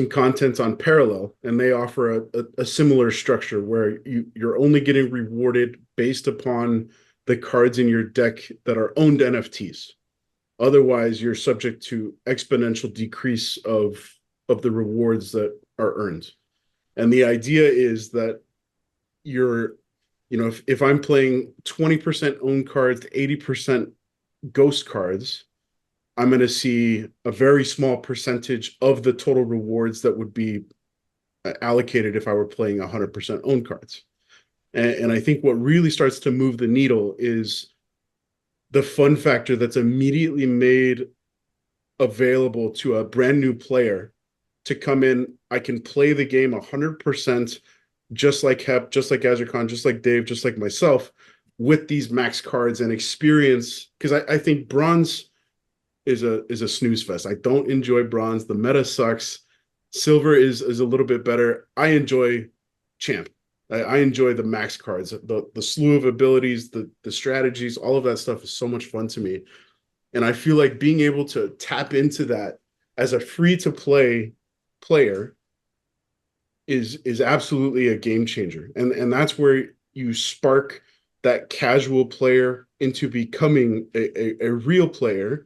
content on Parallel, and they offer a similar structure where you're only getting rewarded based upon the cards in your deck that are owned NFTs. Otherwise, you're subject to exponential decrease of the rewards that are earned. And the idea is that if I'm playing 20% owned cards to 80% ghost cards, I'm going to see a very small percentage of the total rewards that would be allocated if I were playing 100% owned cards. And I think what really starts to move the needle is the fun factor that's immediately made available to a brand new player to come in. I can play the game 100%, just like Hep, just like Azurkhan, just like Dave, just like myself, with these max cards and experience. Because I think bronze is a snooze fest. I don't enjoy bronze. The meta sucks. Silver is a little bit better. I enjoy champ. I enjoy the max cards, the slew of abilities, the strategies, all of that stuff is so much fun to me. And I feel like being able to tap into that as a free-to-play player is absolutely a game changer. And that's where you spark that casual player into becoming a real player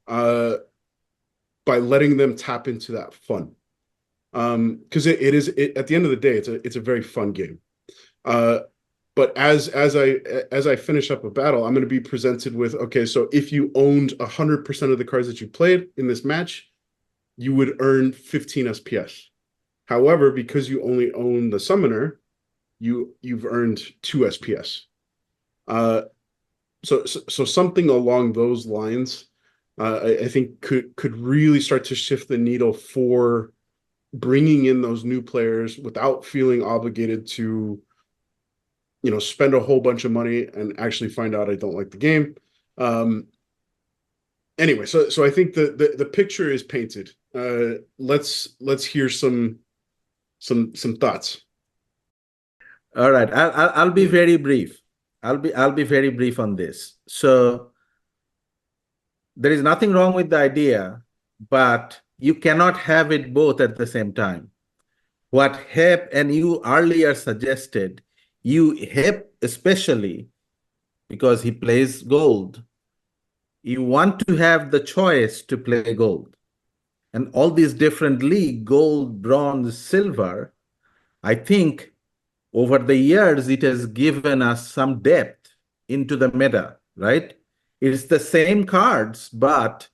by letting them tap into that fun. Because it is at the end of the day, it's a very fun game. But as I finish up a battle, I'm going to be presented with, okay, so if you owned 100% of the cards that you played in this match, you would earn 15 SPS. However, because you only own the summoner, you've earned 2 SPS. So something along those lines, I think could really start to shift the needle for bringing in those new players without feeling obligated to, spend a whole bunch of money and actually find out I don't like the game. Anyway, so I think the picture is painted. Let's hear some thoughts. All right, I'll be very brief. I'll be very brief on this. So there is nothing wrong with the idea, but you cannot have it both at the same time. What Hep and you earlier suggested, Hep especially, because he plays gold, you want to have the choice to play gold. And all these different league, gold, bronze, silver, I think over the years, it has given us some depth into the meta, right? It's the same cards, but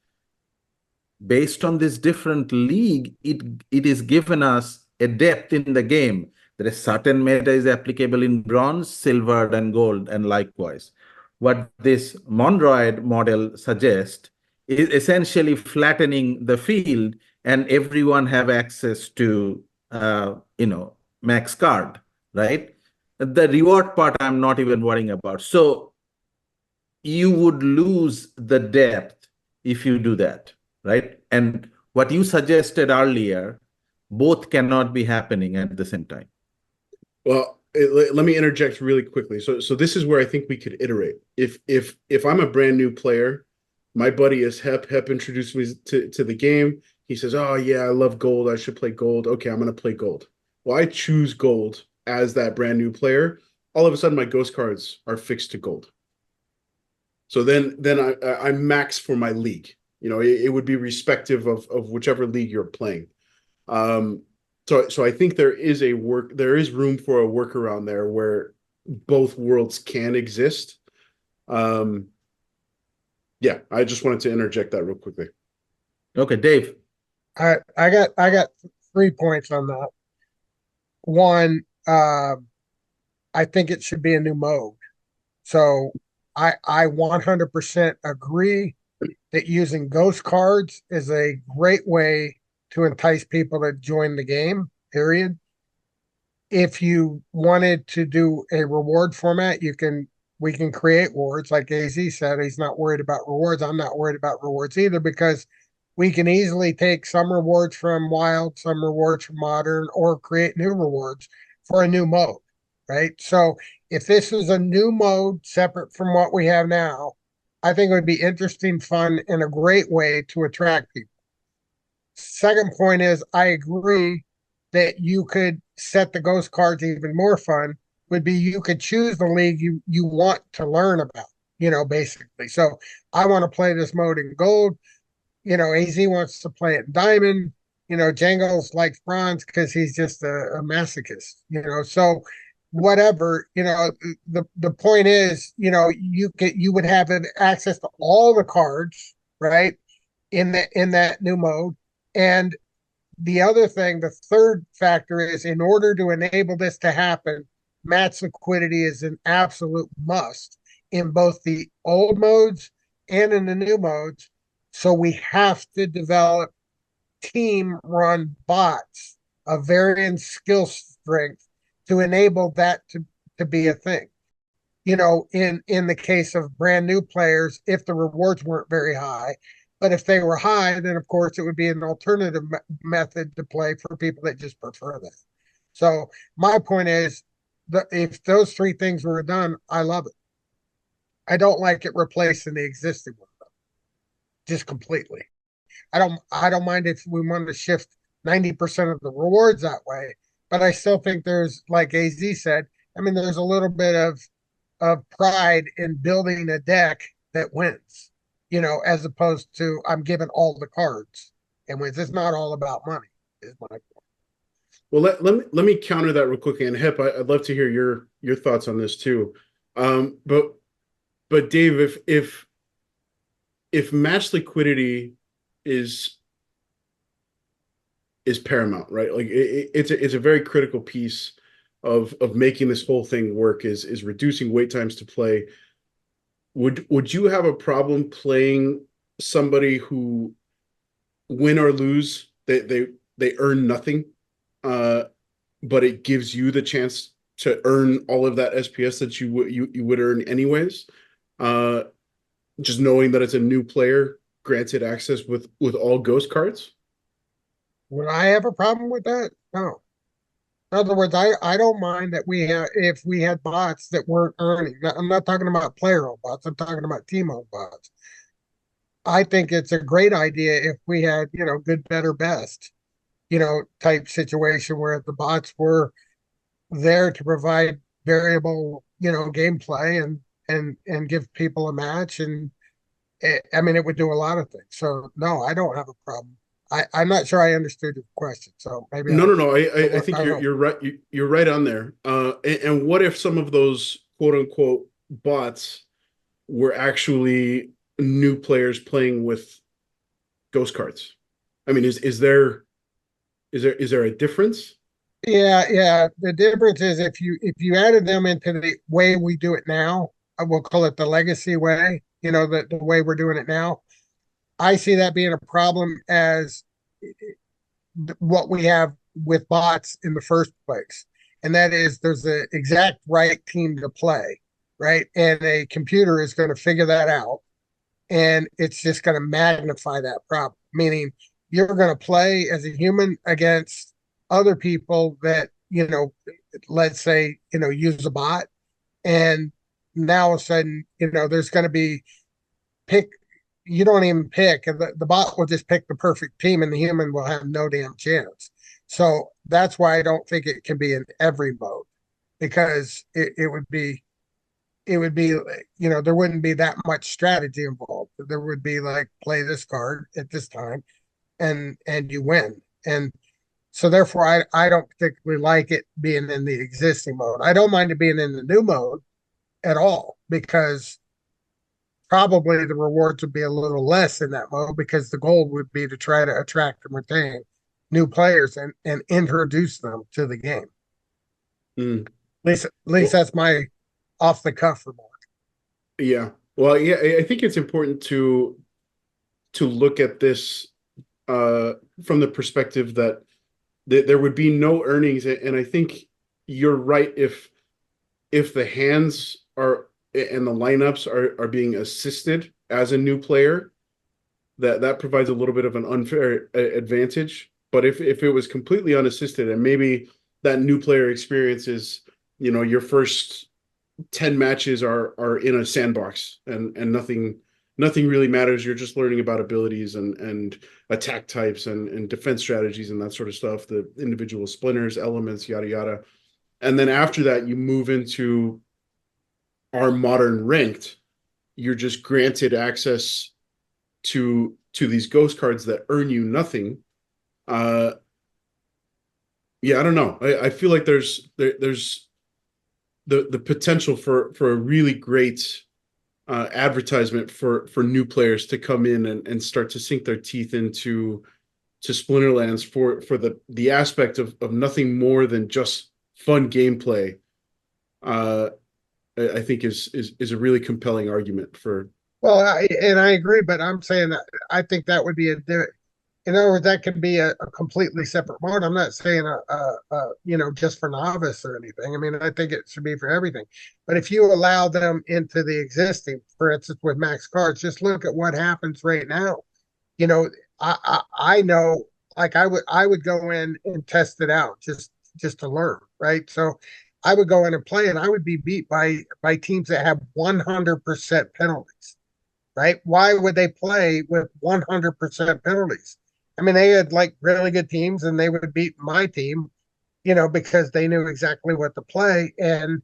based on this different league, it is given us a depth in the game. There is certain meta is applicable in bronze, silver, and gold, and likewise. What this Mondroid model suggests is essentially flattening the field, and everyone have access to, max card, right? The reward part, I'm not even worrying about. So you would lose the depth if you do that, right? And what you suggested earlier, both cannot be happening at the same time. Well, let me interject really quickly. So this is where I think we could iterate. If I'm a brand new player, my buddy is Hep. Hep introduced me to the game. He says, "Oh yeah, I love gold. I should play gold. Okay, I'm going to play gold." Well, I choose gold as that brand new player. All of a sudden, my ghost cards are fixed to gold. So then I max for my league. It would be respective of whichever league you're playing. So I think there is room for a workaround there where both worlds can exist. Yeah, I just wanted to interject that real quickly. Okay, Dave. I got 3 points on that. One, I think it should be a new mode. So I 100% agree that using ghost cards is a great way to entice people to join the game, period. If you wanted to do a reward format, we can create rewards. Like AZ said, he's not worried about rewards. I'm not worried about rewards either, because we can easily take some rewards from Wild, some rewards from Modern, or create new rewards for a new mode, right? So if this is a new mode separate from what we have now, I think it would be interesting, fun, and a great way to attract people. Second point is, I agree that you could set the ghost cards even more fun. Would be you could choose the league you want to learn about, basically. So I want to play this mode in gold. AZ wants to play it in diamond. Jangles likes bronze because he's just a masochist. So whatever. The point is, you would have access to all the cards, right, in that new mode. And the other thing, the third factor is, in order to enable this to happen, match liquidity is an absolute must in both the old modes and in the new modes. So we have to develop team run bots of varying skill strength to enable that to be a thing. In the case of brand new players, if the rewards weren't very high, but if they were high, then of course it would be an alternative method to play for people that just prefer that. So my point is, if those three things were done, I love it. I don't like it replacing the existing one, though, just completely. I don't mind if we want to shift 90% of the rewards that way, but I still think there's, like AZ said, there's a little bit of pride in building a deck that wins, as opposed to I'm given all the cards and wins. It's not all about money, is my point. Well, let me counter that real quickly. And Hip, I'd love to hear your thoughts on this too. But Dave, if match liquidity is paramount, right? Like it's a very critical piece of making this whole thing work, is reducing wait times to play. Would you have a problem playing somebody who, win or lose, they earn nothing, but it gives you the chance to earn all of that SPS that you would earn anyways, just knowing that it's a new player granted access with all ghost cards? Would I have a problem with that? No. In other words, I don't mind that if we had bots that weren't earning. I'm not talking about player-owned bots. I'm talking about team-owned bots. I think it's a great idea if we had, good, better, best, type situation where the bots were there to provide variable, gameplay and give people a match. And it would do a lot of things. So no, I don't have a problem. I'm not sure I understood the question, so maybe no. I think you're right. You're right on there. And what if some of those quote unquote bots were actually new players playing with ghost cards? Is there a difference? Yeah. The difference is if you added them into the way we do it now, I will call it the legacy way. The way we're doing it now. I see that being a problem as what we have with bots in the first place. And that is, there's the exact right team to play, right? And a computer is going to figure that out. And it's just going to magnify that problem, meaning you're going to play as a human against other people that, let's say, use a bot. And now all of a sudden, there's going to be you don't even pick, and the bot will just pick the perfect team, and the human will have no damn chance. So that's why I don't think it can be in every mode, because it would be, there wouldn't be that much strategy involved. There would be like, play this card at this time, and you win. And so therefore, I don't particularly like it being in the existing mode. I don't mind it being in the new mode at all, because probably the rewards would be a little less in that mode because the goal would be to try to attract and retain new players and introduce them to the game. At least that's my off the cuff remark. Yeah. Well, yeah, I think it's important to look at this from the perspective that there would be no earnings, and I think you're right if the hands are and the lineups are being assisted as a new player, that provides a little bit of an unfair advantage. But if it was completely unassisted, and maybe that new player experience is, your first 10 matches are in a sandbox and nothing really matters. You're just learning about abilities and attack types and defense strategies and that sort of stuff, the individual splinters, elements, yada yada. And then after that, you move into our modern ranked. You're just granted access to these ghost cards that earn you nothing. Yeah, I don't know. I feel like there's the potential for a really great advertisement for new players to come in and start to sink their teeth into Splinterlands for the aspect of nothing more than just fun gameplay. I think is a really compelling argument for. Well, I agree, but I'm saying that I think that would be in other words, that could be a completely separate mode. I'm not saying just for novice or anything. I mean, I think it should be for everything. But if you allow them into the existing, for instance, with max cards, just look at what happens right now. I know, like I would go in and test it out just to learn, right? So I would go in and play, and I would be beat by teams that have 100% penalties, right? Why would they play with 100% penalties? I mean, they had like really good teams, and they would beat my team, because they knew exactly what to play. And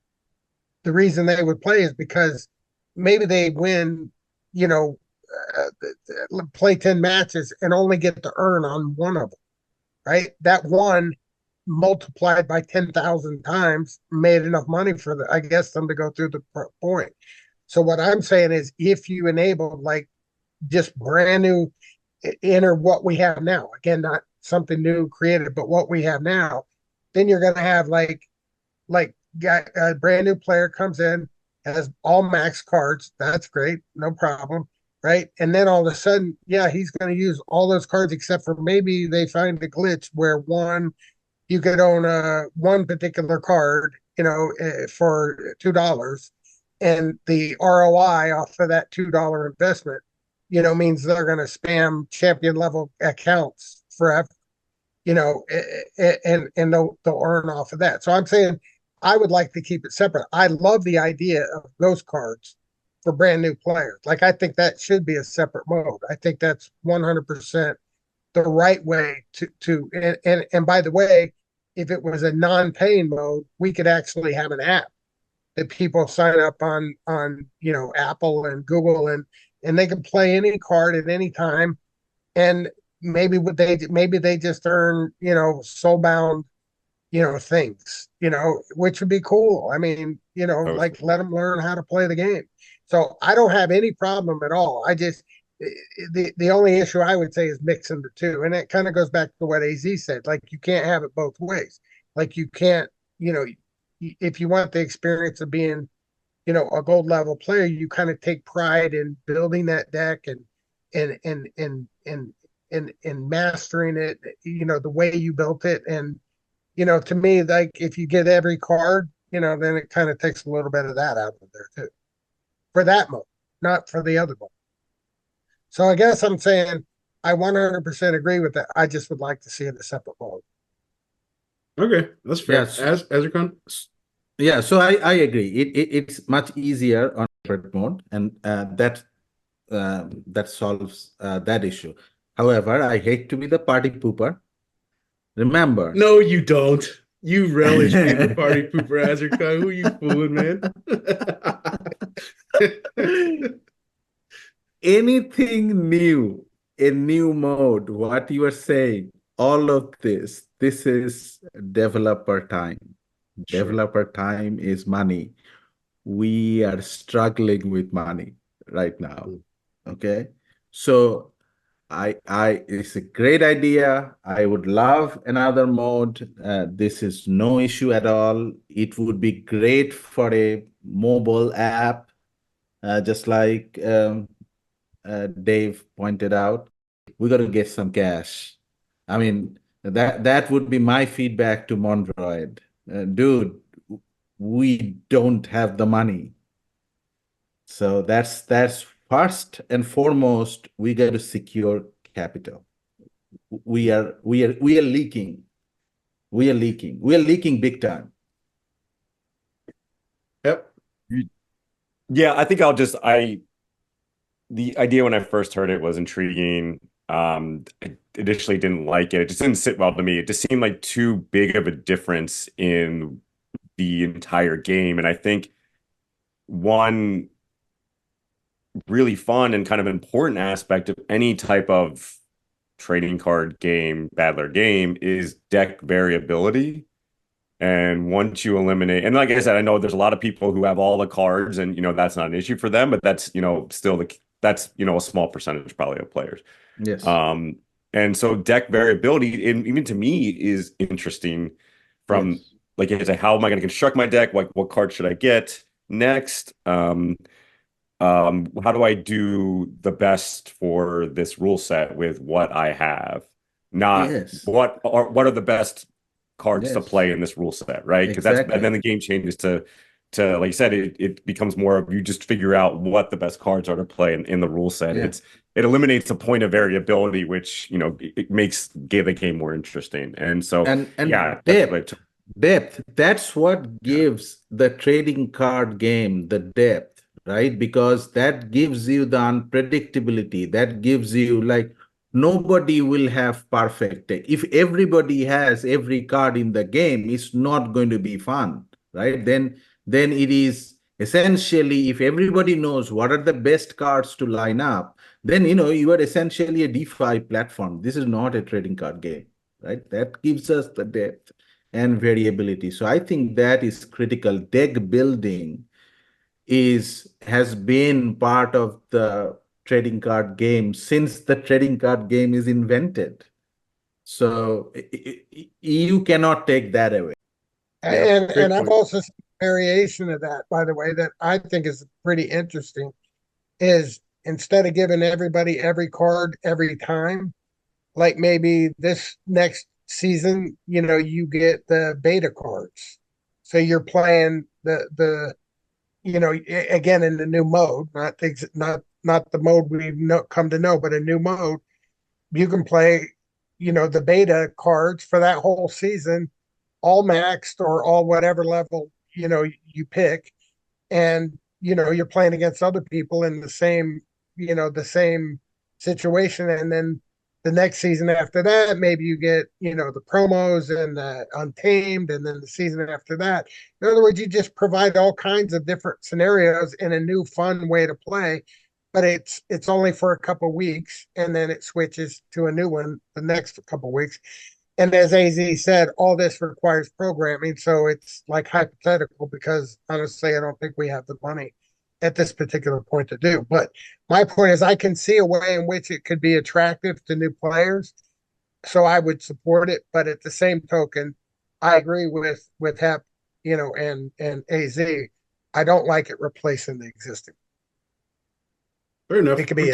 the reason they would play is because maybe they win, play 10 matches and only get to earn on one of them, right? That one multiplied by 10,000 times made enough money for them to go through the point. So what I'm saying is, if you enable like just brand new, enter what we have now, again, not something new created, but what we have now, then you're going to have like a brand new player comes in, has all max cards. That's great. No problem. Right. And then all of a sudden, yeah, he's going to use all those cards, except for maybe they find a glitch where you could own one particular card, for $2, and the ROI off of that $2 investment, means they're going to spam champion level accounts forever, and they'll earn off of that. So I'm saying I would like to keep it separate. I love the idea of ghost cards for brand new players. Like, I think that should be a separate mode. I think that's 100% the right way to and by the way, if it was a non-paying mode, we could actually have an app that people sign up on Apple and Google, and they can play any card at any time, and maybe they just earn soulbound things, which would be cool. I mean, like, let them learn how to play the game. So I don't have any problem at all. I just the only issue I would say is mixing the two, and it kind of goes back to what AZ said. Like, you can't have it both ways. Like, you can't, if you want the experience of being, a gold level player, you kind of take pride in building that deck and mastering it, the way you built it. And, to me, like, if you get every card, then it kind of takes a little bit of that out of there too, for that mode, not for the other mode. So I guess I'm saying I 100% agree with that. I just would like to see it in a separate mode. Okay, that's fair. Yes. Azurkan? Yeah, so I agree. It's much easier on separate mode, and that solves that issue. However, I hate to be the party pooper. Remember, No, you don't. You relish being the party pooper, Azurkan. Who you fooling, man? anything new, a new mode, what you are saying, all of this is developer time. Sure. Developer time is money. We are struggling with money. right now. Okay. So it's a great idea. I would love another mode. This is no issue at all. It would be great for a mobile app, just like Dave pointed out. We got to get some cash. I mean, that would be my feedback to Mondroid. Dude, we don't have the money. So that's first and foremost, we got to secure capital. We are leaking. We are leaking. We are leaking big time. Yep. Yeah, I think the idea when I first heard it was intriguing. I initially didn't like it. It just didn't sit well to me. It just seemed like too big of a difference in the entire game. And I think one really fun and kind of important aspect of any type of trading card game, battler game, is deck variability. And once you eliminate, and like I said, I know there's a lot of people who have all the cards, and that's not an issue for them, but that's still that's a small percentage probably of players. Yes. And so deck variability, and even to me, is interesting from Yes. like I say, how am I going to construct my deck? Like what card should I get next? How do I do the best for this rule set with what I have? Not Yes. what are the best cards to Yes. play in this rule set, right? Because Exactly. and then the game changes to like you said, it becomes more of you just figure out what the best cards are to play in the rule set. Yeah. It eliminates a point of variability, which it makes the game more interesting. And so and yeah, depth. That's what gives the trading card game the depth, right? Because that gives you the unpredictability. That gives you like nobody will have perfect deck. If everybody has every card in the game, it's not going to be fun, right? Then it is essentially, if everybody knows what are the best cards to line up, then you are essentially a DeFi platform. This is not a trading card game, right? That gives us the depth and variability. So I think that is critical. Deck building has been part of the trading card game since the trading card game is invented. So you cannot take that away. And I've also seen a variation of that, by the way, that I think is pretty interesting, is instead of giving everybody every card every time, like maybe this next season, you get the beta cards. So you're playing the again in the new mode, not the mode we've come to know, but a new mode. You can play, the beta cards for that whole season, all maxed or all whatever level you pick, and you're playing against other people in the same situation, and then the next season after that maybe you get the promos and the untamed, and then the season after that, in other words, you just provide all kinds of different scenarios in a new fun way to play, but it's only for a couple weeks, and then it switches to a new one the next couple weeks. And as AZ said, all this requires programming. So it's like hypothetical, because honestly, I don't think we have the money at this particular point to do. But my point is, I can see a way in which it could be attractive to new players. So I would support it. But at the same token, I agree with Hep, and AZ. I don't like it replacing the existing. Fair enough. It could be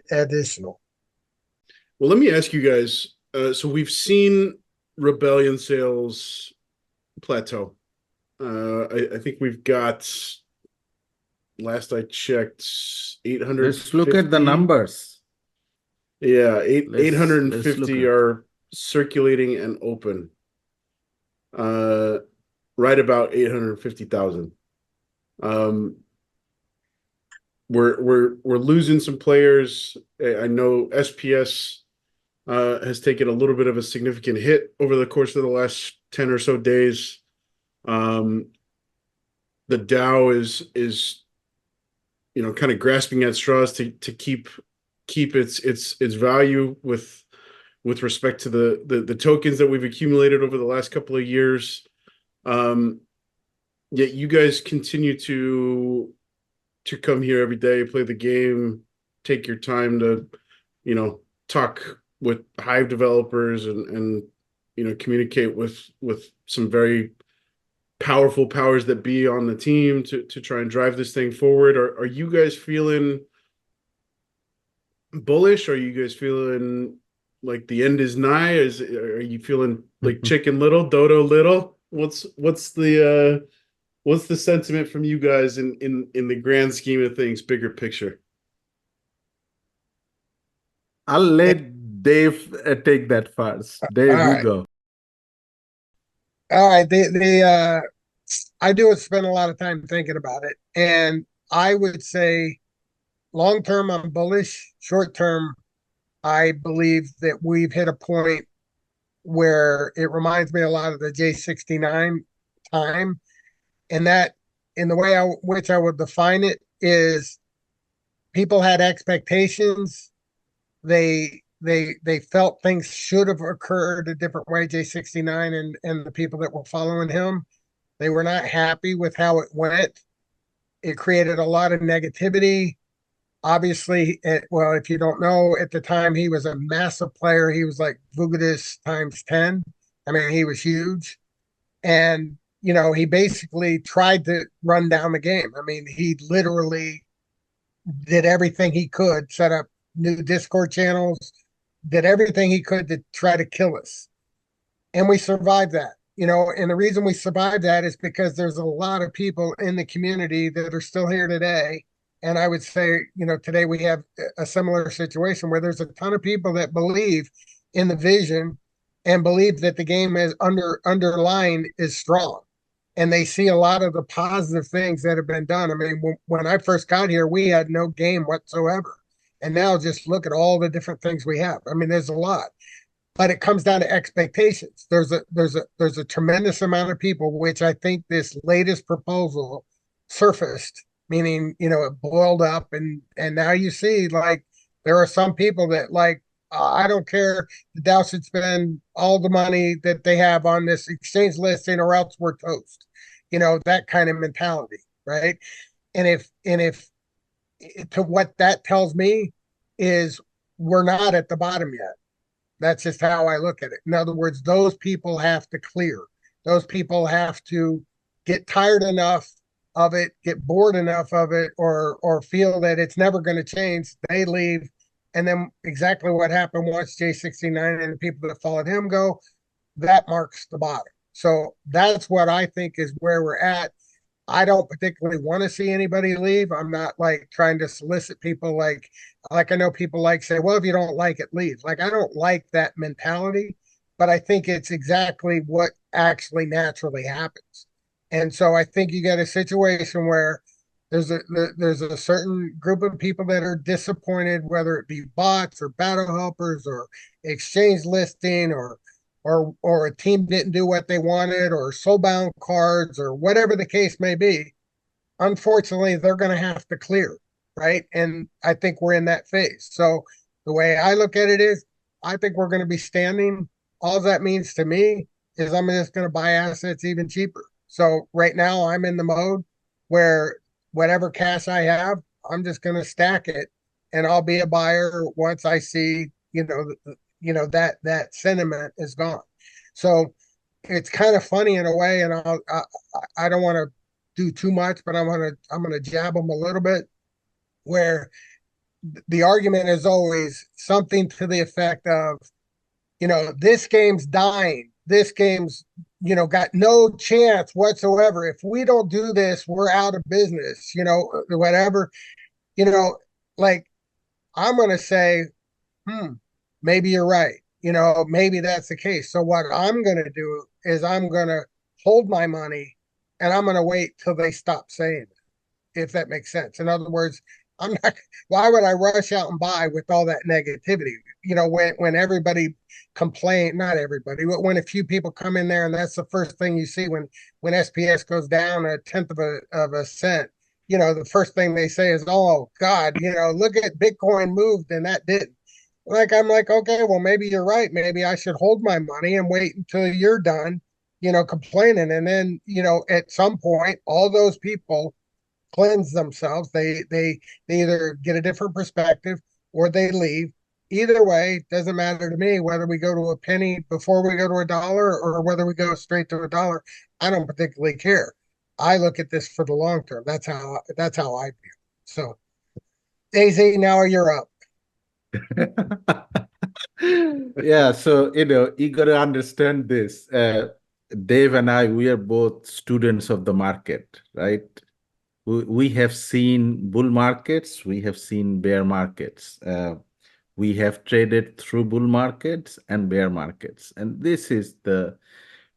additional. Well, let me ask you guys. So we've seen Rebellion sales plateau. I think we've got, last I checked, 800. Let's look at the numbers. Yeah, 850 are circulating and open. Right about 850,000. We're losing some players. I know SPS has taken a little bit of a significant hit over the course of the last 10 or so days. The DAO is kind of grasping at straws to keep its value with respect to the tokens that we've accumulated over the last couple of years. Yet you guys continue to to come here every day, play the game, take your time to, talk with Hive developers and communicate with some very powerful powers that be on the team to try and drive this thing forward. Are you guys feeling bullish? Are you guys feeling like the end is nigh? Are you feeling like chicken little, dodo little? What's the sentiment from you guys in the grand scheme of things, bigger picture? I'll let Dave take that first. Dave, All you right. go. All right. I do spend a lot of time thinking about it. And I would say long term, I'm bullish. Short term, I believe that we've hit a point where it reminds me a lot of the J69 time. And that, in the way which I would define it, is people had expectations. They felt things should have occurred a different way. J69 and the people that were following him, they were not happy with how it went. It created a lot of negativity. Obviously, well, if you don't know, at the time he was a massive player. He was like Vugadis times 10. I mean, he was huge. And, he basically tried to run down the game. I mean, he literally did everything he could, set up new Discord channels, did everything he could to try to kill us. And we survived that. And the reason we survived that is because there's a lot of people in the community that are still here today. And I would say, today we have a similar situation where there's a ton of people that believe in the vision and believe that the game is underlying is strong. And they see a lot of the positive things that have been done. I mean, when I first got here, we had no game whatsoever. And now just look at all the different things we have. I mean, there's a lot. But it comes down to expectations. There's a tremendous amount of people, which I think this latest proposal surfaced, meaning, it boiled up and now you see, like, there are some people that, like, I don't care, the Dow should spend all the money that they have on this exchange listing or else we're toast. That kind of mentality, right? And if to what that tells me is we're not at the bottom yet. That's just how I look at it. In other words, those people have to clear. Those people have to get tired enough of it, get bored enough of it, or feel that it's never going to change. They leave. And then exactly what happened once J69 and the people that followed him go, that marks the bottom. So that's what I think is where we're at. I don't particularly want to see anybody leave. I'm not like trying to solicit people like I know people like say, well, if you don't like it, leave. Like, I don't like that mentality, but I think it's exactly what actually naturally happens. And so I think you get a situation where there's a certain group of people that are disappointed, whether it be bots or battle helpers or exchange listing or a team didn't do what they wanted or soulbound cards or whatever the case may be. Unfortunately, they're going to have to clear, right? And I think we're in that phase. So the way I look at it is, I think we're going to be standing. All that means to me is I'm just going to buy assets even cheaper. So right now I'm in the mode where whatever cash I have, I'm just going to stack it, and I'll be a buyer once I see, that sentiment is gone. So it's kind of funny in a way, and I don't want to do too much, but I'm gonna jab them a little bit, where the argument is always something to the effect of, this game's dying, this game's got no chance whatsoever. If we don't do this, we're out of business, whatever, like, I'm gonna say, maybe you're right. Maybe that's the case. So what I'm going to do is I'm going to hold my money and I'm going to wait till they stop saying it, if that makes sense. In other words, why would I rush out and buy with all that negativity? When everybody complain, not everybody, but when a few people come in there and that's the first thing you see when SPS goes down a tenth of a cent, the first thing they say is, oh God, look at Bitcoin moved and that didn't. Like, I'm like, okay, well, maybe you're right. Maybe I should hold my money and wait until you're done, complaining. And then, at some point, all those people cleanse themselves. They either get a different perspective or they leave. Either way, doesn't matter to me whether we go to a penny before we go to a dollar or whether we go straight to a dollar. I don't particularly care. I look at this for the long term. That's how I feel. So, Daisy, now you're up. Yeah, so you got to understand this. Dave and I, we are both students of the market, right? We have seen bull markets, we have seen bear markets. We have traded through bull markets and bear markets. And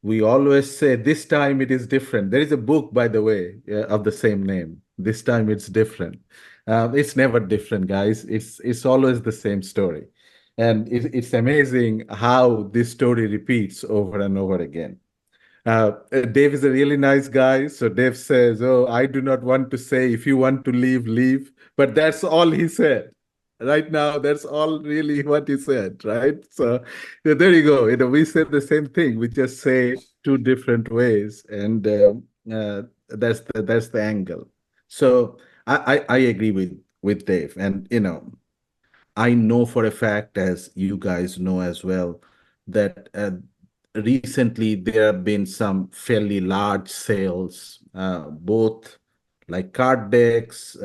we always say this time it is different. There is a book, by the way, of the same name. This time it's different. It's never different, guys. It's always the same story. And it's amazing how this story repeats over and over again. Dave is a really nice guy. So Dave says, "Oh, I do not want to say if you want to leave, leave." But that's all he said. Right now, that's all really what he said, right? So there you go. We said the same thing. We just say two different ways, and that's the angle. So I agree with Dave, and I know for a fact, as you guys know as well, that recently there have been some fairly large sales, both like card decks.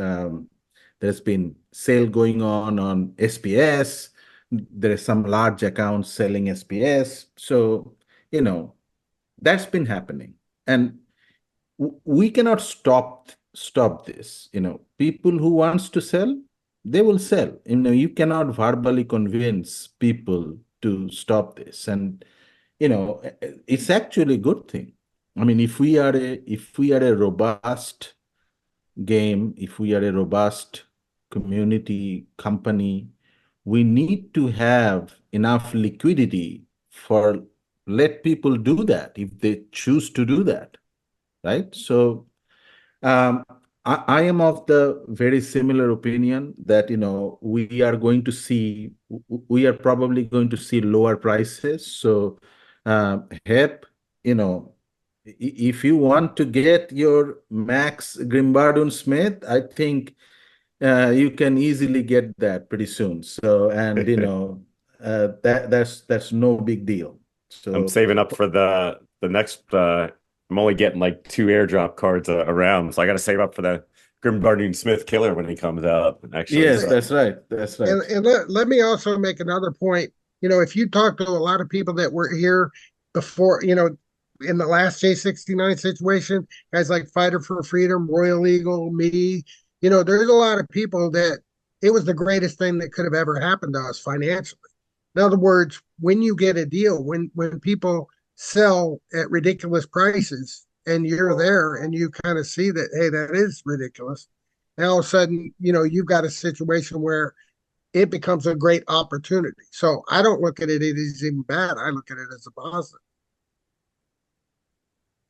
There's been sale going on SPS. There is some large accounts selling SPS. So, that's been happening. And we cannot stop this. People who wants to sell, they will sell. You cannot verbally convince people to stop this. And it's actually a good thing. I mean, if we are a robust game, if we are a robust community company, we need to have enough liquidity for let people do that if they choose to do that, right? So I am of the very similar opinion that we are probably going to see lower prices. So HEP, if you want to get your Max Grimbardun Smith, I think you can easily get that pretty soon. So that's no big deal. So I'm saving up for the next. I'm only getting like 2 airdrop cards around, so I got to save up for the Grim Guardian Smith killer when he comes out. Actually, yes, so. That's right. And let me also make another point. If you talk to a lot of people that were here before, in the last J69 situation, guys like Fighter for Freedom, Royal Eagle, me, there's a lot of people that it was the greatest thing that could have ever happened to us financially. In other words, when you get a deal, when people sell at ridiculous prices and you're there and you kind of see that, hey, that is ridiculous. And all of a sudden, you've got a situation where it becomes a great opportunity. So I don't look at it as even bad. I look at it as a positive.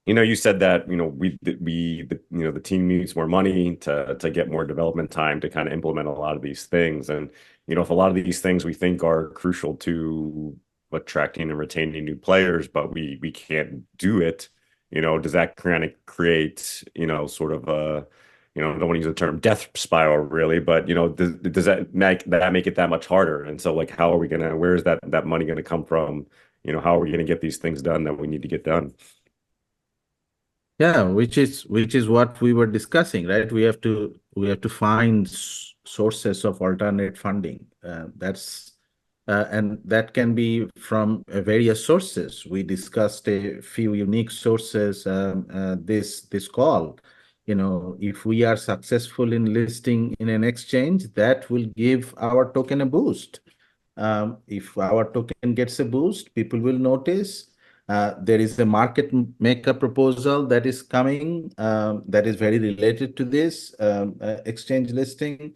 You said that, the team needs more money to get more development time to kind of implement a lot of these things. And, if a lot of these things we think are crucial to attracting and retaining new players, but we can't do it, does that kind of create, sort of a, I don't want to use the term death spiral really, but, does that make it that much harder? And so like, where is that money going to come from? How are we going to get these things done that we need to get done? Yeah, which is what we were discussing, right? We have to find sources of alternate funding. And that can be from various sources. We discussed a few unique sources this call. If we are successful in listing in an exchange, that will give our token a boost. If our token gets a boost, people will notice. There is a market maker proposal that is coming that is very related to this exchange listing.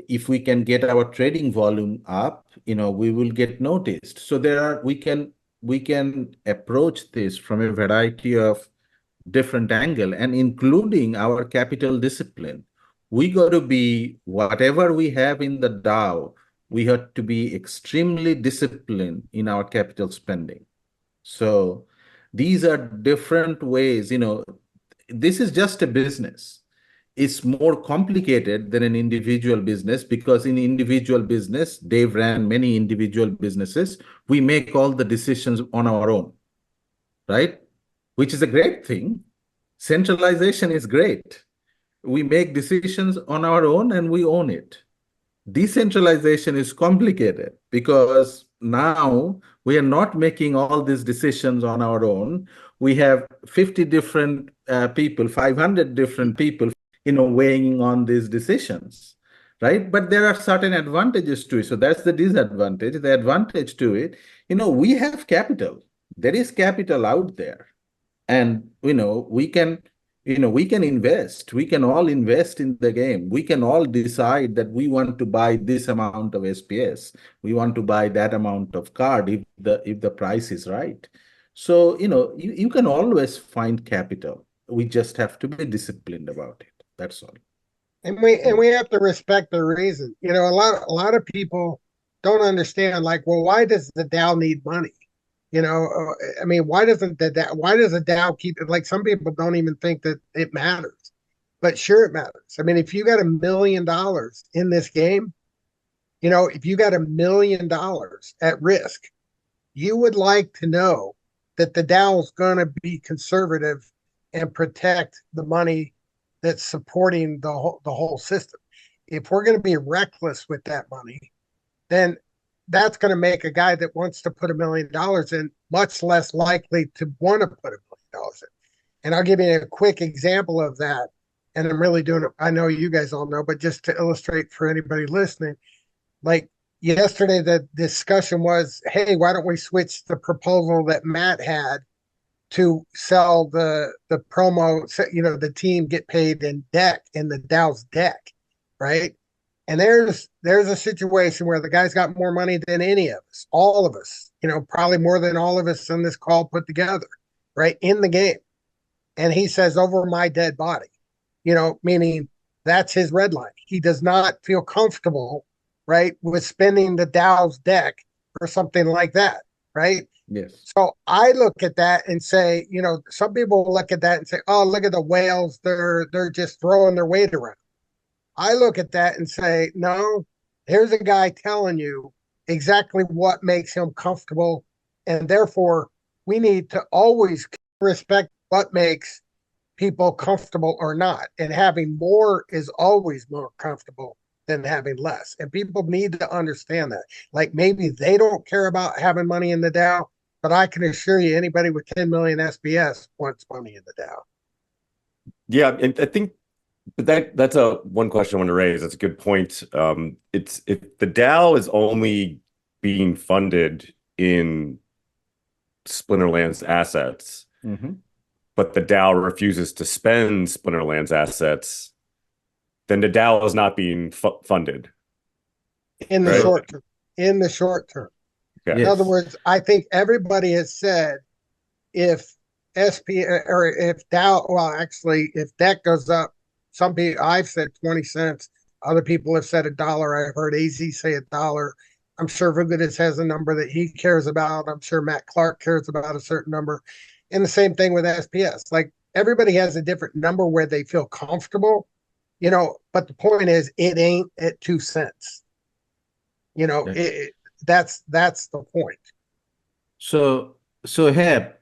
If we can get our trading volume up, we will get noticed. So we can approach this from a variety of different angle, and including our capital discipline. We got to be, whatever we have in the DAO, we have to be extremely disciplined in our capital spending. So these are different ways, this is just a business. is more complicated than an individual business, because in individual business, Dave ran many individual businesses. We make all the decisions on our own, right? Which is a great thing. Centralization is great. We make decisions on our own and we own it. Decentralization is complicated because now we are not making all these decisions on our own. We have 50 different people, 500 different people, weighing on these decisions, right? But there are certain advantages to it. So that's the disadvantage. The advantage to it, we have capital. There is capital out there. And, we can invest. We can all invest in the game. We can all decide that we want to buy this amount of SPS. We want to buy that amount of card if the price is right. So, you can always find capital. We just have to be disciplined about it. That's all. And we have to respect the reason. A lot of people don't understand, like, well, why does the DAO need money? Why does a DAO keep it? Like, some people don't even think that it matters, but sure it matters. If you got $1 million in this game, if you got $1 million at risk, you would like to know that the DAO is going to be conservative and protect the money that's supporting the whole system. If we're going to be reckless with that money, then that's going to make a guy that wants to put $1 million in much less likely to want to put $1 million in. And I'll give you a quick example of that. And I'm really doing it. I know you guys all know, but just to illustrate for anybody listening, like yesterday, the discussion was, hey, why don't we switch the proposal that Matt had to sell the promo, the team get paid in the DAO's deck, right? And there's a situation where the guy's got more money than any of us, all of us, probably more than all of us on this call put together, right, in the game. And he says, over my dead body, meaning that's his red line. He does not feel comfortable, right, with spending the DAO's deck or something like that, right? Yes. So I look at that and say, some people look at that and say, oh, look at the whales. They're just throwing their weight around. I look at that and say, no, here's a guy telling you exactly what makes him comfortable. And therefore, we need to always respect what makes people comfortable or not. And having more is always more comfortable than having less. And people need to understand that. Like, maybe they don't care about having money in the DAO, but I can assure you anybody with 10 million SPS wants money in the DAO. Yeah, and I think that's one question I want to raise. That's a good point. It's if the DAO is only being funded in Splinterlands assets, but the DAO refuses to spend Splinterlands assets, then the DAO is not being funded in the short term. In the short term. Okay. In other words, I think everybody has said if SP or if DAO, well, actually, if debt goes up, some people, I've said 20 cents. Other people have said $1. I've heard AZ say $1. I'm sure Vugadis has a number that he cares about. I'm sure Matt Clark cares about a certain number. And the same thing with SPS. Like, everybody has a different number where they feel comfortable, but the point is, it ain't at 2 cents. That's the point. So Heb,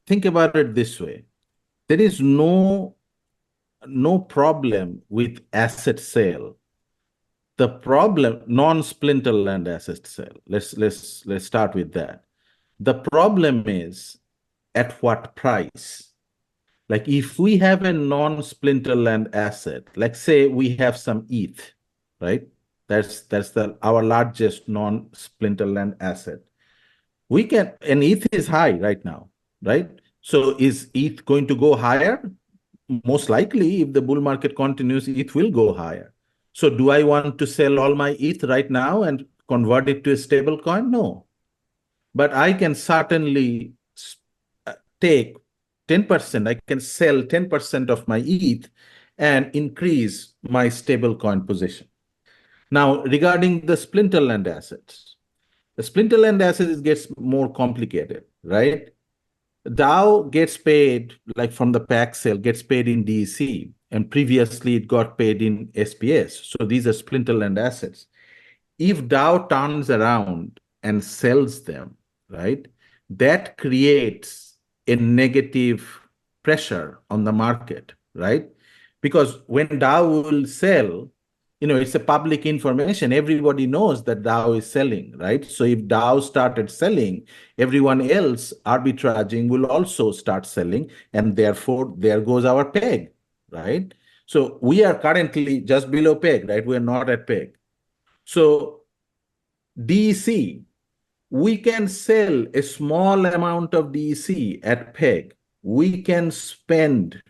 think about it this way. There is no problem with asset sale. The problem, non-Splinterland asset sale. Let's start with that. The problem is at what price? Like, if we have a non-Splinterland asset, like say we have some ETH, right? That's our largest non-Splinterland asset. And ETH is high right now, right? So is ETH going to go higher? Most likely, if the bull market continues, ETH will go higher. So do I want to sell all my ETH right now and convert it to a stable coin? No. But I can certainly take 10%. I can sell 10% of my ETH and increase my stable coin position. Now, regarding the Splinterland assets, the Splinterland assets gets more complicated, right? DAO gets paid, like from the pack sale, gets paid in DEC. and previously it got paid in SPS. So these are Splinterland assets. If Dow turns around and sells them, right, that creates a negative pressure on the market, right? Because when Dow will sell, it's a public information. Everybody knows that Dow is selling, right? So if Dow started selling, everyone else arbitraging will also start selling, and therefore there goes our peg, right? So we are currently just below peg, right? We are not at peg. So DEC, we can sell a small amount of DEC at peg. We can spend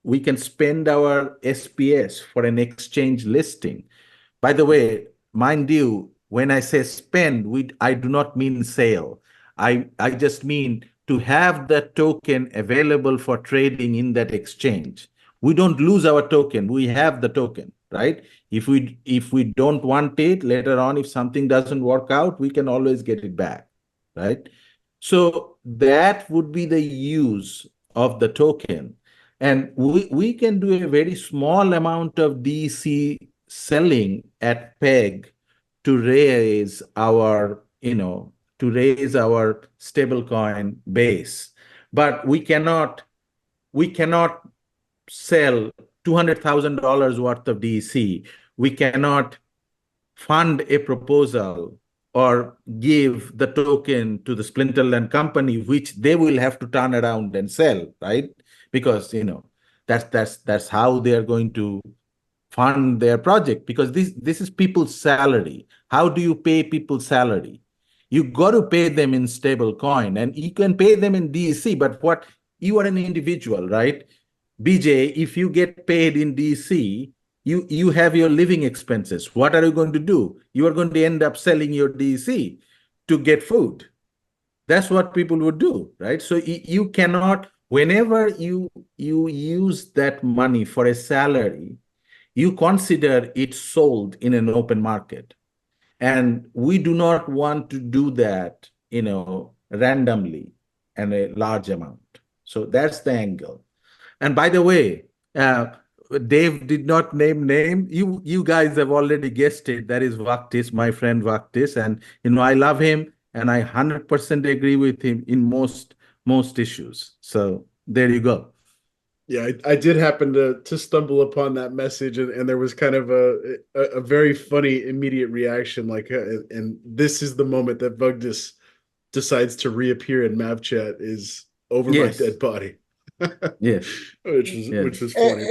our SPS for an exchange listing. By the way, mind you, when I say spend, I do not mean sale. I just mean to have that token available for trading in that exchange. We don't lose our token. We have the token, right? If we don't want it later on, if something doesn't work out, we can always get it back, right? So that would be the use of the token. And we can do a very small amount of DC selling at peg to raise our, stablecoin base. But we cannot sell $200,000 worth of DC. We cannot fund a proposal or give the token to the Splinterland company, which they will have to turn around and sell, right? Because that's how they are going to fund their project, because this is people's salary. How do you pay people's salary? You got to pay them in stable coin, and you can pay them in DEC, but what you are an individual, right? BJ, if you get paid in DC, you have your living expenses. What are you going to do? You are going to end up selling your DC to get food. That's what people would do, right? So you cannot, whenever you use that money for a salary, you consider it sold in an open market. And we do not want to do that, randomly and a large amount. So that's the angle. And by the way, Dave did not name. You guys have already guessed it. That is Vaktis, my friend Vaktis. And, I love him, and I 100% agree with him in most issues. So there you go. Yeah, I did happen to stumble upon that message, and there was kind of a very funny immediate reaction, like, and this is the moment that Vugdis decides to reappear in Mav chat is over my dead body. Yes, which was funny,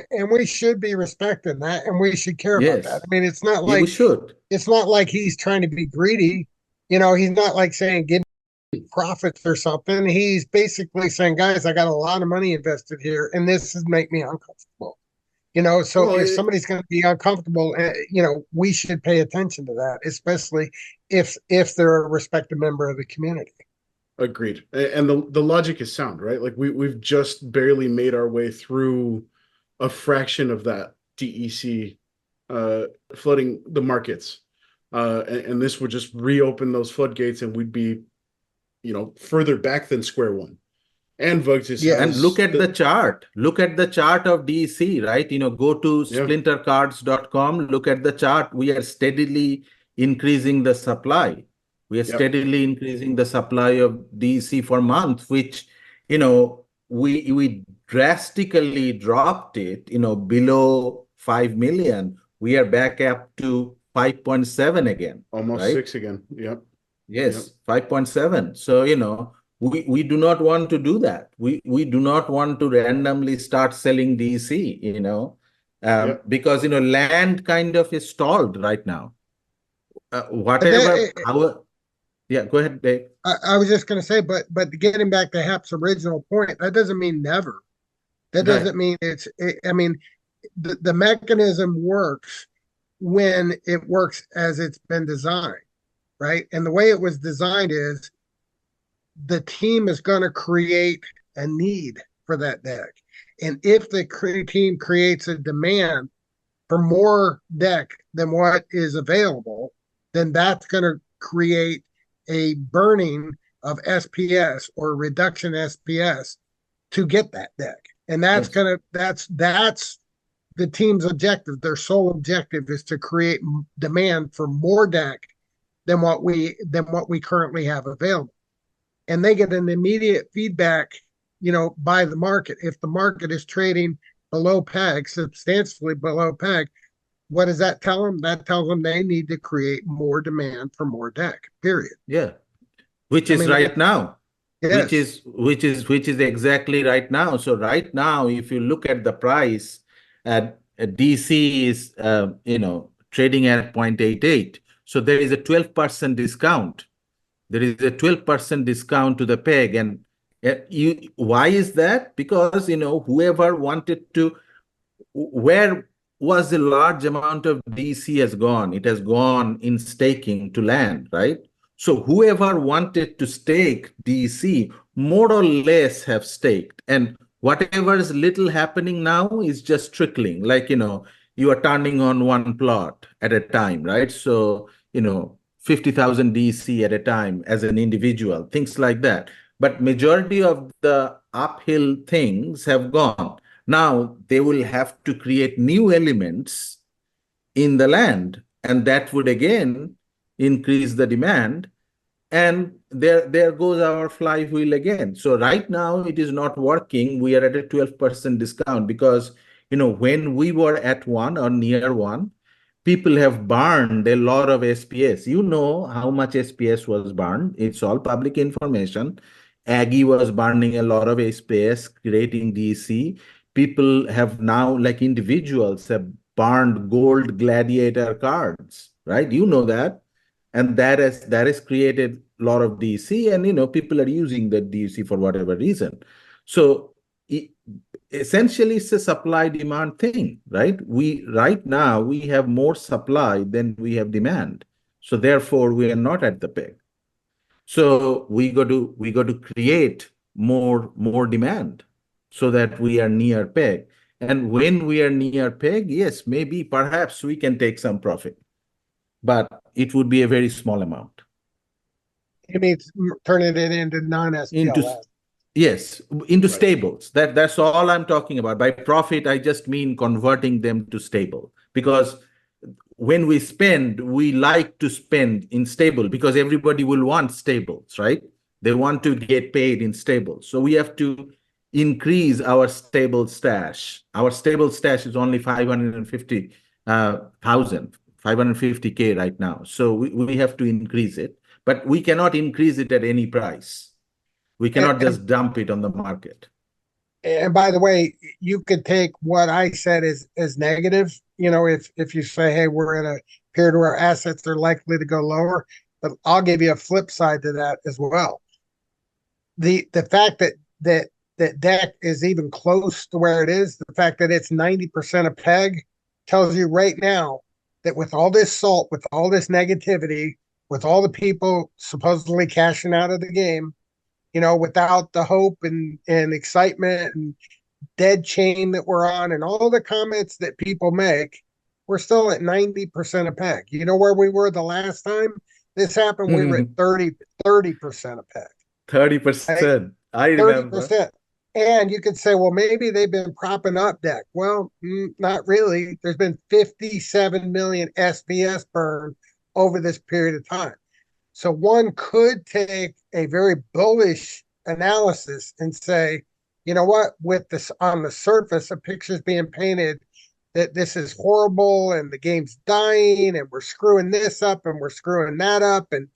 and we should be respecting that, and we should care about that. I mean, it's not like we should. It's not like he's trying to be greedy. He's not like saying give profits or something. He's basically saying, guys, I got a lot of money invested here, and this is make me uncomfortable. So if somebody's going to be uncomfortable, we should pay attention to that, especially if they're a respected member of the community. Agreed. And the logic is sound, right? Like we've just barely made our way through a fraction of that DEC flooding the markets. And this would just reopen those floodgates, and we'd be, further back than square one. And Vugtis and look at the chart. Look at the chart of DEC, right? Go to splintercards.com, look at the chart. We are steadily increasing the supply. We are steadily increasing the supply of DEC for month, which, we drastically dropped it, below 5 million. We are back up to 5.7 again. Almost right? 6 again. Yep. Yes, 5.7. So, we do not want to do that. We do not want to randomly start selling DEC, because, land kind of is stalled right now. Yeah, go ahead, Dave. I was just going to say, but getting back to Hap's original point, that doesn't mean never. That doesn't mean the mechanism works when it works as it's been designed, right? And the way it was designed is the team is going to create a need for that deck. And if the team creates a demand for more deck than what is available, then that's going to create a burning of SPS or reduction SPS to get that deck. And that's the team's objective. Their sole objective is to create demand for more deck than what we currently have available. And they get an immediate feedback, by the market. If the market is trading below peg, substantially below peg, what does that tell them? That tells them they need to create more demand for more deck, period. Yeah. Which is right now. Yes. Which is exactly right now. So right now, if you look at the price at DC is trading at 0.88. So there is a 12% discount. There is a 12% discount to the peg. And why is that? Because whoever wanted to, where was the large amount of DC has gone? It has gone in staking to land, right? So whoever wanted to stake DC more or less have staked. And whatever is little happening now is just trickling. Like, you are turning on one plot at a time, right? So, 50,000 DC at a time as an individual, things like that. But majority of the uphill things have gone. Now they will have to create new elements in the land, and that would again increase the demand. And there goes our flywheel again. So right now it is not working. We are at a 12% discount because, when we were at 1 or near 1, people have burned a lot of SPS. You know how much SPS was burned. It's all public information. Aggie was burning a lot of SPS, creating DC. People have now, like individuals, have burned gold gladiator cards, right? You know that. And that has created a lot of DC, and people are using that DC for whatever reason. So essentially, it's a supply-demand thing, right? Right now we have more supply than we have demand, so therefore we are not at the peg. So we got to create more demand so that we are near peg. And when we are near peg, yes, maybe perhaps we can take some profit, but it would be a very small amount. It means turning it into non-SPL. Yes, into stables. That's all I'm talking about. By profit, I just mean converting them to stable. Because when we spend, we like to spend in stable because everybody will want stables, right? They want to get paid in stables. So we have to increase our stable stash. Our stable stash is only 550K right now. So we have to increase it, but we cannot increase it at any price. We cannot just dump it on the market. And by the way, you could take what I said as negative, if you say, hey, we're in a period where assets are likely to go lower, but I'll give you a flip side to that as well. The fact that deck is even close to where it is, the fact that it's 90% of peg tells you right now that with all this salt, with all this negativity, with all the people supposedly cashing out of the game, without the hope and excitement and dead chain that we're on and all the comments that people make, we're still at 90% of peg. You know where we were the last time this happened? We were at 30% of peg. 30%. Right? I remember. 30%. And you could say, well, maybe they've been propping up deck. Well, not really. There's been 57 million SPS burn over this period of time. So one could take a very bullish analysis and say, you know what, with this on the surface, a picture's being painted that this is horrible and the game's dying and we're screwing this up and we're screwing that up. And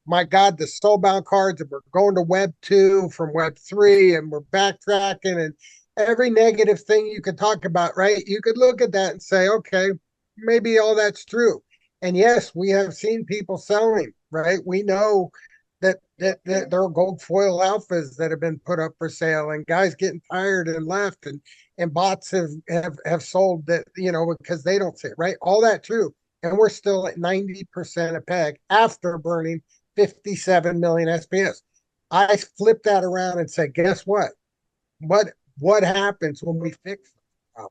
my God, the soulbound cards, and we're going to Web 2 from Web 3 and we're backtracking and every negative thing you could talk about, right? You could look at that and say, okay, maybe all that's true. And yes, we have seen people selling, right? We know that there are gold foil alphas that have been put up for sale and guys getting tired and left and bots have sold that, because they don't see it, right? All that true. And we're still at 90% of peg after burning 57 million SPS. I flip that around and say, guess what? What happens when we fix the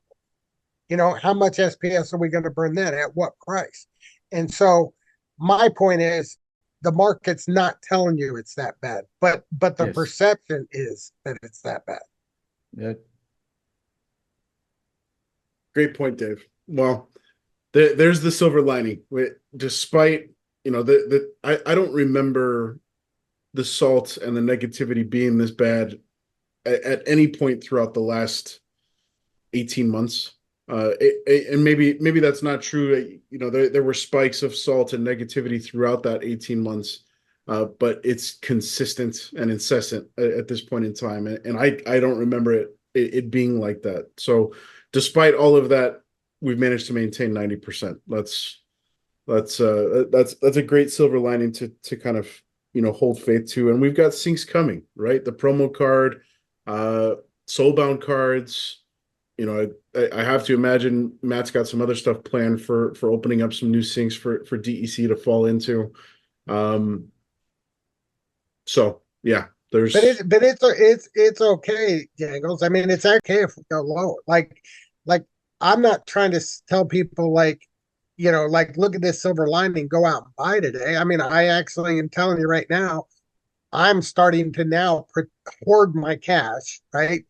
problem? How much SPS are we going to burn then? At what price? And so my point is the market's not telling you it's that bad, but the perception is that it's that bad. Yeah. Great point, Dave. Well, there's the silver lining. Despite, I don't remember the salt and the negativity being this bad at any point throughout the last 18 months. And maybe that's not true. There were spikes of salt and negativity throughout that 18 months, but it's consistent and incessant at this point in time. And I don't remember it being like that. So despite all of that, we've managed to maintain 90%. That's a great silver lining to kind of, hold faith to. And we've got syncs coming, right? The promo card, soulbound cards. I have to imagine Matt's got some other stuff planned for opening up some new syncs for DEC to fall into. So yeah, there's. But it's okay, Jangles. I mean, it's okay if we go lower. Like I'm not trying to tell people like look at this silver lining, go out and buy today. I mean, I actually am telling you right now, I'm starting to now hoard my cash, right?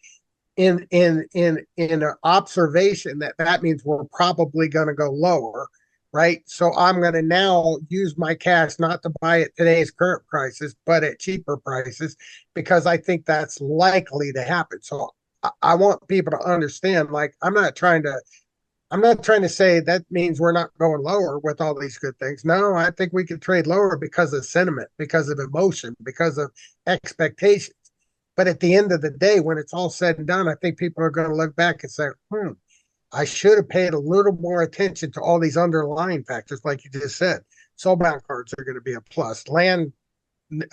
In an observation that means we're probably going to go lower, right? So I'm going to now use my cash not to buy at today's current prices, but at cheaper prices, because I think that's likely to happen. So I want people to understand, like, I'm not trying to say that means we're not going lower with all these good things. No, I think we can trade lower because of sentiment, because of emotion, because of expectations. But at the end of the day, when it's all said and done, I think people are going to look back and say, I should have paid a little more attention to all these underlying factors, like you just said. Soulbound cards are going to be a plus.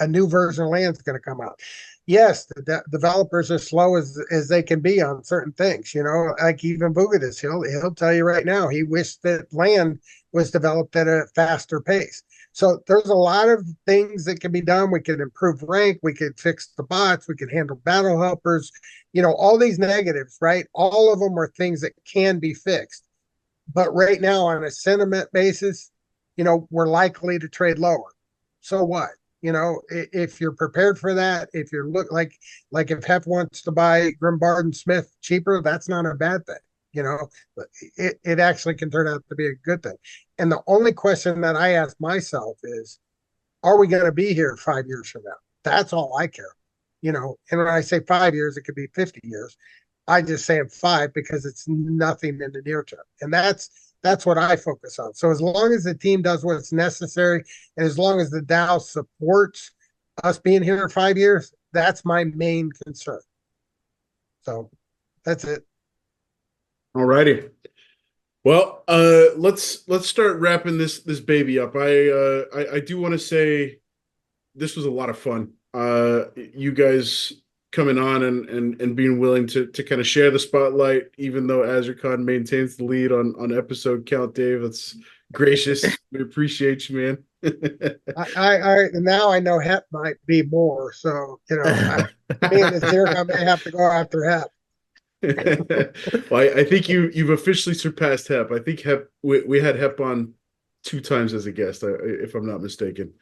A new version of land is going to come out. Yes, the developers are slow as they can be on certain things. Like even Bugadis, he'll tell you right now, he wished that land was developed at a faster pace. So there's a lot of things that can be done. We can improve rank. We can fix the bots. We can handle battle helpers. All these negatives, right? All of them are things that can be fixed. But right now, on a sentiment basis, we're likely to trade lower. So what? If you're prepared for that, if you're like if Hef wants to buy Grimbard and Smith cheaper, that's not a bad thing. It actually can turn out to be a good thing. And the only question that I ask myself is, are we going to be here 5 years from now? That's all I care. And when I say 5 years, it could be 50 years. I just say 5 because it's nothing in the near term. And that's what I focus on. So as long as the team does what's necessary, and as long as the DAO supports us being here in 5 years, that's my main concern. So that's it. All righty. Well, let's start wrapping this baby up. I do want to say this was a lot of fun. You guys coming on and being willing to kind of share the spotlight, even though AzureCon maintains the lead on episode count, Dave. That's gracious. We appreciate you, man. I now I know Hep might be more, so me and Azir may have to go after Hep. Well, I think you've officially surpassed Hep. I think Hep we had Hep on 2 times as a guest, if I'm not mistaken.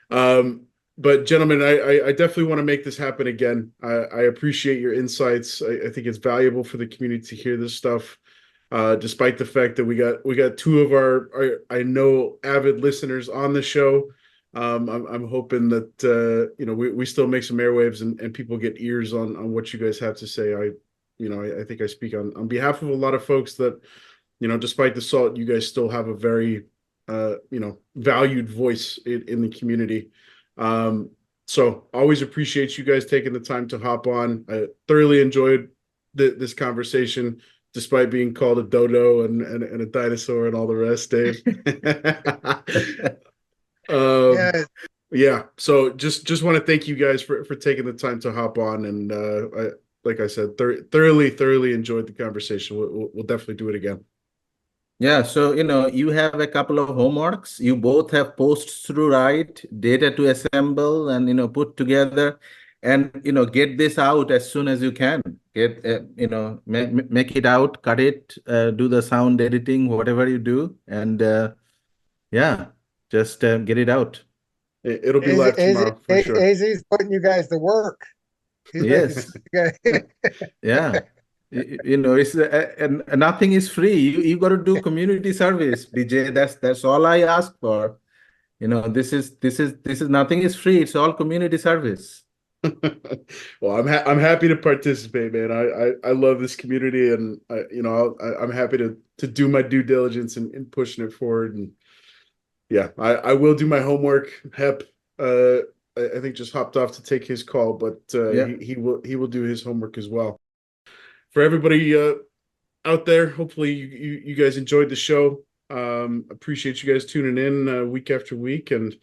But gentlemen, I definitely want to make this happen again. I appreciate your insights. I think it's valuable for the community to hear this stuff. Despite the fact that we got 2 of our I know avid listeners on the show. I'm hoping that we still make some airwaves and people get ears on what you guys have to say. I think I speak on behalf of a lot of folks that, despite the salt, you guys still have a very, valued voice in the community. So always appreciate you guys taking the time to hop on. I thoroughly enjoyed this conversation, despite being called a dodo and a dinosaur and all the rest, Dave. Yeah. So just want to thank you guys for taking the time to hop on. And like I said, thoroughly enjoyed the conversation. We'll definitely do it again. Yeah, so you have a couple of homeworks. You both have posts to write, data to assemble, and put together, and get this out as soon as you can. Get make it out, cut it, do the sound editing, whatever you do, and just get it out. It'll be live tomorrow for sure. AZ's putting you guys to work. Yes. Yeah. It's and nothing is free. You got to do community service, BJ. That's all I ask for. This is nothing is free. It's all community service. Well, I'm happy to participate, man. I love this community, and I'm happy to do my due diligence in pushing it forward. And yeah, I will do my homework. Hep, I think just hopped off to take his call, but he will do his homework as well. For everybody out there, hopefully you guys enjoyed the show. Appreciate you guys tuning in week after week, and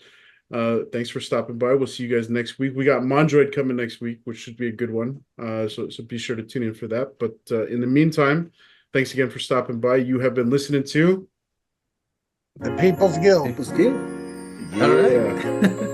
thanks for stopping by. We'll see you guys next week. We got Mondroid coming next week, which should be a good one. So be sure to tune in for that. But in the meantime, thanks again for stopping by. You have been listening to The People's Guild. People's Guild. Yeah. All right.